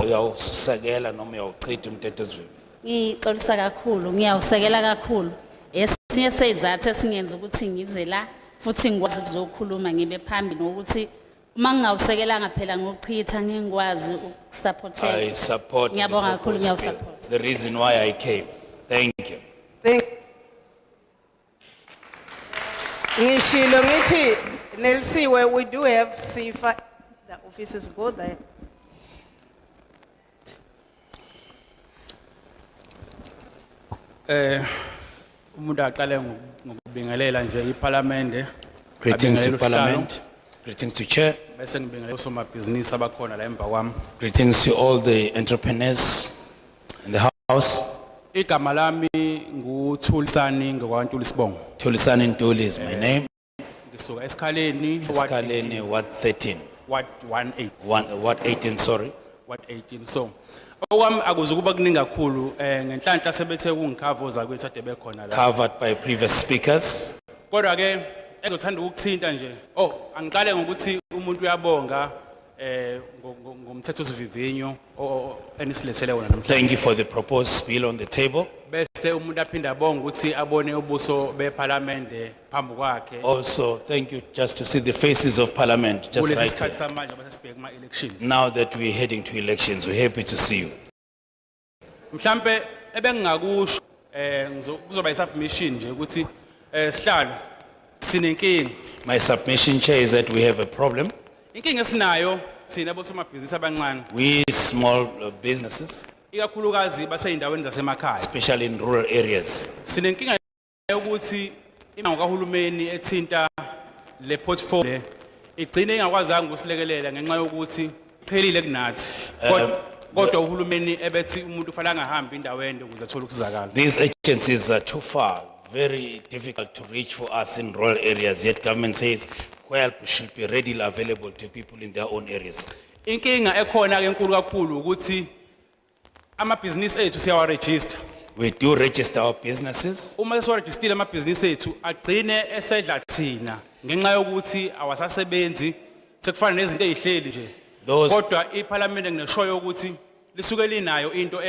[SPEAKER 3] uyawusakela noma uyawuchitha umthetho esivivi.
[SPEAKER 4] Ngixolisa kakhulu, ngiyawusekela kakhulu. Esinye sezathu esingenza ukuthi ngize la futhi ngikwazi ukuzokhuluma ngibe phambili ngokuthi uma ngingawusekelanga phela ngokuchitha ngingikwazi ukusupporteka.
[SPEAKER 3] I support the
[SPEAKER 4] Ngiyabonga kakhulu,
[SPEAKER 3] proposed bill.
[SPEAKER 4] ngiyawusupport.
[SPEAKER 3] The reason why I came. Thank you.
[SPEAKER 2] Ngishilo ngithi Nelsiwe, we do have Sifa, the offices go there.
[SPEAKER 16] Umuntu aqale ngokubingelela nje iParliament.
[SPEAKER 3] Greetings to Parliament. Greetings to Chair.
[SPEAKER 16] Bese ngibingelela osomabhizinisi abakhona la emva kwami.
[SPEAKER 3] Greetings to all the entrepreneurs in the house.
[SPEAKER 16] Igama lami nguThulisani ngokwaNtuli Sibongo.
[SPEAKER 3] Thulisani Ntuli is my name.
[SPEAKER 16] Ngisuka esikhaleni
[SPEAKER 3] Eskaleni, what 13?
[SPEAKER 16] What 18.
[SPEAKER 3] What 18, sorry.
[SPEAKER 16] What 18. So okwami akuze kuba kuningi kakhulu ngenhlanhla sebethe kungikhavoza kwethu ade bekhona la.
[SPEAKER 3] Covered by previous speakers.
[SPEAKER 16] Kodwa ke engizothanda ukuthinta nje. Angiqale ngokuthi umuntu uyabonga ngomthetho sivivinyo enisilethele wona namhlanje.
[SPEAKER 3] Thank you for the proposed bill on the table.
[SPEAKER 16] Bese umuntu aphinda abonga ukuthi abone ubuso beParliament phambi kwakhe.
[SPEAKER 3] Also, thank you just to see the faces of Parliament just right
[SPEAKER 16] Kulesikhathi
[SPEAKER 3] here.
[SPEAKER 16] samanje bese sibheka ama elections.
[SPEAKER 3] Now that we're heading to elections, we're happy to see you.
[SPEAKER 16] Mhlambe ebengingakusho kuzoba isubmission nje ukuthi sihlalo sinenkinga.
[SPEAKER 3] My submission, Chair, is that we have a problem.
[SPEAKER 16] Inkinga esinayo thina bosomabhizinisi abancane.
[SPEAKER 3] We small businesses,
[SPEAKER 16] Ikakhulukazi baseyindaweni zasemakhaya.
[SPEAKER 3] especially in rural areas.
[SPEAKER 16] Sinenkinga ukuthi imango kahulumeni ethinta le portfolio igcine ingakwazanga ukusilekelela ngenxa yokuthi phelile kunathi. Kodwa uhulumeni ebethi umuntu ufanele angahambi indaweni ukuze athole ukusizakala.
[SPEAKER 3] These agencies are too far, very difficult to reach for us in rural areas, yet government says help should be readily available to people in their own areas.
[SPEAKER 16] Inkinga ekhona ke enkulu kakhulu ukuthi amabhizinisi ethu siyawaregister.
[SPEAKER 3] We do register our businesses.
[SPEAKER 16] Uma siwarejistile amabhizinisi ethu agcine esedla thina ngenxa yokuthi awasasebenzi sekufana nezinto ezihleli nje. Kodwa iParliament ngineshoyo ukuthi lisuke linayo into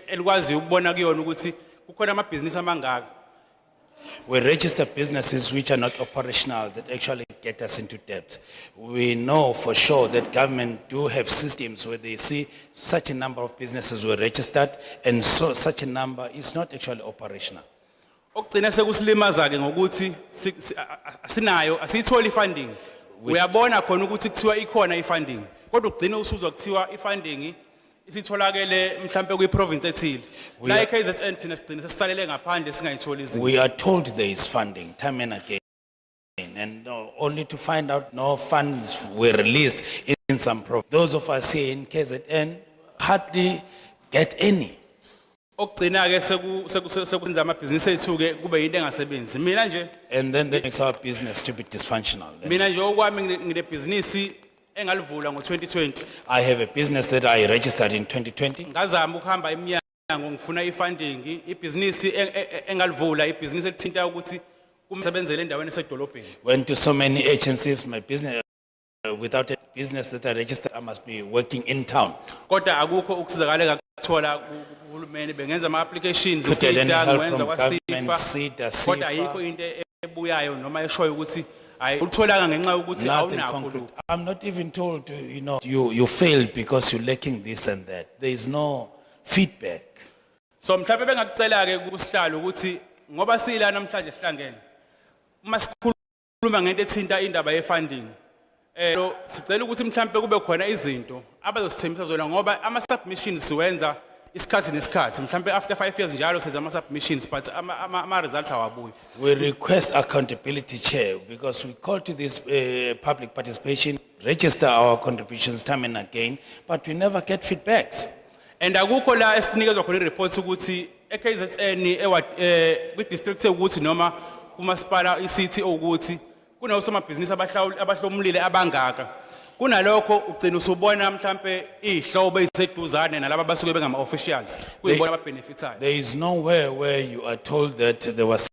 [SPEAKER 16] elikwazi ukubona kuyona ukuthi kukhona amabhizinisi amangaka.
[SPEAKER 3] We register businesses which are not operational that actually get us into debt. We know for sure that government do have systems where they see such a number of businesses were registered and so such a number is not actually operational.
[SPEAKER 16] Okugcina sekusilimaza ke ngokuthi asinayo asiyitholi funding. Uyabona khona ukuthi kuthiwa ikhona ifunding. Kodwa ugcina usuzwa kuthiwa ifunding isitholakele mhlambe kwiprovince ethile. La eKZN thina sigcina sesisalele ngaphandle singayitholi izinto.
[SPEAKER 3] We are told there is funding time and again, and only to find out no funds were released in some provinces. Those of us here in KZN hardly get any.
[SPEAKER 16] Okugcina ke sekwenza amabhizinisi ethu ke kube yinto engasebenzi. Mina nje
[SPEAKER 3] And then that makes our business to be dysfunctional.
[SPEAKER 16] mina nje okwami ngine business engalivula ngo2020.
[SPEAKER 3] I have a business that I registered in 2020.
[SPEAKER 16] Ngazama ukuhamba eminyango ngifuna ifunding ibhizinisi engalivula ibhizinisi elithinta ukuthi
[SPEAKER 5] kumsebenzele endaweni esedolobheni.
[SPEAKER 3] Went to so many agencies, my business, without a business that I registered, I must be working in town.
[SPEAKER 5] Kodwa akukho ukusizakala kakuthola kuhulumeni bengenza ama applications
[SPEAKER 3] Could get any
[SPEAKER 5] eSEDA
[SPEAKER 3] help
[SPEAKER 5] ngwenza
[SPEAKER 3] from government,
[SPEAKER 5] kwaSIFA.
[SPEAKER 3] SEDA,
[SPEAKER 5] Kodwa ayikho into ebuyayo noma eshoyo ukuthi ayi utholanga ngenxa yokuthi
[SPEAKER 3] Nothing
[SPEAKER 5] awunakho
[SPEAKER 3] concrete.
[SPEAKER 5] lokho.
[SPEAKER 3] I'm not even told to, you failed because you're lacking this and that. There is no feedback.
[SPEAKER 5] So mhlawumbe bengakucela ke kusihlalo ukuthi ngoba sila namhlanje sihlangene uma sikhuluma ngento ethinta indaba ye funding sicela ukuthi mhlawumbe kube khona izinto abazosithembisa zona ngoba ama submissions siwenza isikhathi nesikhathi mhlawumbe after 5 years njalo senza ama submissions but ama results awabuyi.
[SPEAKER 3] We request accountability, Chair, because we call to this public participation, register our contributions time and again, but we never get feedbacks.
[SPEAKER 5] And akukho la esinikezwa khona reports ukuthi eKZN kwi district ukuthi noma kumasipala iCity ukuthi kunosoma business abahlomulile abangaka. Kunalokho ugcina usubona mhlambe ihlobo eziseduzane nalabo basuke bengama officials kuyibona aba benefitayo.
[SPEAKER 3] There is nowhere where you are told that there was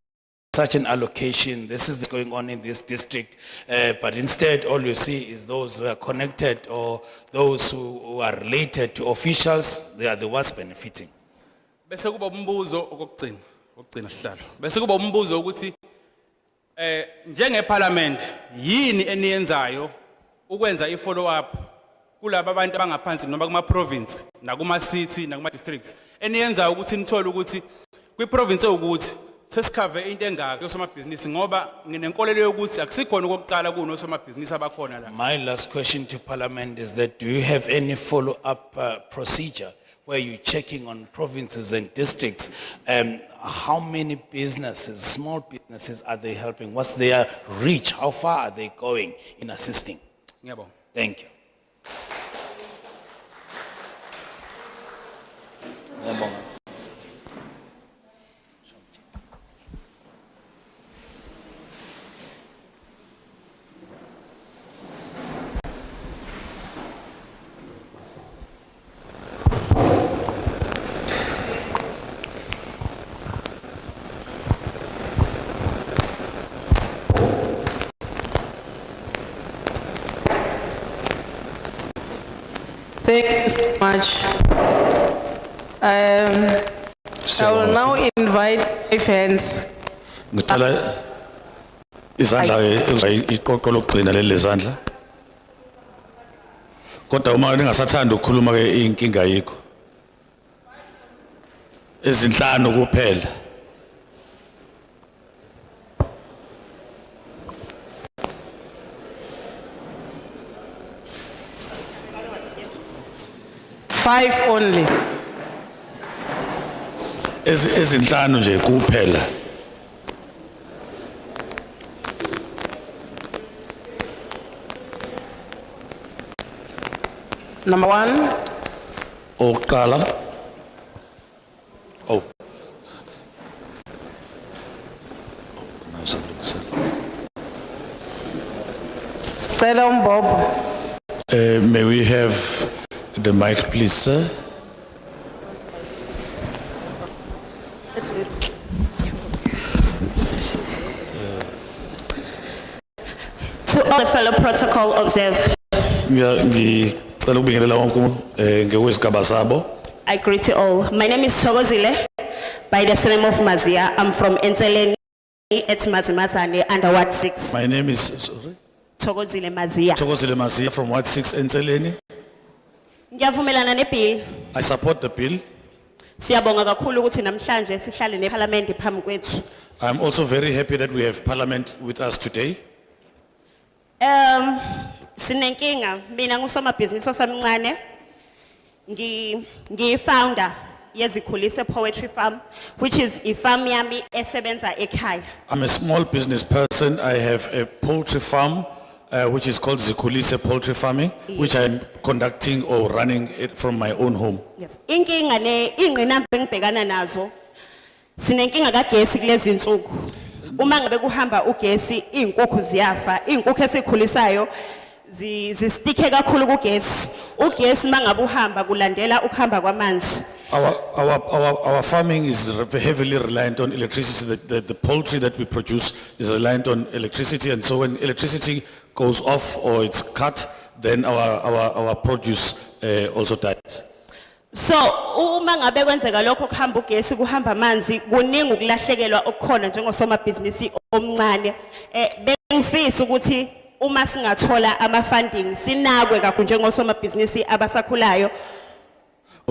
[SPEAKER 3] such an allocation, this is going on in this district, but instead all you see is those who are connected or those who are related to officials, they are the ones benefiting.
[SPEAKER 5] Bese kuba umbuzo okugcina sihlalo. Bese kuba umbuzo ukuthi njenge parliament yini eniyenzayo ukwenza I follow up kulabo abantu abangaphansi noma kuma province na kuma city na kuma districts eniyenzayo ukuthi nithole ukuthi kwi province ukuthi sesikhave into engaka yosoma business ngoba nginenkolelo yokuthi akusikhona ukuqala kuno soma business abakhona la.
[SPEAKER 3] My last question to Parliament is that do you have any follow-up procedure where you're checking on provinces and districts? How many businesses, small businesses, are they helping? What's their reach? How far are they going in assisting?
[SPEAKER 5] Ngiyabonga.
[SPEAKER 3] Thank you. Ngiyabonga.
[SPEAKER 2] Thank you so much. I will now invite my friends.
[SPEAKER 10] Ngicela izandla iqoqo lokugcina leli zandla. Kodwa uma ningasathanda ukukhuluma ke inkinga yikho. Ezinhlanu kuphela.
[SPEAKER 2] Five only.
[SPEAKER 10] Ezinhlanu nje kuphela.
[SPEAKER 2] Number one.
[SPEAKER 10] Oqala. Oh.
[SPEAKER 2] Stella Mbobo.
[SPEAKER 10] May we have the mic, please, sir?
[SPEAKER 22] To all the fellow protocol observe,
[SPEAKER 10] Ngicela ukubingelela wonke ngekwesigaba sabo.
[SPEAKER 22] I greet you all. My name is Togozile, by the surname of Mazia. I'm from Enteleni at Mazimazane under Ward 6.
[SPEAKER 10] My name is sorry?
[SPEAKER 22] Togozile Mazia.
[SPEAKER 10] Chokozile Mazia from Ward 6 Enseleni.
[SPEAKER 22] Ngiyavumelana nebill.
[SPEAKER 10] I support the bill.
[SPEAKER 22] Siyabonga kakhulu ukuthi namhlanje sihlale neParliament phambi kwethu.
[SPEAKER 10] I'm also very happy that we have Parliament with us today.
[SPEAKER 22] Sinenkinga, mina ngusoma business osamncane. Ngi-founder yezikhulise poetry farm, which is farm yami esebenza ekhaya.
[SPEAKER 10] I'm a small business person. I have a poultry farm, which is called Zikhulise Poultry Farming, which I'm conducting or running it from my own home.
[SPEAKER 22] Yes. Inkinga ingqinamba engibhekana nazo. Sinenkinga kagesi kulezi insuku. Uma ngabe kuhamba ugesi, izinkukhu ziyafa, izinkukhu esikhulisayo zisticke kakhulu kugesi. Ugesi mangabe uhamba kulandela ukuhamba kwamanzi.
[SPEAKER 10] Our farming is heavily reliant on electricity. The poultry that we produce is reliant on electricity, and so when electricity goes off or it's cut, then our produce also dies.
[SPEAKER 22] So uma ngabe kwenzeka lokho kuhamba ugesi kuhamba amanzi kuningi ukulahlekelwa okukhona njengosomabhizinisi omncane bengifisa ukuthi uma singathola ama funding sinakwe kakhulu njengosomabhizinisi abasakhulayo.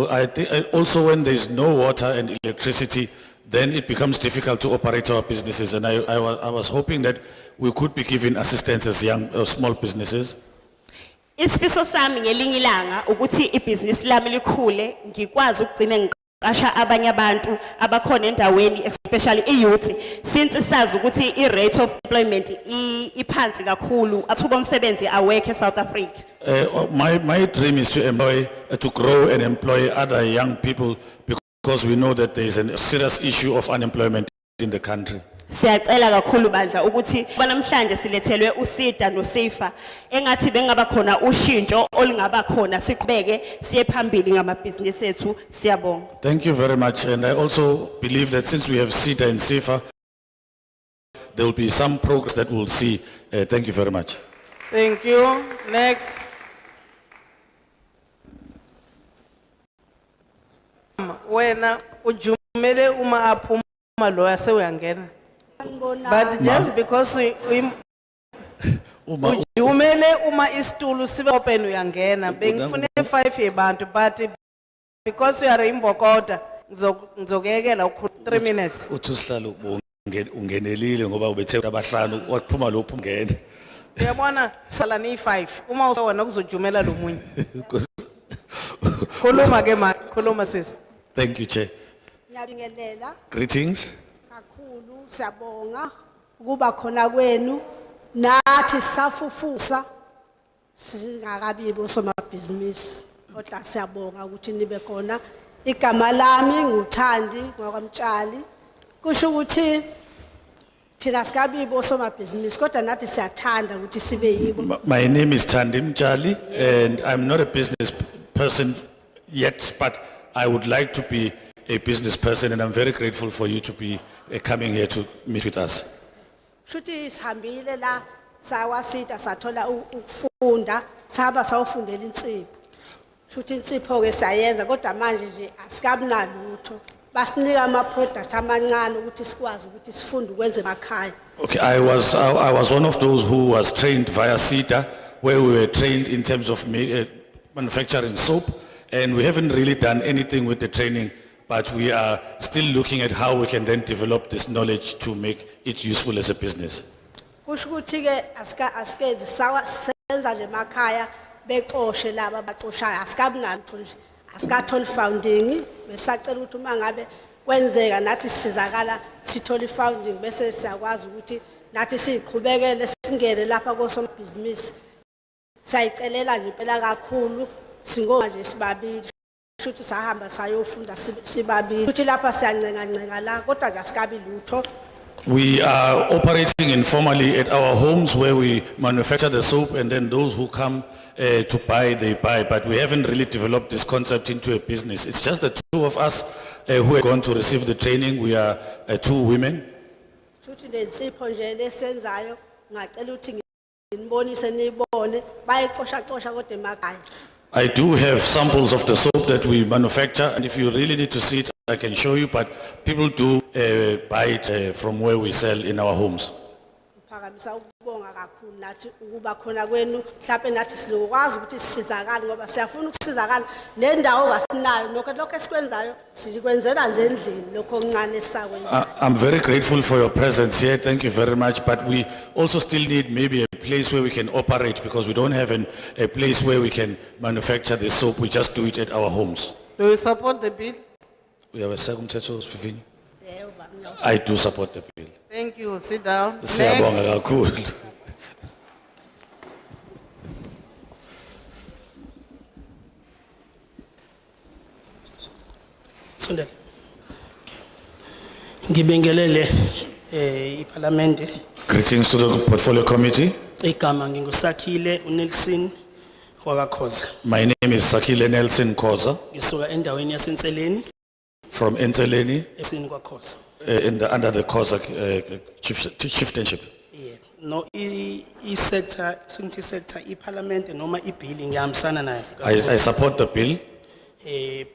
[SPEAKER 10] I think also when there is no water and electricity, then it becomes difficult to operate our businesses, and I was hoping that we could be given assistance as young small businesses.
[SPEAKER 22] Isifiso sami ngelinye ilanga ukuthi ibusiness lami likhule ngikwazi ukugcina ngiqasha abanye abantu abakhona endaweni especially youth since sazi ukuthi i-rate of employment iphansi kakhulu athuba umsebenzi awekho eSouth Africa.
[SPEAKER 10] My dream is to employ, to grow and employ other young people because we know that there is a serious issue of unemployment in the country.
[SPEAKER 22] Siyacela kakhulu bandla ukuthi namhlanje silethelwe uSida noSafer engathi bengaba khona ushintsho olungaba khona siqhubeke siye phambili ngamabhizinisi ethu siyabonga.
[SPEAKER 10] Thank you very much, and I also believe that since we have SETA and SAFER, there will be some progress that we'll see. Thank you very much.
[SPEAKER 2] Thank you. Next. Wena ujumele uma aphuma lo asewuyangena. But just because ujumele uma isitulu sibe open uyangena bengifune 5 yebantu but because you are imbokota ngizokuyekela ukho 3 minutes.
[SPEAKER 10] Uthi sihlalo ungenelile ngoba ubethe abahlanu waphuma lophu ungena.
[SPEAKER 2] Uyabona sala ni 5 uma usawona kuzojumela lo munye. Khuluma ke ma khuluma sis.
[SPEAKER 10] Thank you, Chair.
[SPEAKER 6] Ngiyabingelela
[SPEAKER 10] Greetings.
[SPEAKER 6] kakhulu siyabonga ukuba khona kwenu nathi safufusa singakabibo somabhizinisi kodwa siyabonga ukuthi nibe khona. Igama lami nguThandi ngwakwamtshali kusho ukuthi thina sikabibo somabhizinisi kodwa nathi siyathanda ukuthi sibe yibo.
[SPEAKER 10] My name is Thandi Mtshali, and I'm not a business person yet, but I would like to be a business person, and I'm very grateful for you to be coming here to meet with us.
[SPEAKER 6] Shuthi sihambile la sawasita sathola ukufunda saba sawufundela insipho. Shuthi insipho ke sayenza kodwa manje nje asikabi nalutho. Basinika ama product amancane ukuthi sikwazi ukuthi sifunde ukwenza emakhaya.
[SPEAKER 10] Okay, I was one of those who was trained via SETA, where we were trained in terms of manufacturing soap, and we haven't really done anything with the training, but we are still looking at how we can then develop this knowledge to make it useful as a business.
[SPEAKER 6] Kusho ukuthi ke asikezi sawa senza nje emakhaya becoshe laba bacoshayo asikabi nalutho nje asikatholi funding besacela ukuthi uma ngabe kwenzeka nathi sizakala sithola funding bese siyakwazi ukuthi nathi siqhubekele singene lapha kosomabhizinisi. Sayicelela nje impela kakhulu singoma nje sibabili futhi sahamba sayofunda sibabili futhi lapha siyancenga la kodwa nje asikabi lutho.
[SPEAKER 10] We are operating informally at our homes where we manufacture the soap, and then those who come to buy, they buy, but we haven't really developed this concept into a business. It's just the two of us who are going to receive the training. We are 2 women.
[SPEAKER 6] Futhi lensipho nje lesenzayo ngacela ukuthi nginibonise nibone bayicosha kodwa emakhaya.
[SPEAKER 10] I do have samples of the soap that we manufacture, and if you really need to see it, I can show you, but people do buy it from where we sell in our homes.
[SPEAKER 6] Phakamisa ukubonga kakhulu nathi ukuba khona kwenu mhlawumbe nathi sizokwazi ukuthi sisizakale ngoba siyafuna ukusizakala le ndawo ngasinayo lokho esikwenzayo sikwenzela nje endlini lokho okuncane esakwenza.
[SPEAKER 10] I'm very grateful for your presence here. Thank you very much, but we also still need maybe a place where we can operate, because we don't have a place where we can manufacture the soap. We just do it at our homes.
[SPEAKER 2] Do you support the bill?
[SPEAKER 10] We have a second Vivian. I do support the bill.
[SPEAKER 2] Thank you. Sit down.
[SPEAKER 10] Siyabonga kakhulu.
[SPEAKER 7] Sondela. Ngibingelele iParliament.
[SPEAKER 10] Greetings to the Portfolio Committee.
[SPEAKER 6] Igama nginguSakhile uNelson wakakhoza.
[SPEAKER 10] My name is Sakile Nelson Khoza.
[SPEAKER 6] Ngisuka endaweni yasenseleni.
[SPEAKER 10] from Enteleni,
[SPEAKER 7] esini kwaKhosa.
[SPEAKER 10] under the COSAC chieftainship.
[SPEAKER 7] Yeah. No, I sector, since sector, I parliament, noma I bill ngiyahambisana nayo.
[SPEAKER 10] I support the bill.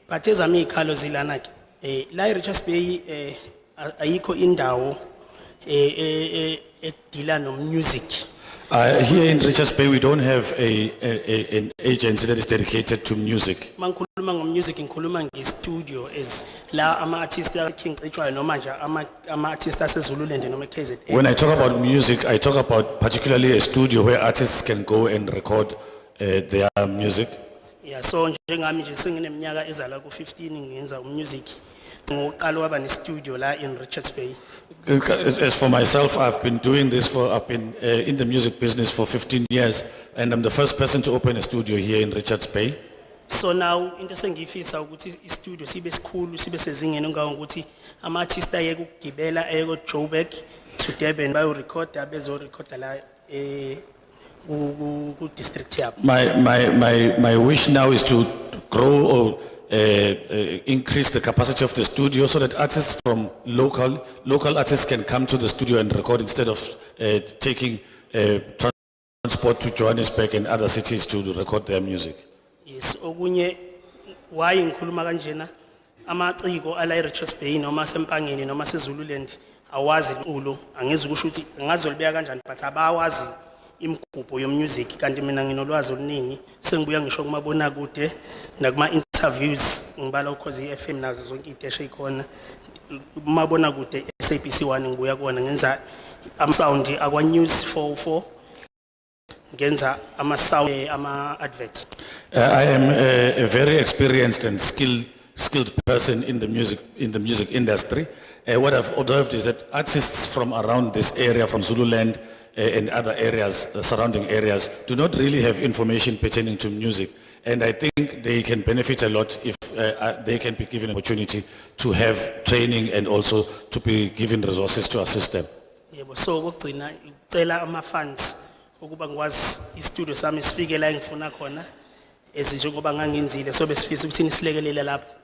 [SPEAKER 7] But ezami ikhalo zilana ke. La Richards Bay ayikho indawo edila no music.
[SPEAKER 10] Here in Richards Bay, we don't have an agency that is dedicated to music.
[SPEAKER 7] Mangikhuluma ngomusic ngikhuluma ngestudio as la ama artists akhincitshwayo noma nje ama artists aseZululand noma KZN.
[SPEAKER 10] When I talk about music, I talk about particularly a studio where artists can go and record their music.
[SPEAKER 7] Yeah, so njengami nje sengineminyaka ezala ku15 ngenza umusic. Ngoqala waba ne studio la in Richards Bay.
[SPEAKER 10] As for myself, I've been in the music business for 15 years, and I'm the first person to open a studio here in Richards Bay.
[SPEAKER 7] So now into sengifisa ukuthi I studio sibe sikhulu sibe sezingeni ongawo ukuthi ama artists ayeke ukugibela ayeke Joburg to Durban bayo record abezo record la ku district yabo.
[SPEAKER 10] My wish now is to grow or increase the capacity of the studio so that artists from local artists can come to the studio and record instead of taking transport to Johannesburg and other cities to record their music.
[SPEAKER 7] Yes, okunye why ngikhuluma kanjena amaciko ala Richards Bay noma sempangeni noma seZululand awazi ulo angeze ukusho ukuthi ngazolibeka kanjani but abawazi imigubho yomusic kanti mina nginolwazi oluningi sengibuya ngisho kumabona kude nakuma interviews ngibala ukhozi iFM nazo zonke ideshe ikhona kumabona kude SABC 1 ngibuya kuona ngenza am sound akwa News 44 ngenza ama sound ama adverts.
[SPEAKER 10] I am a very experienced and skilled person in the music industry. What I've observed is that artists from around this area, from Zululand and other areas, surrounding areas, do not really have information pertaining to music. And I think they can benefit a lot if they can be given an opportunity to have training and also to be given resources to assist them.
[SPEAKER 7] Yebo, so ukugcina ucela ama funds ukuba ngikwazi istudio sami sifike la ngifuna khona ezinjengoba ngangenzile so besifisa ukuthi nisilekelele lapho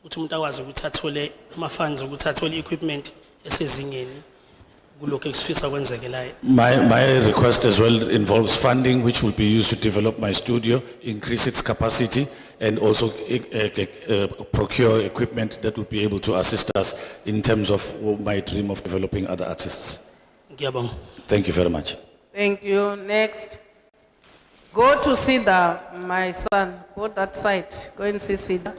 [SPEAKER 7] ukuthi umuntu akwazi ukuthi athole ama funds ukuthi athole equipment esezingeni kulokho eksifisa kwenzeke la.
[SPEAKER 10] My request as well involves funding which will be used to develop my studio, increase its capacity and also procure equipment that will be able to assist us in terms of my dream of developing other artists.
[SPEAKER 7] Ngiyabonga.
[SPEAKER 10] Thank you very much.
[SPEAKER 2] Thank you. Next. Go to Sida, my son. Go that side. Go and see Sida.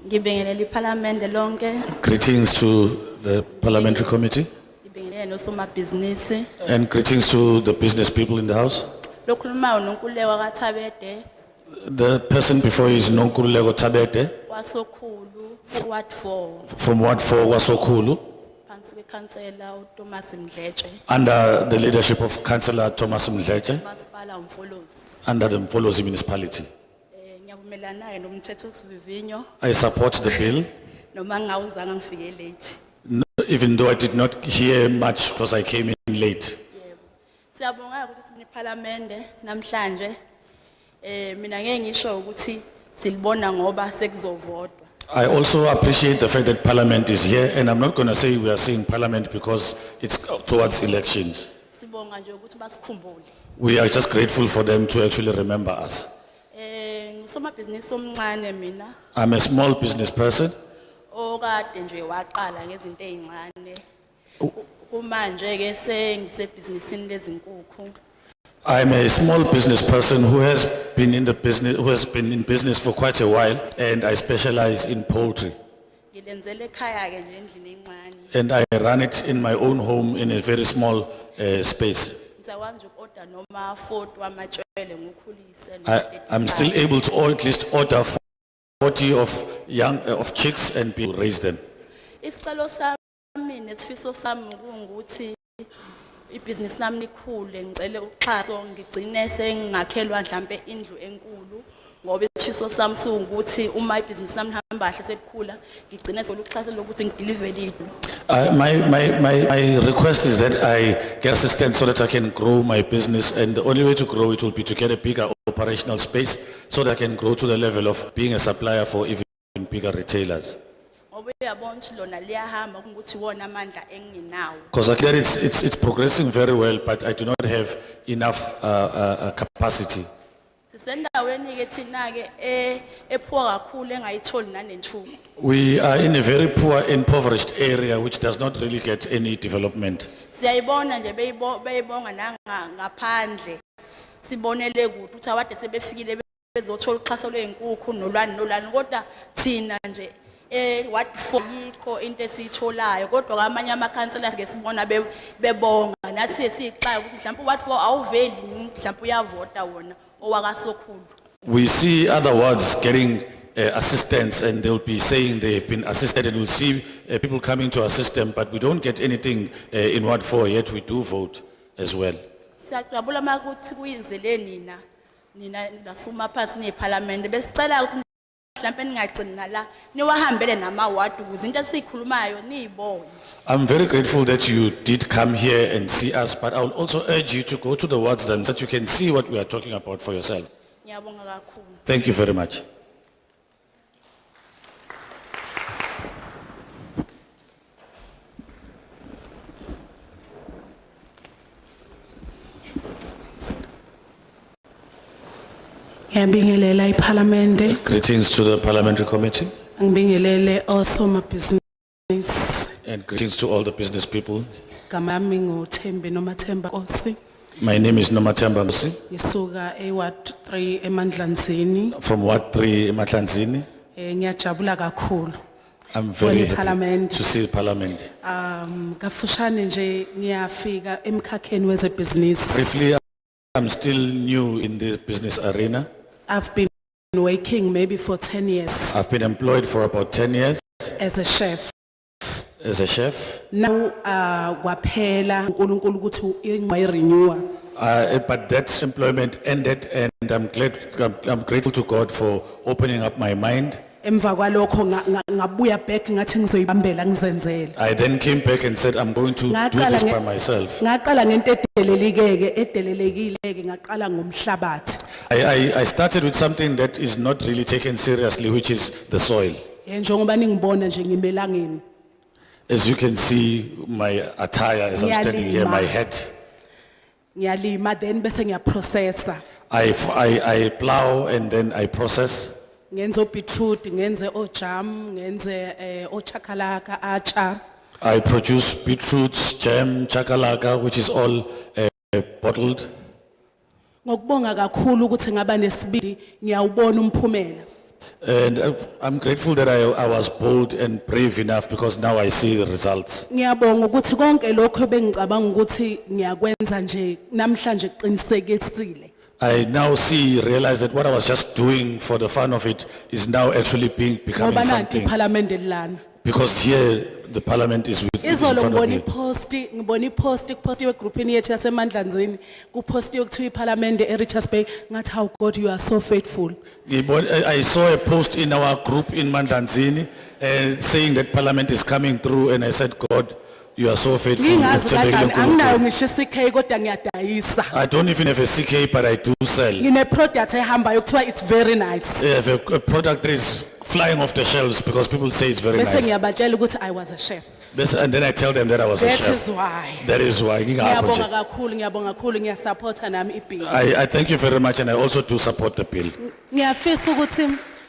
[SPEAKER 17] Ngibingelele iParliament lonke.
[SPEAKER 10] Greetings to the Parliamentary Committee
[SPEAKER 17] Ngibingelele nosomabhizinisi.
[SPEAKER 10] and greetings to the business people in the House.
[SPEAKER 17] Lokhulumayo noNkululeko kaThabede
[SPEAKER 10] The person before you is Nonkululeko Tabete
[SPEAKER 17] wasokhulu Ward 4
[SPEAKER 10] from Ward 4 Wasokulu
[SPEAKER 17] phansi kwekhansela uThomas Mdletshe
[SPEAKER 10] under the leadership of Councillor Thomas Mdletshe
[SPEAKER 17] masipala uMfolozi.
[SPEAKER 10] under the Mfolozi municipality.
[SPEAKER 17] Ngiyavumelana naye nomthetho sivivinyo
[SPEAKER 10] I support the bill,
[SPEAKER 17] noma ngawuzanga ngifike late.
[SPEAKER 10] even though I did not hear much because I came in late.
[SPEAKER 17] Siyabonga ukuthi sibone iParliament namhlanje. Mina ngeke ngisho ukuthi silibona ngoba sekuzovotwa.
[SPEAKER 10] I also appreciate the fact that Parliament is here, and I'm not going to say we are seeing Parliament because it's towards elections.
[SPEAKER 17] Sibonga nje ukuthi basikhumbule.
[SPEAKER 10] We are just grateful for them to actually remember us.
[SPEAKER 17] Ngisomabhizinisi omncane mina.
[SPEAKER 10] I'm a small business person.
[SPEAKER 17] Okade nje waqala ngezinto ezincane. Kumanje ke sengisebhizinisini lezinkukhu.
[SPEAKER 10] I'm a small business person who has been in business for quite a while, and I specialize in poultry.
[SPEAKER 17] Ngilenzele ekhaya ke nje endlini encane.
[SPEAKER 10] And I run it in my own home in a very small space.
[SPEAKER 17] Ngizakwazi ukorder noma 40 wamatshwele ngukhulise.
[SPEAKER 10] I'm still able to at least order 40 of chicks and be raise them.
[SPEAKER 17] Isicelo sami nesifiso sami ukuthi ibusiness nami likhule ngicele uxhaso ngigcine sengakhelwa mhlambe indlu enkulu ngoba isifiso sami ukuthi uma ibusiness nami lihamba kahle selikhula ngigcine soluxhaso lokuthi ngideliver indlu.
[SPEAKER 10] My request is that I get assistance so that I can grow my business, and the only way to grow it will be to get a bigger operational space so that I can grow to the level of being a supplier for even bigger retailers.
[SPEAKER 21] Ngoba uyabona ukuthi lona liyahamba kungukuthi wona amandla enginawo.
[SPEAKER 10] Because clearly it's progressing very well, but I do not have enough capacity.
[SPEAKER 21] Sisendaweni ke thina ke ephuwa kakhulu engayitholi nanenchubo.
[SPEAKER 10] We are in a very poor, impoverished area which does not really get any development.
[SPEAKER 21] Siyayibona nje beyibonga ngaphandle. Sibonele ukuthi uthi awade sebefikile bezothola uxhaso lwezinkukhu nolwani kodwa thina nje what for yikho into esitholayo kodwa kwamanye amakhansela ke sibona bebonga nathi siyixaya ukuthi mhlawumbe what for awuveli mhlawumbe uyavota wona owakasokhulu.
[SPEAKER 10] We see other wards getting assistance and they'll be saying they've been assisted, and we'll see people coming to assist them, but we don't get anything in Ward 4, yet we do vote as well.
[SPEAKER 21] Siyajabula makuthi kuyizele nina lasuma phasi neParliament besicela ukuthi mhlawumbe ningagcina la niwahambele nama-ward ukuze into esiyikhulumayo niyibone.
[SPEAKER 10] I'm very grateful that you did come here and see us, but I will also urge you to go to the wards then so that you can see what we are talking about for yourself.
[SPEAKER 21] Ngiyabonga kakhulu.
[SPEAKER 10] Thank you very much.
[SPEAKER 9] Ngiyabingelela iParliament.
[SPEAKER 10] Greetings to the Parliamentary Committee
[SPEAKER 9] Ngibingelele osoma business.
[SPEAKER 10] and greetings to all the business people.
[SPEAKER 9] Gama yami nguThembi noma Themba Nkosi.
[SPEAKER 10] My name is Nomathemba Nkosi
[SPEAKER 9] Ngisuka eWard 3 eMandlanzini.
[SPEAKER 10] from Ward 3 Matlanzini.
[SPEAKER 9] Ngiyajabula kakhulu.
[SPEAKER 10] I'm very happy
[SPEAKER 9] Parliament.
[SPEAKER 10] to see Parliament.
[SPEAKER 9] Kafushane nje ngiyafika emkhakheni wezebusiness.
[SPEAKER 10] Briefly, I'm still new in the business arena.
[SPEAKER 9] I've been working maybe for 10 years
[SPEAKER 10] I've been employed for about 10 years
[SPEAKER 9] as a chef.
[SPEAKER 10] as a chef.
[SPEAKER 9] Now kwaphela uNkulunkulu ukuthi ingwayirenewa.
[SPEAKER 10] But that employment ended, and I'm grateful to God for opening up my mind.
[SPEAKER 9] Emva kwalokho ngabuya back ngathi ngizoyibambela ngizenzele.
[SPEAKER 10] I then came back and said, I'm going to do this by myself.
[SPEAKER 9] Ngaqala ngento edelelekile ngaqala ngomhlabathi.
[SPEAKER 10] I started with something that is not really taken seriously, which is the soil.
[SPEAKER 9] Njengoba ningibona nje ngimelangeni.
[SPEAKER 10] As you can see, my attire as I'm standing here, my head.
[SPEAKER 9] Ngiyalima then bese ngiyaprocessa.
[SPEAKER 10] I plow and then I process.
[SPEAKER 9] Ngenze beetroot, ngenze jam, ngenze chakalaka, acha.
[SPEAKER 10] I produce beetroots, jam, chakalaka, which is all bottled.
[SPEAKER 9] Ngokubonga kakhulu ukuthi ngaba nesibindi ngiyawubona umphumela.
[SPEAKER 10] And I'm grateful that I was bold and brave enough, because now I see the results.
[SPEAKER 9] Ngiyabonga ukuthi konke lokho bengicabanga ukuthi ngiyakwenza nje namhlanje kuqinisekisile.
[SPEAKER 10] I now realize that what I was just doing for the fun of it is now actually becoming
[SPEAKER 9] Ngoba nanti
[SPEAKER 10] something.
[SPEAKER 9] iParliament elana.
[SPEAKER 10] Because here the Parliament is in
[SPEAKER 9] Izolo
[SPEAKER 10] front of
[SPEAKER 9] ngibona
[SPEAKER 10] me.
[SPEAKER 9] ngibona ipost kupostiwe groupini yethu yaseMandlanzini kupostiwe kuthiwa iParliament eRichards Bay ngathi how God you are so faithful.
[SPEAKER 10] I saw a post in our group in Mandlanzini saying that Parliament is coming through, and I said, God, you are so faithful.
[SPEAKER 9] Ngingazi kanjani anginayo ngisho CK kodwa ngiyadayisa.
[SPEAKER 10] I don't even have a CK, but I do sell.
[SPEAKER 9] Ngine product ehambayo kuthiwa it's very nice.
[SPEAKER 10] I have a product that is flying off the shelves because people say it's very
[SPEAKER 9] Bese
[SPEAKER 10] nice.
[SPEAKER 9] ngiyabatshela ukuthi I was a chef.
[SPEAKER 10] And then I tell them that I was a
[SPEAKER 9] That
[SPEAKER 10] chef.
[SPEAKER 9] is why.
[SPEAKER 10] That is why.
[SPEAKER 9] Ngiyabonga kakhulu ngiyasupporta nami ibill.
[SPEAKER 10] I thank you very much, and I also do support the bill.
[SPEAKER 9] Ngiyafisa ukuthi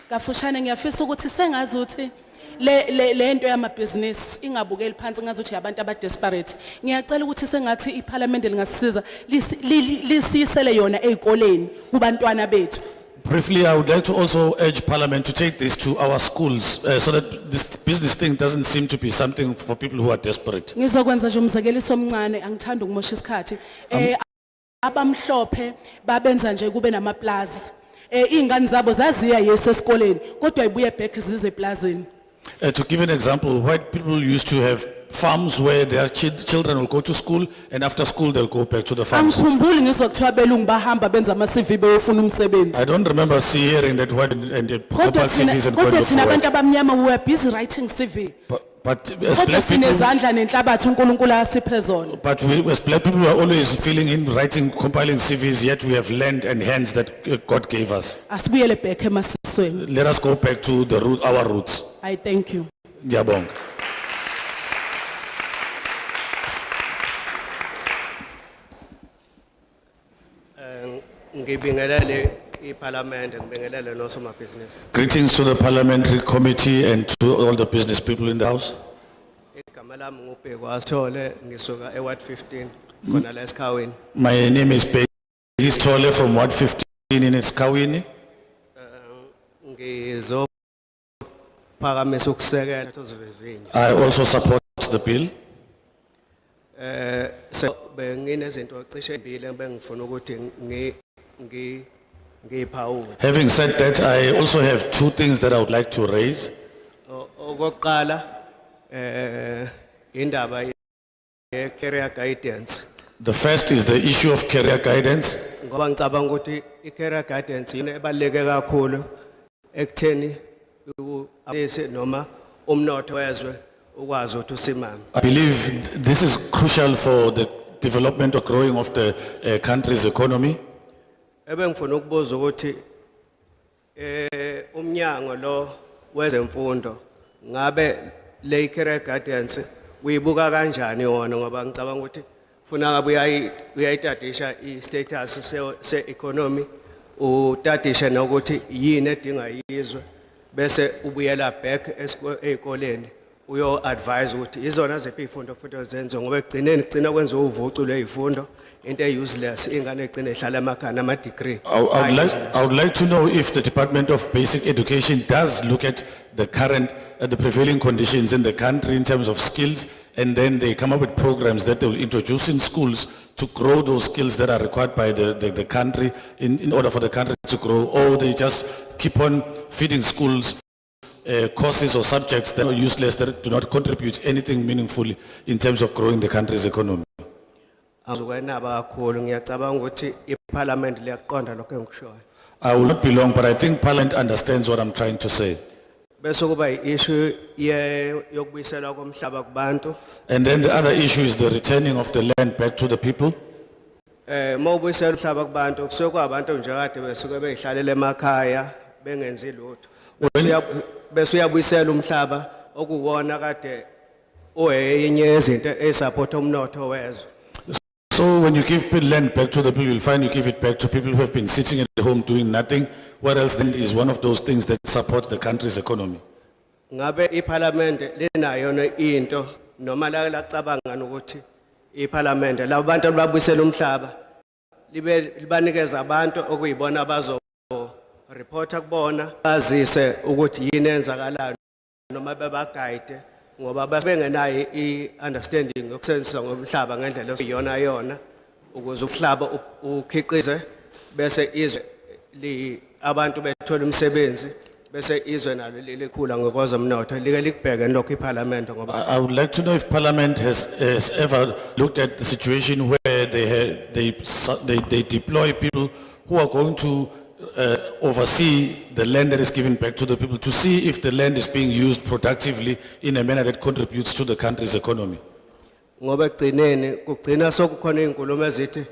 [SPEAKER 9] kafushane ngiyafisa ukuthi sengazi ukuthi le nto yamabhizinisi ingabukeli phansi ngazi ukuthi abantu abadesperate. Ngiyacela ukuthi sengathi iParliament lingasisiza lisisele yona ezikoleni kubantwana bethu.
[SPEAKER 10] Briefly, I would like to also urge Parliament to take this to our schools so that this business thing doesn't seem to be something for people who are desperate.
[SPEAKER 9] Ngizokwenza nje umzekeliso omncane angithanda ukumosha isikhathi. Abamhlophe babenza nje kube namaplaza. Izingane zabo zaziya yesesikoleni kodwa ibuye back zize eplazini.
[SPEAKER 10] To give an example, white people used to have farms where their children will go to school, and after school they'll go back to the farms.
[SPEAKER 9] Angikhumbuli ngizokuthiwa belungu bahamba benza ama-CV beyofuna umsebenzi.
[SPEAKER 10] I don't remember hearing that word and the CVs and going
[SPEAKER 9] Kodwa thina
[SPEAKER 10] for
[SPEAKER 9] abantu
[SPEAKER 10] work.
[SPEAKER 9] abamnyama we were busy writing CV.
[SPEAKER 10] But as
[SPEAKER 9] Kodwa
[SPEAKER 10] black people,
[SPEAKER 9] sinezandla nenhlabathi uNkulunkulu asiphe zona.
[SPEAKER 10] but we, as black people, we are always feeling in writing, compiling CVs, yet we have land and hands that God gave us.
[SPEAKER 9] Asibuyele back emasisweni.
[SPEAKER 10] Let us go back to the root, our roots.
[SPEAKER 9] I thank you.
[SPEAKER 10] Ngiyabonga.
[SPEAKER 11] Ngibingelele iParliament ngibingelele nosomabhizinisi.
[SPEAKER 10] Greetings to the parliamentary committee and to all the business people in the house.
[SPEAKER 11] Igama lami ngubheki wasithole ngisuka eWard 15 khona la eSikhaweni.
[SPEAKER 10] My name is Peggy Stole from Ward 15 in Esikhaweni.
[SPEAKER 11] Ngizophakamisa ukusekela uzivivinyo.
[SPEAKER 10] I also support the bill.
[SPEAKER 11] So benginezinto cishe mbili engifuna ukuthi ngiphawule.
[SPEAKER 10] Having said that, I also have two things that I would like to raise.
[SPEAKER 11] Okokuqala indaba ye-career guidance.
[SPEAKER 10] The first is the issue of career guidance.
[SPEAKER 11] Ngoba ngicabanga ukuthi i-career guidance yini ebaluleke kakhulu ekutheni noma umnotho wezwe ukwazi ukuthi usimame.
[SPEAKER 10] I believe this is crucial for the development or growing of the country's economy.
[SPEAKER 11] Ebengifuna ukubuza ukuthi umnyango lo wezemfundo ngabe le career guidance uyibuka kanjani yona ngoba ngicabanga ukuthi funa ngabe uyayitadisha i-status se-economy utadisha nokuthi yini edinga yizwe bese ubuyela back esikoleni uyo advise ukuthi izona ziphi izifundo futhi ozenziwe ngoba egcineni kugcina kwenza uvucu lwezifundo into useless ingane egcina ehlala emakhaya nama degree.
[SPEAKER 10] I would like to know if the Department of Basic Education does look at the current, the prevailing conditions in the country in terms of skills, and then they come up with programs that they will introduce in schools to grow those skills that are required by the country in order for the country to grow, or they just keep on feeding schools courses or subjects that are useless, that do not contribute anything meaningfully in terms of growing the country's economy.
[SPEAKER 11] I will
[SPEAKER 10] not be long, but I think Parliament understands what I'm trying to say.
[SPEAKER 11] issue
[SPEAKER 10] And then the other issue is the returning of the land back to the people.
[SPEAKER 11] mawubuyisela umhlaba kubantu kusuke kwabantu nje kade besuke beyihlalele emakhaya bengenzi lutho bese uyabuyisela umhlaba okuwona kade oyenye yezinto esupport umnotho wezwe.
[SPEAKER 10] So when you give land back to the people, you'll find you give it back to people who have been sitting at home doing nothing. What else then is one of those things that support the country's economy?
[SPEAKER 11] Ngabe iParliament linayo into noma la lacabanga ukuthi iParliament labantu ababuyisela umhlaba libanikeza abantu okuyibona abazo reporter kubona bazise ukuthi yini enzakalayo noma bebaguide ngoba babengenayo i-understanding yokusebenzisa ngomhlaba ngendlela eyiyona yona ukuze umhlaba ukhiqize bese izwe abantu bethola umsebenzi bese izwe nalo likhula ngokwezomnotho like likubheke lokho iParliament ngoba.
[SPEAKER 10] I would like to know if Parliament has ever looked at the situation where they deploy people who are going to oversee the land that is given back to the people to see if the land is being used productively in a manner that contributes to the country's economy.
[SPEAKER 11] Ngoba egcineni kugcina sokukhona izinkulumo ezithi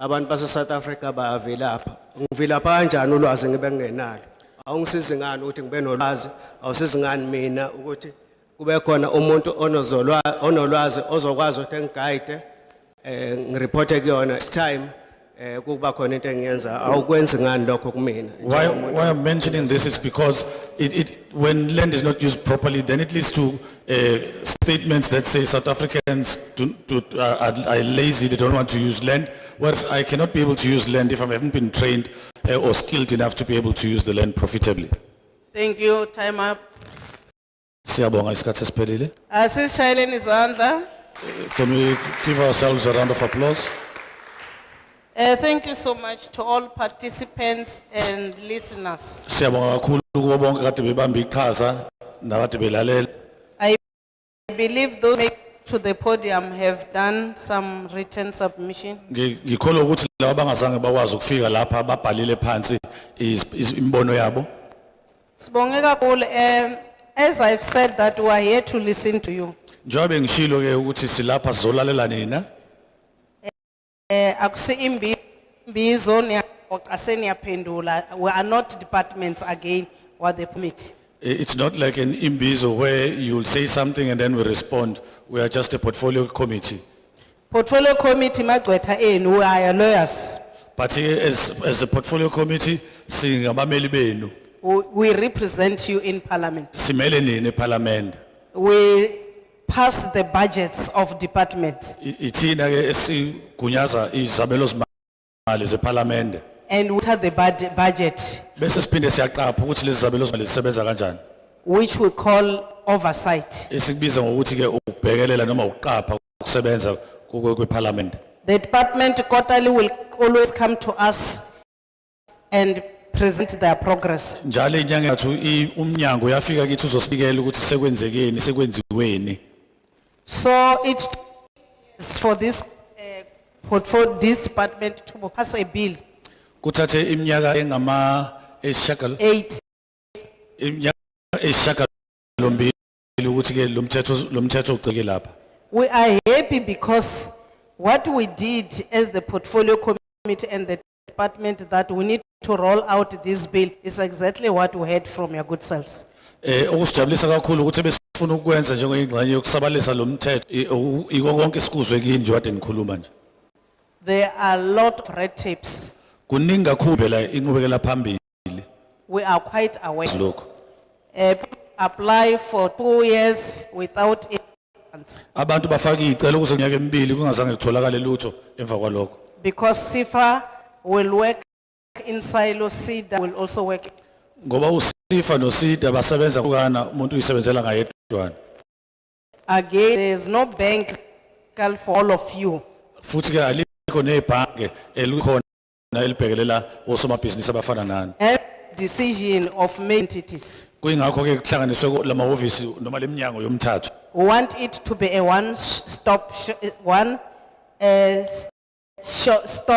[SPEAKER 11] abantu base South Africa bayavilapha. Ngivilapha kanjani ulwazi ngibe ngingenalo? Awungisizi ngani ukuthi ngibe nolwazi? Awusizi ngani mina ukuthi kube khona umuntu onolwazi ozokwazi ukuthi engiguide ngireporte kuyona time kuba khona into engiyenza awukwenzi ngani lokho kumina.
[SPEAKER 10] Why I'm mentioning this is because when land is not used properly, then it leads to statements that say South Africans are lazy, they don't want to use land. Whereas I cannot be able to use land if I haven't been trained or skilled enough to be able to use the land profitably.
[SPEAKER 2] Thank you. Time up.
[SPEAKER 10] Siyabonga isikhathi sesiphelile.
[SPEAKER 2] Asishayeleni izandla.
[SPEAKER 10] Can we give ourselves a round of applause?
[SPEAKER 2] Thank you so much to all participants and listeners.
[SPEAKER 10] Siyabonga kakhulu kubo bonke kade bebamba iqhaza nakade belalela.
[SPEAKER 2] I believe those who make to the podium have done some written submission.
[SPEAKER 10] Ngikholwa ukuthi laba bangazange bakwazi ukufika lapha babhalile phansi imbono yabo.
[SPEAKER 2] Sibonge kakhulu As I've said that we are here to listen to you.
[SPEAKER 10] Njobe ngishilo ke ukuthi silapha sizolalela nina.
[SPEAKER 2] Akusi imbizo niyaxoxa niyaphendula. We are not departments again what they permit.
[SPEAKER 10] It's not like an imbizo where you'll say something and then we respond. We are just a portfolio committee.
[SPEAKER 2] Portfolio committee magqwetha enu we are lawyers.
[SPEAKER 10] But as a portfolio committee, singabameli benu.
[SPEAKER 2] We represent you in parliament.
[SPEAKER 10] Simele nini parliament.
[SPEAKER 2] We pass the budgets of departments.
[SPEAKER 10] Ithina ke esigunyaza izabelo zimali zeparlament.
[SPEAKER 2] And what are the budget?
[SPEAKER 10] Bese siphinde siyaqapha ukuthi lezi zabelo zimali zisebenza kanjani.
[SPEAKER 2] Which we call oversight.
[SPEAKER 10] Esikubiza ngokuthi ke ukubhekelela noma ukuqapha ukusebenza kweparlament.
[SPEAKER 2] The department quarterly will always come to us and present their progress.
[SPEAKER 10] Njalo inyanga yathu umnyango yafika kithi uzosibikela ukuthi sekwenzekeni sekwenziweni.
[SPEAKER 2] So it is for this portfolio, this department to pass a bill.
[SPEAKER 10] Kuthathe iminyaka engama
[SPEAKER 2] 8.
[SPEAKER 10] Iminyaka 8 ukuthi ke lomthetho ucike lapha.
[SPEAKER 2] We are happy because what we did as the portfolio committee and the department that we need to roll out this bill is exactly what we heard from your good selves.
[SPEAKER 10] Okusijabulisa kakhulu ukuthi besifuna ukwenza njengengxenye yokusabalisa lo mthetho iko konke sikuzwe kini nje wade nikhuluma nje.
[SPEAKER 2] There are a lot of red tapes.
[SPEAKER 10] Kuningi kakhulu la inqubekela phambili.
[SPEAKER 2] We are quite aware.
[SPEAKER 10] Lokho.
[SPEAKER 2] Apply for 2 years without any funds.
[SPEAKER 10] Abantu bafaka icela ukuze nyaka emibili kungazange kutholakale lutho emva kwalokho.
[SPEAKER 2] Because SIFA will work in silo, SIDA will also work.
[SPEAKER 10] Ngoba uSifa noSida basebenza kukana umuntu uyisebenzela ngayedwana.
[SPEAKER 2] Again, there is no bank for all of you.
[SPEAKER 10] Futhi ke alikho nebhanke elikhona elibhekelela osomabhizinisi abafana nani.
[SPEAKER 2] Decision of main entities.
[SPEAKER 10] Kuyingakho ke kuhlanganiswe lamahhovisi noma leminyango yomthathu.
[SPEAKER 2] We want it to be a one-stop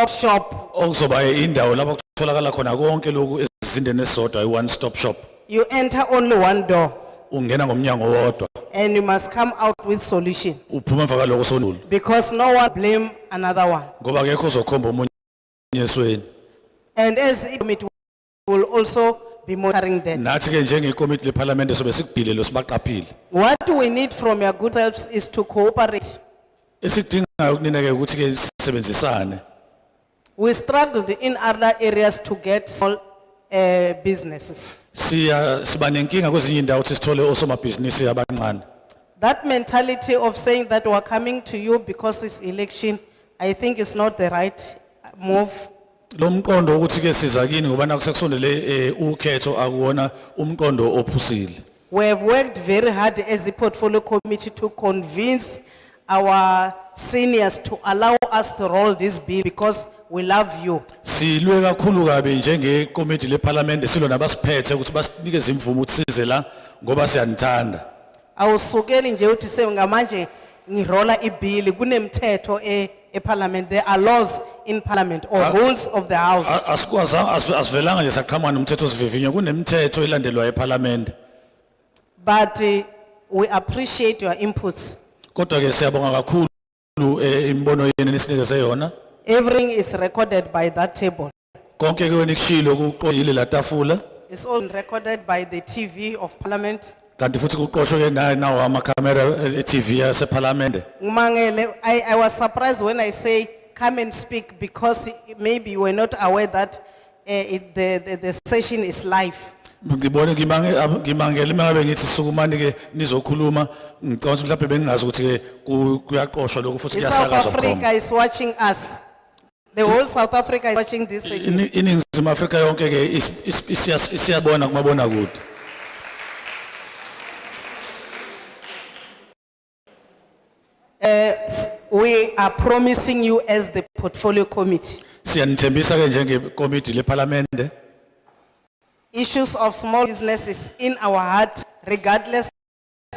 [SPEAKER 2] shop.
[SPEAKER 10] Okuzoba indawo lapho kutholakala khona konke lokhu ezindeni esodwa one stop shop.
[SPEAKER 2] You enter only one door.
[SPEAKER 10] Ungena ngomnyango wodwa.
[SPEAKER 2] And you must come out with solution.
[SPEAKER 10] Uphuma emva kwalokho sonulu.
[SPEAKER 2] Because no one blame another one.
[SPEAKER 10] Ngoba akekho ozokhomba omunye esweni.
[SPEAKER 2] And as the committee will also be monitoring that.
[SPEAKER 10] Nathi ke njengekomiti leparlament sobe sikubhile lo sibaqaphile.
[SPEAKER 2] What we need from your good selves is to cooperate.
[SPEAKER 10] Esidingayo kunina ke ukuthi ke sisebenzisane.
[SPEAKER 2] We struggled in other areas to get small businesses.
[SPEAKER 10] Siba nenkinga kwezinye indawo ukuthi sithole osomabhizinisi abancane.
[SPEAKER 2] That mentality of saying that we are coming to you because it's election, I think is not the right move.
[SPEAKER 10] Lo mqondo ukuthi ke siza kini ngoba nakusekusondele ukhetho akuwona umqondo ophusile.
[SPEAKER 2] We have worked very hard as the portfolio committee to convince our seniors to allow us to roll this bill because we love you.
[SPEAKER 10] Silwe kakhulu kabe njengekomiti leparlament silo nabasiphethe ukuthi basinikeze imvumo ukuthi size la ngoba siyanithanda.
[SPEAKER 2] Awusukeli nje uthi sengamanje ngirola ibill kunemthetho eparlament. There are laws in parliament or rules of the house.
[SPEAKER 10] Asikwaza asivelanga nje saqhamuka nomthetho sivivinywa kunemithetho elandelwa eparlament.
[SPEAKER 2] But we appreciate your inputs.
[SPEAKER 10] Kodwa ke siyabonga kakhulu imbono yenu nisinikeze yona.
[SPEAKER 2] Everything is recorded by that table.
[SPEAKER 10] Konke ke wenikushilo kuqoyile la tafula.
[SPEAKER 2] It's all recorded by the TV of parliament.
[SPEAKER 10] Kanti futhi kuqoshwe ke nawo amakamera TV yaseparlament.
[SPEAKER 2] I was surprised when I say come and speak because maybe you were not aware that the session is live.
[SPEAKER 10] Ngibone ngimangele mangabe ngithi sukumani ke nizokhuluma ngicabanga mhlawumbe bengingazi ukuthi ke kuyaqoshwa lokho futhi kuyasakazwa.
[SPEAKER 2] South Africa is watching us. The whole South Africa is watching this session.
[SPEAKER 10] Iningizimu Afrika yonke ke isiyabona kumabona kude.
[SPEAKER 2] We are promising you as the portfolio committee.
[SPEAKER 10] Siyanithembisa ke njengekomiti leparlament.
[SPEAKER 2] Issues of small businesses in our heart regardless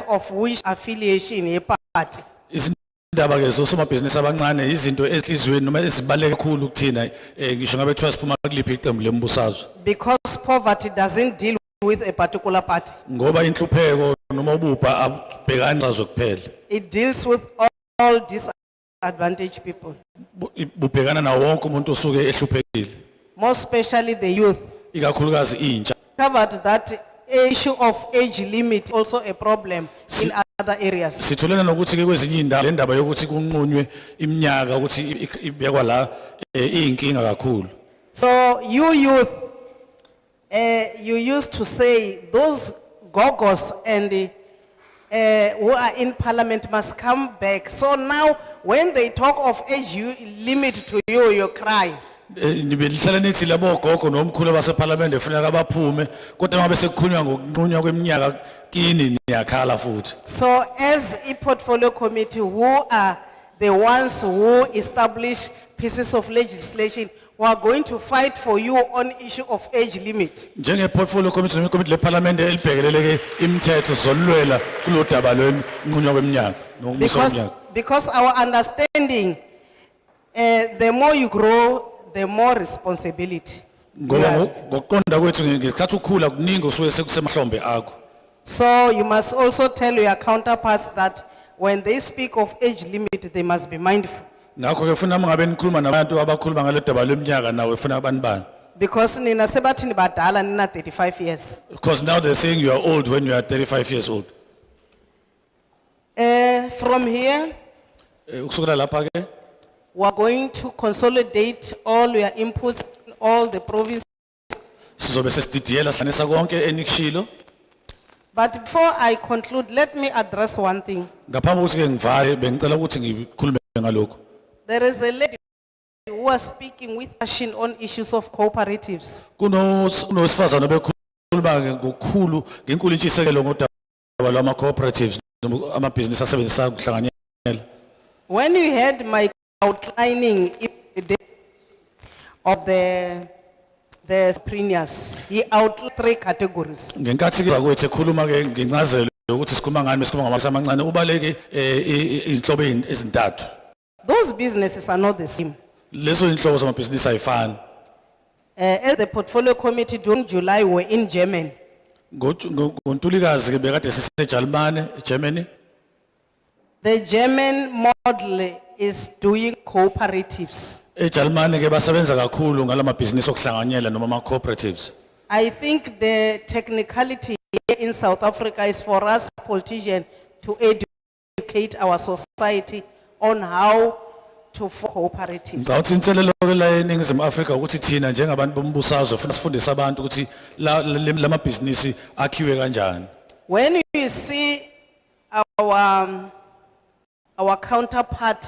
[SPEAKER 2] of which affiliation ye party.
[SPEAKER 10] Izindaba ke zosomabhizinisi abancane izinto ezihlizweni noma ezibaleke kakhulu kuthina ngisho ngabe thiwa siphuma kuliphi iqembu lembusazwe.
[SPEAKER 2] Because poverty doesn't deal with a particular party.
[SPEAKER 10] ngoba inhlupheko noma ubupha abhekani chazo kuphela
[SPEAKER 2] It deals with all disadvantaged people,
[SPEAKER 10] bubhekana nawo wonke umuntu osuke ehluphekile
[SPEAKER 2] more especially the youth.
[SPEAKER 10] ikakhulukazi intsha
[SPEAKER 2] Covered that issue of age limit also a problem in other areas.
[SPEAKER 10] sitholena nokuthi ke kwezinye indawo le ndaba yokuthi kunqunywe iminyaka ukuthi ibekwa la iyinkinga kakhulu.
[SPEAKER 2] So you youth, you used to say those gogos and who are in parliament must come back. So now when they talk of age limit to you, you cry.
[SPEAKER 10] Nibelihlala nithi labo gogo nomkhulu baseParliament efuneka abaphume kodwa ngabe sekukhulunywa ngokunqunywa kweminyaka kini niyakhala futhi.
[SPEAKER 2] So as a portfolio committee, who are the ones who establish pieces of legislation, we are going to fight for you on issue of age limit.
[SPEAKER 10] Njenge portfolio committee noma committee leParliament elibhekeleleke imithetho zolwela kulodaba lwenqunywa kweminyaka nokumiswa kweminyaka.
[SPEAKER 2] Because our understanding, the more you grow, the more responsibility.
[SPEAKER 10] Ngoba ngokuqonda kwethu ngesikhathi ukhula kuningi usuke sekusemahlombe akho.
[SPEAKER 2] So you must also tell your counterparts that when they speak of age limit, they must be mindful.
[SPEAKER 10] Ngakho ke ufuna mangabe nikhuluma nabantu abakhuluma ngale daba leminyaka nawe ufuna abanibani.
[SPEAKER 2] Because nina sebathi nibadala nina 35 years.
[SPEAKER 10] Because now they're saying you are old when you are 35 years old.
[SPEAKER 2] From here,
[SPEAKER 10] Ukusukela lapha ke
[SPEAKER 2] we are going to consolidate all your inputs in all the provinces.
[SPEAKER 10] sizobe sesididiyela sanisa konke enikushilo.
[SPEAKER 2] But before I conclude, let me address one thing.
[SPEAKER 10] Ngaphambi kokuthi ke ngivale bengicela ukuthi ngikhulume ngalokho.
[SPEAKER 2] There is a lady who was speaking with passion on issues of cooperatives.
[SPEAKER 10] Kunosifazana bekhuluma ngokukhulu ngenkulu intshisekelo ngodaba lwama cooperatives amabhizinisi asebenzisa ukuhlanganyela.
[SPEAKER 2] When you had my outlining of the premiers, he outlined 3 categories.
[SPEAKER 10] Ngenkathi ke zakwethu ekhuluma ke ngencazelo ukuthi sikhuluma ngani besikhuluma ngamabhizinisi amancane ubaleke inhlobo ezintathu.
[SPEAKER 2] Those businesses are not the same.
[SPEAKER 10] Lezo inhlobo zamabhizinisi ayifani.
[SPEAKER 2] As the portfolio committee during July were in Germany.
[SPEAKER 10] Ngontulikazi ke bekade siseJalimane, Germany.
[SPEAKER 2] The German model is doing cooperatives.
[SPEAKER 10] eJalimane ke basebenza kakhulu ngalamabhizinisi okuhlanganyela noma ama cooperatives.
[SPEAKER 2] I think the technicality here in South Africa is for us politicians to educate our society on how to form cooperatives.
[SPEAKER 10] Ngawuthi inselelo ke la eNingizimu Afrika ukuthi thina njengabantu bombusazwe ufuna sifundise abantu ukuthi lamabhizinisi akhiwe kanjani.
[SPEAKER 2] When you see our counterpart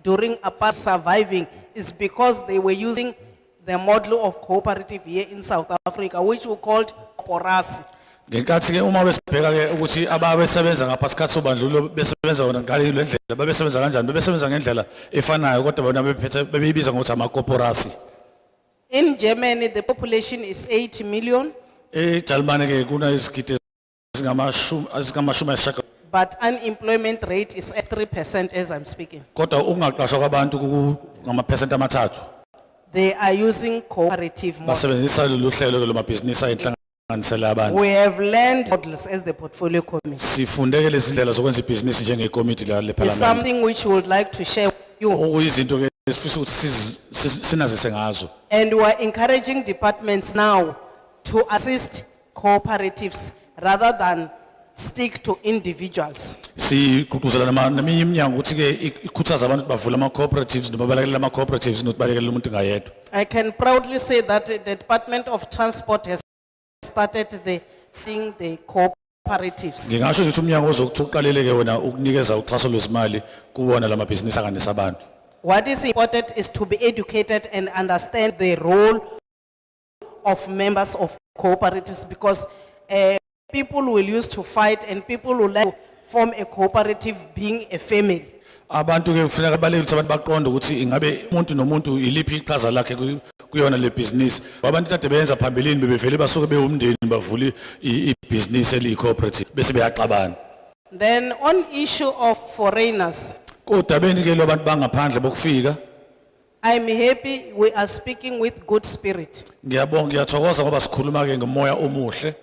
[SPEAKER 2] during apartheid surviving is because they were using the model of cooperative here in South Africa, which we called porasi.
[SPEAKER 10] Ngenkathi ke uma besibheka ke ukuthi ababesebenza ngapha sikhathi sobandlulo besebenza wona ngale ndlela babesebenza kanjani bebesebenza ngendlela efanayo kodwa bona bephethe bebiza ngokuthi ama corporasi.
[SPEAKER 2] In Germany the population is 8 million.
[SPEAKER 10] eJalimane ke kuna izigidi ezingamashumi
[SPEAKER 2] But unemployment rate is at 3% as I'm speaking.
[SPEAKER 10] kodwa ukungaqashwa kwabantu ngamaphesenti amathathu.
[SPEAKER 2] They are using cooperative models.
[SPEAKER 10] Basebenzisa lolu hlelo lomabhizinisi ayinhlanganisela abantu.
[SPEAKER 2] We have learned models as the portfolio committee.
[SPEAKER 10] Sifundeke lezi ndlela zokwenza ibhizinisi njengekomiti la
[SPEAKER 2] It's
[SPEAKER 10] leParliament.
[SPEAKER 2] something which we would like to share with you.
[SPEAKER 10] Okuyizinto ke sifisa ukuthi sinazise ngazo.
[SPEAKER 2] And we are encouraging departments now to assist cooperatives rather than stick to individuals.
[SPEAKER 10] Sigqugquzela neminye iminyango ukuthi ke ikhuthaza abantu bavula ama cooperatives noma balekela ama cooperatives nokuthi balekela umuntu ngayedwa.
[SPEAKER 2] I can proudly say that the Department of Transport has started the cooperatives.
[SPEAKER 10] Ngingasho ngithi umnyango ozokuthi uqaleleke wona ukunikeza uxhaso lwezimali kuwona lamabhizinisi akanisa abantu.
[SPEAKER 2] What is important is to be educated and understand the role of members of cooperatives, because people will used to fight and people will like to form a cooperative being a family.
[SPEAKER 10] Abantu ke kufanele baleke ukuthi abantu baqonde ukuthi ingabe umuntu nomuntu iliphi iqhaza lakhe kuyona le business. Abantu kade benza phambilini bebevele basuke bewumndeni bavule ibusiness eli cooperative bese beyaxabana.
[SPEAKER 2] Then on issue of foreigners,
[SPEAKER 10] Kodabeni ke labantu bangaphandle bokufika
[SPEAKER 2] I'm happy we are speaking with good spirit.
[SPEAKER 10] ngiyabonga ngiyathokoza ngoba sikhuluma ke ngomoya omuhle.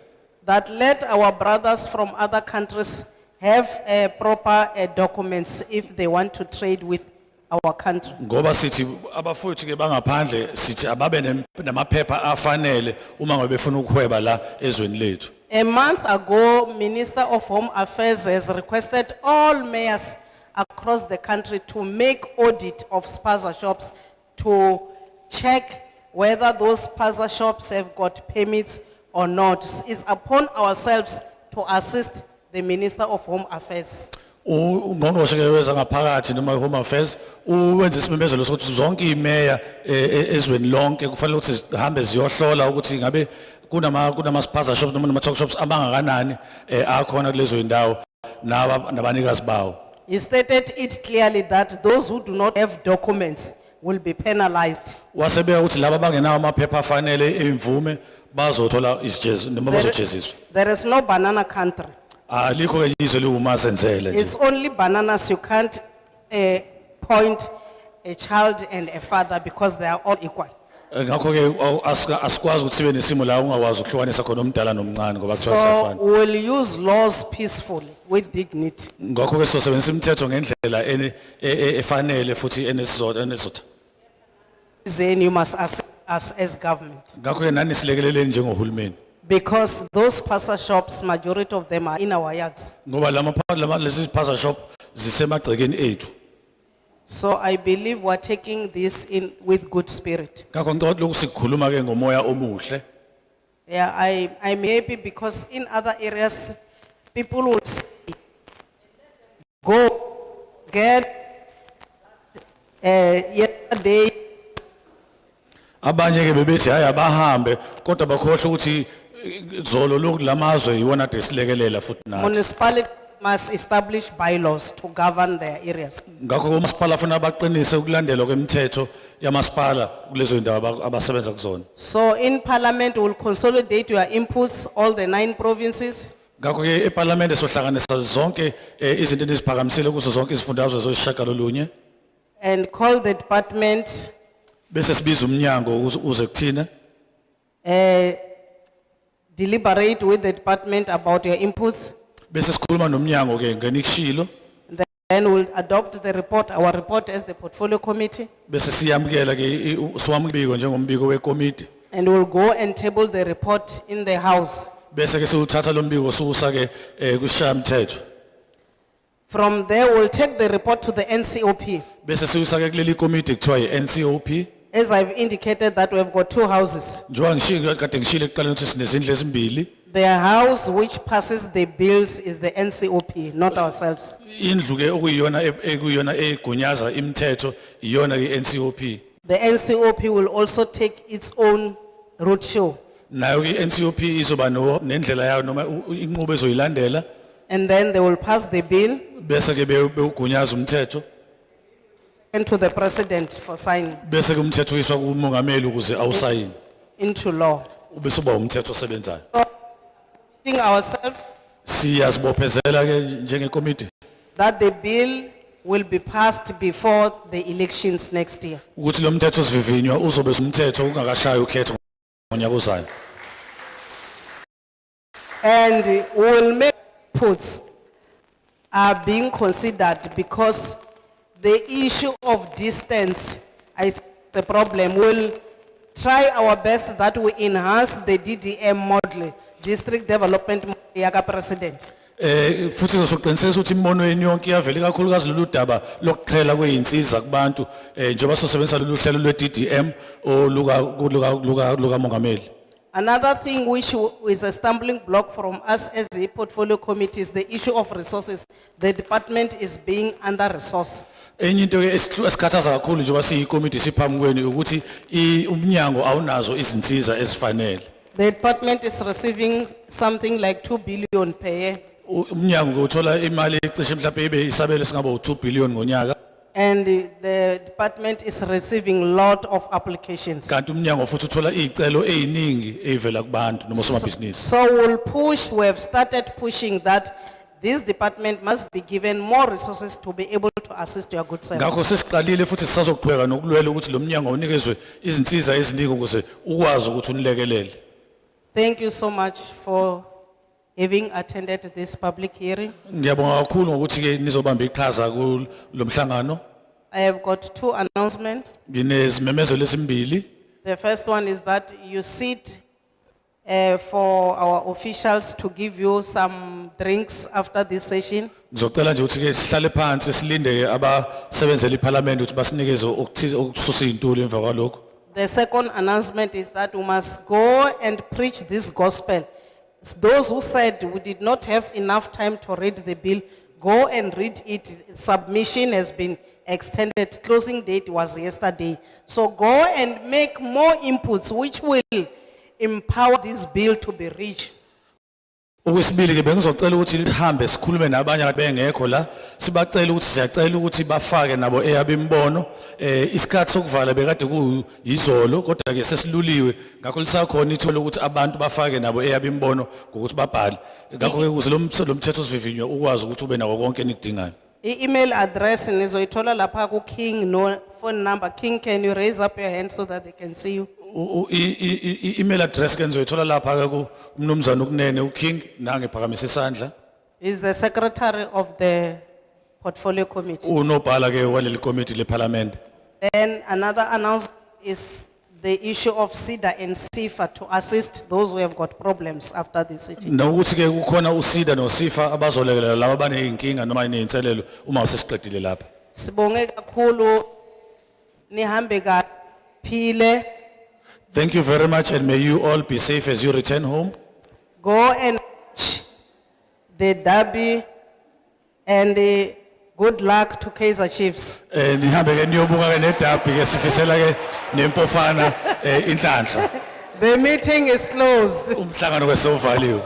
[SPEAKER 2] that let our brothers from other countries have proper documents if they want to trade with our country.
[SPEAKER 10] Ngoba sithi abafowethu ke bangaphandle sithi ababe namaphepha afanele uma ngabe befuna ukuhweba la ezweni lethu.
[SPEAKER 2] A month ago, Minister of Home Affairs has requested all mayors across the country to make audit of spaza shops to check whether those spaza shops have got permits or not. It's upon ourselves to assist the Minister of Home Affairs.
[SPEAKER 10] Ungqongqoshe ke weza ngaphakathi noma Home Affairs uwenza isimemezelo sokuthi zonke imeya ezweni lonke kufanele ukuthi zihambe ziyohlola ukuthi ngabe kunama spaza shops noma nama talk shops abangakanani akhona kulezo indawo nabanikazi bawo.
[SPEAKER 2] He stated it clearly that those who do not have documents will be penalized.
[SPEAKER 10] Wasebeka ukuthi laba bangenawo amaphepha afanele imvume bazothola isijezi noma bazojeziswa.
[SPEAKER 2] There is no banana country.
[SPEAKER 10] Alikho ke izwe liwumasenzele nje.
[SPEAKER 2] It's only bananas. You can't point a child and a father because they are all equal.
[SPEAKER 10] Ngakho ke asikwazi ukuthi sibe nesimo la ungakwazi ukuhlukanisa khona umdala nomncane ngoba kuthiwa
[SPEAKER 2] So
[SPEAKER 10] siyafana.
[SPEAKER 2] we'll use laws peacefully with dignity.
[SPEAKER 10] Ngakho ke sosebenzisa imithetho ngendlela efanele futhi enesizotha.
[SPEAKER 2] Then you must assist us as government.
[SPEAKER 10] Ngakho ke nani silekeleleni njengohulumeni.
[SPEAKER 2] Because those pasta shops, majority of them are in our yards.
[SPEAKER 10] Ngoba lesi spaza shop zisemagcekeni ethu.
[SPEAKER 2] So I believe we're taking this in with good spirit.
[SPEAKER 10] Ngakho ngicela ukuthi sikhuluma ke ngomoya omuhle.
[SPEAKER 2] Yeah, I'm happy because in other areas, people will say, go get, yesterday,
[SPEAKER 10] Abanye ke bebethi hayi abahambe kodwa bakhohle ukuthi zolo lokulamazwe yiwona desilekelela futhi nathi.
[SPEAKER 2] municipalities must establish bylaws to govern their areas.
[SPEAKER 10] Ngakho umasipala afuna baqinise ukulandelwa kwemithetho yamasipala kulezo indawo abasebenza kuzona.
[SPEAKER 2] So in parliament, we'll consolidate your inputs, all the 9 provinces,
[SPEAKER 10] Ngakho ke eParliament sohlanganisa zonke izinto eziphakamisile kuzo zonke izifundazwe zosishagalolunye
[SPEAKER 2] and call the department,
[SPEAKER 10] bese sibiza umnyango uze kuthina
[SPEAKER 2] deliberate with the department about your inputs.
[SPEAKER 10] bese sikhuluma nomnyango ke ngenikushilo
[SPEAKER 2] Then we'll adopt the report, our report as the portfolio committee,
[SPEAKER 10] bese siyamukela ke siwambiko njengombiko wekomiti
[SPEAKER 2] and we'll go and table the report in the house.
[SPEAKER 10] bese ke siwuthatha lo mbiko siwusa ke kushamthetho
[SPEAKER 2] From there, we'll take the report to the NCOP.
[SPEAKER 10] bese siwusa ke kuleli komiti kuthiwa yi-NCOP
[SPEAKER 2] As I've indicated that we have got 2 houses.
[SPEAKER 10] njengoba ngishilo kade ngishilo ekuqaleni ukuthi sinezindlu ezimbili
[SPEAKER 2] The house which passes the bills is the NCOP, not ourselves.
[SPEAKER 10] indlu ke okuyiyona egunyaza imithetho iyona ke NCOP
[SPEAKER 2] The NCOP will also take its own roadshow.
[SPEAKER 10] nayo ke NCOP izoba nendlela yayo noma inqubo ezoyilandela
[SPEAKER 2] And then they will pass the bill
[SPEAKER 10] bese ke bewugunyaza umthetho
[SPEAKER 2] and to the president for signing
[SPEAKER 10] bese ke umthetho uyiswa kumongameli ukuze awusayine
[SPEAKER 2] into law.
[SPEAKER 10] ubese uba umthetho osebenzayo
[SPEAKER 2] Think ourselves
[SPEAKER 10] siyazibophezela ke njengekomiti
[SPEAKER 2] that the bill will be passed before the elections next year.
[SPEAKER 10] ukuthi lo mthetho sivivinywa uzobe umthetho ungakashayi ukhetho ngonyaka ozayo
[SPEAKER 2] And we will make inputs are being considered because the issue of distance, I think the problem. We'll try our best that we enhance the DDM model, district development model, yaka president.
[SPEAKER 10] futhi soqinisekisa ukuthi imbono yenu yonke iyavela kakhulukazi lolu daba lokuqhela kweinsiza kubantu njengoba sosebenzisa lolu hlelo lwe-DDM oluka mongameli.
[SPEAKER 2] Another thing which is a stumbling block from us as a portfolio committee is the issue of resources. The department is being under-resourced.
[SPEAKER 10] Enye into ke esikhathaza kakhulu njengoba siyikomiti siphambi kwenu ukuthi umnyango awunazo izinsiza ezifanele.
[SPEAKER 2] The department is receiving something like 2 billion per year.
[SPEAKER 10] Umnyango uthola imali ecishe mhlawumbe ibe isabelo singaba u2 billion ngonyaka.
[SPEAKER 2] And the department is receiving lot of applications.
[SPEAKER 10] Kanti umnyango futhi uthola izicelo eziningi ezivela kubantu noma somabhizinisi.
[SPEAKER 2] So we'll push, we have started pushing that this department must be given more resources to be able to assist your good self.
[SPEAKER 10] Ngakho sesiqalile futhi sisazoqhubeka nokulwela ukuthi lo mnyango unikezwe izinsiza eziningi ukuze ukwazi ukuthi unilekelele.
[SPEAKER 2] Thank you so much for having attended this public hearing.
[SPEAKER 10] Ngiyabonga kakhulu ngokuthi ke nizobamba iqhaza kulomhlangano.
[SPEAKER 2] I have got two announcements.
[SPEAKER 10] Nginezimemezelo esimbili.
[SPEAKER 2] The first one is that you sit for our officials to give you some drinks after this session.
[SPEAKER 10] Ngizocela nje ukuthi ke sihlale phansi silinde abasebenzela iParliament ukuthi basinikeze okuthize okususa izintulo emva kwalokho.
[SPEAKER 2] The second announcement is that we must go and preach this gospel. Those who said we did not have enough time to read the bill, go and read it. Submission has been extended. Closing date was yesterday. So go and make more inputs which will empower this bill to be reached.
[SPEAKER 10] Okwesibili ke bengizocela ukuthi lihambe sikhulume nabanye abengekho la sibacela ukuthi siyacela ukuthi bafake nabo eyabo imbono isikhathi sokuvala bekade kuyizolo kodwa ke sesiluliwe ngakho lisakhona ithola ukuthi abantu bafake nabo eyabo imbono ngokuthi babhale ngakho ke kuze lo mthetho sivivinywe ukwazi ukuthi ube nawo konke enikudingayo.
[SPEAKER 2] Email address nizoyithola lapha ku King, no phone number. King, can you raise up your hand so that they can see you?
[SPEAKER 10] Email address ke nizoyithola lapha ke ku mnumzana ukunene uKing nange phakamise isandla.
[SPEAKER 2] Is the secretary of the portfolio committee.
[SPEAKER 10] Unobhala ke waleli committee leParliament.
[SPEAKER 2] Then another announcement is the issue of SEDA and SIFA to assist those who have got problems after this sitting.
[SPEAKER 10] Nokuthi ke kukhona uSida noSifa abazolekelela laba abaneyinkinga noma ineyinselelo uma usesiqedile lapha.
[SPEAKER 2] Sibonge kakhulu nihambe kaphile.
[SPEAKER 10] Thank you very much and may you all be safe as you return home.
[SPEAKER 2] Go and watch the derby and good luck to Kaizer Chiefs.
[SPEAKER 10] Nihambe ke niyobuka ke nedabi ke sifisela ke nempofana inhlanhla.
[SPEAKER 2] The meeting is closed.
[SPEAKER 10] Umhlangano ke sewuvaliwe.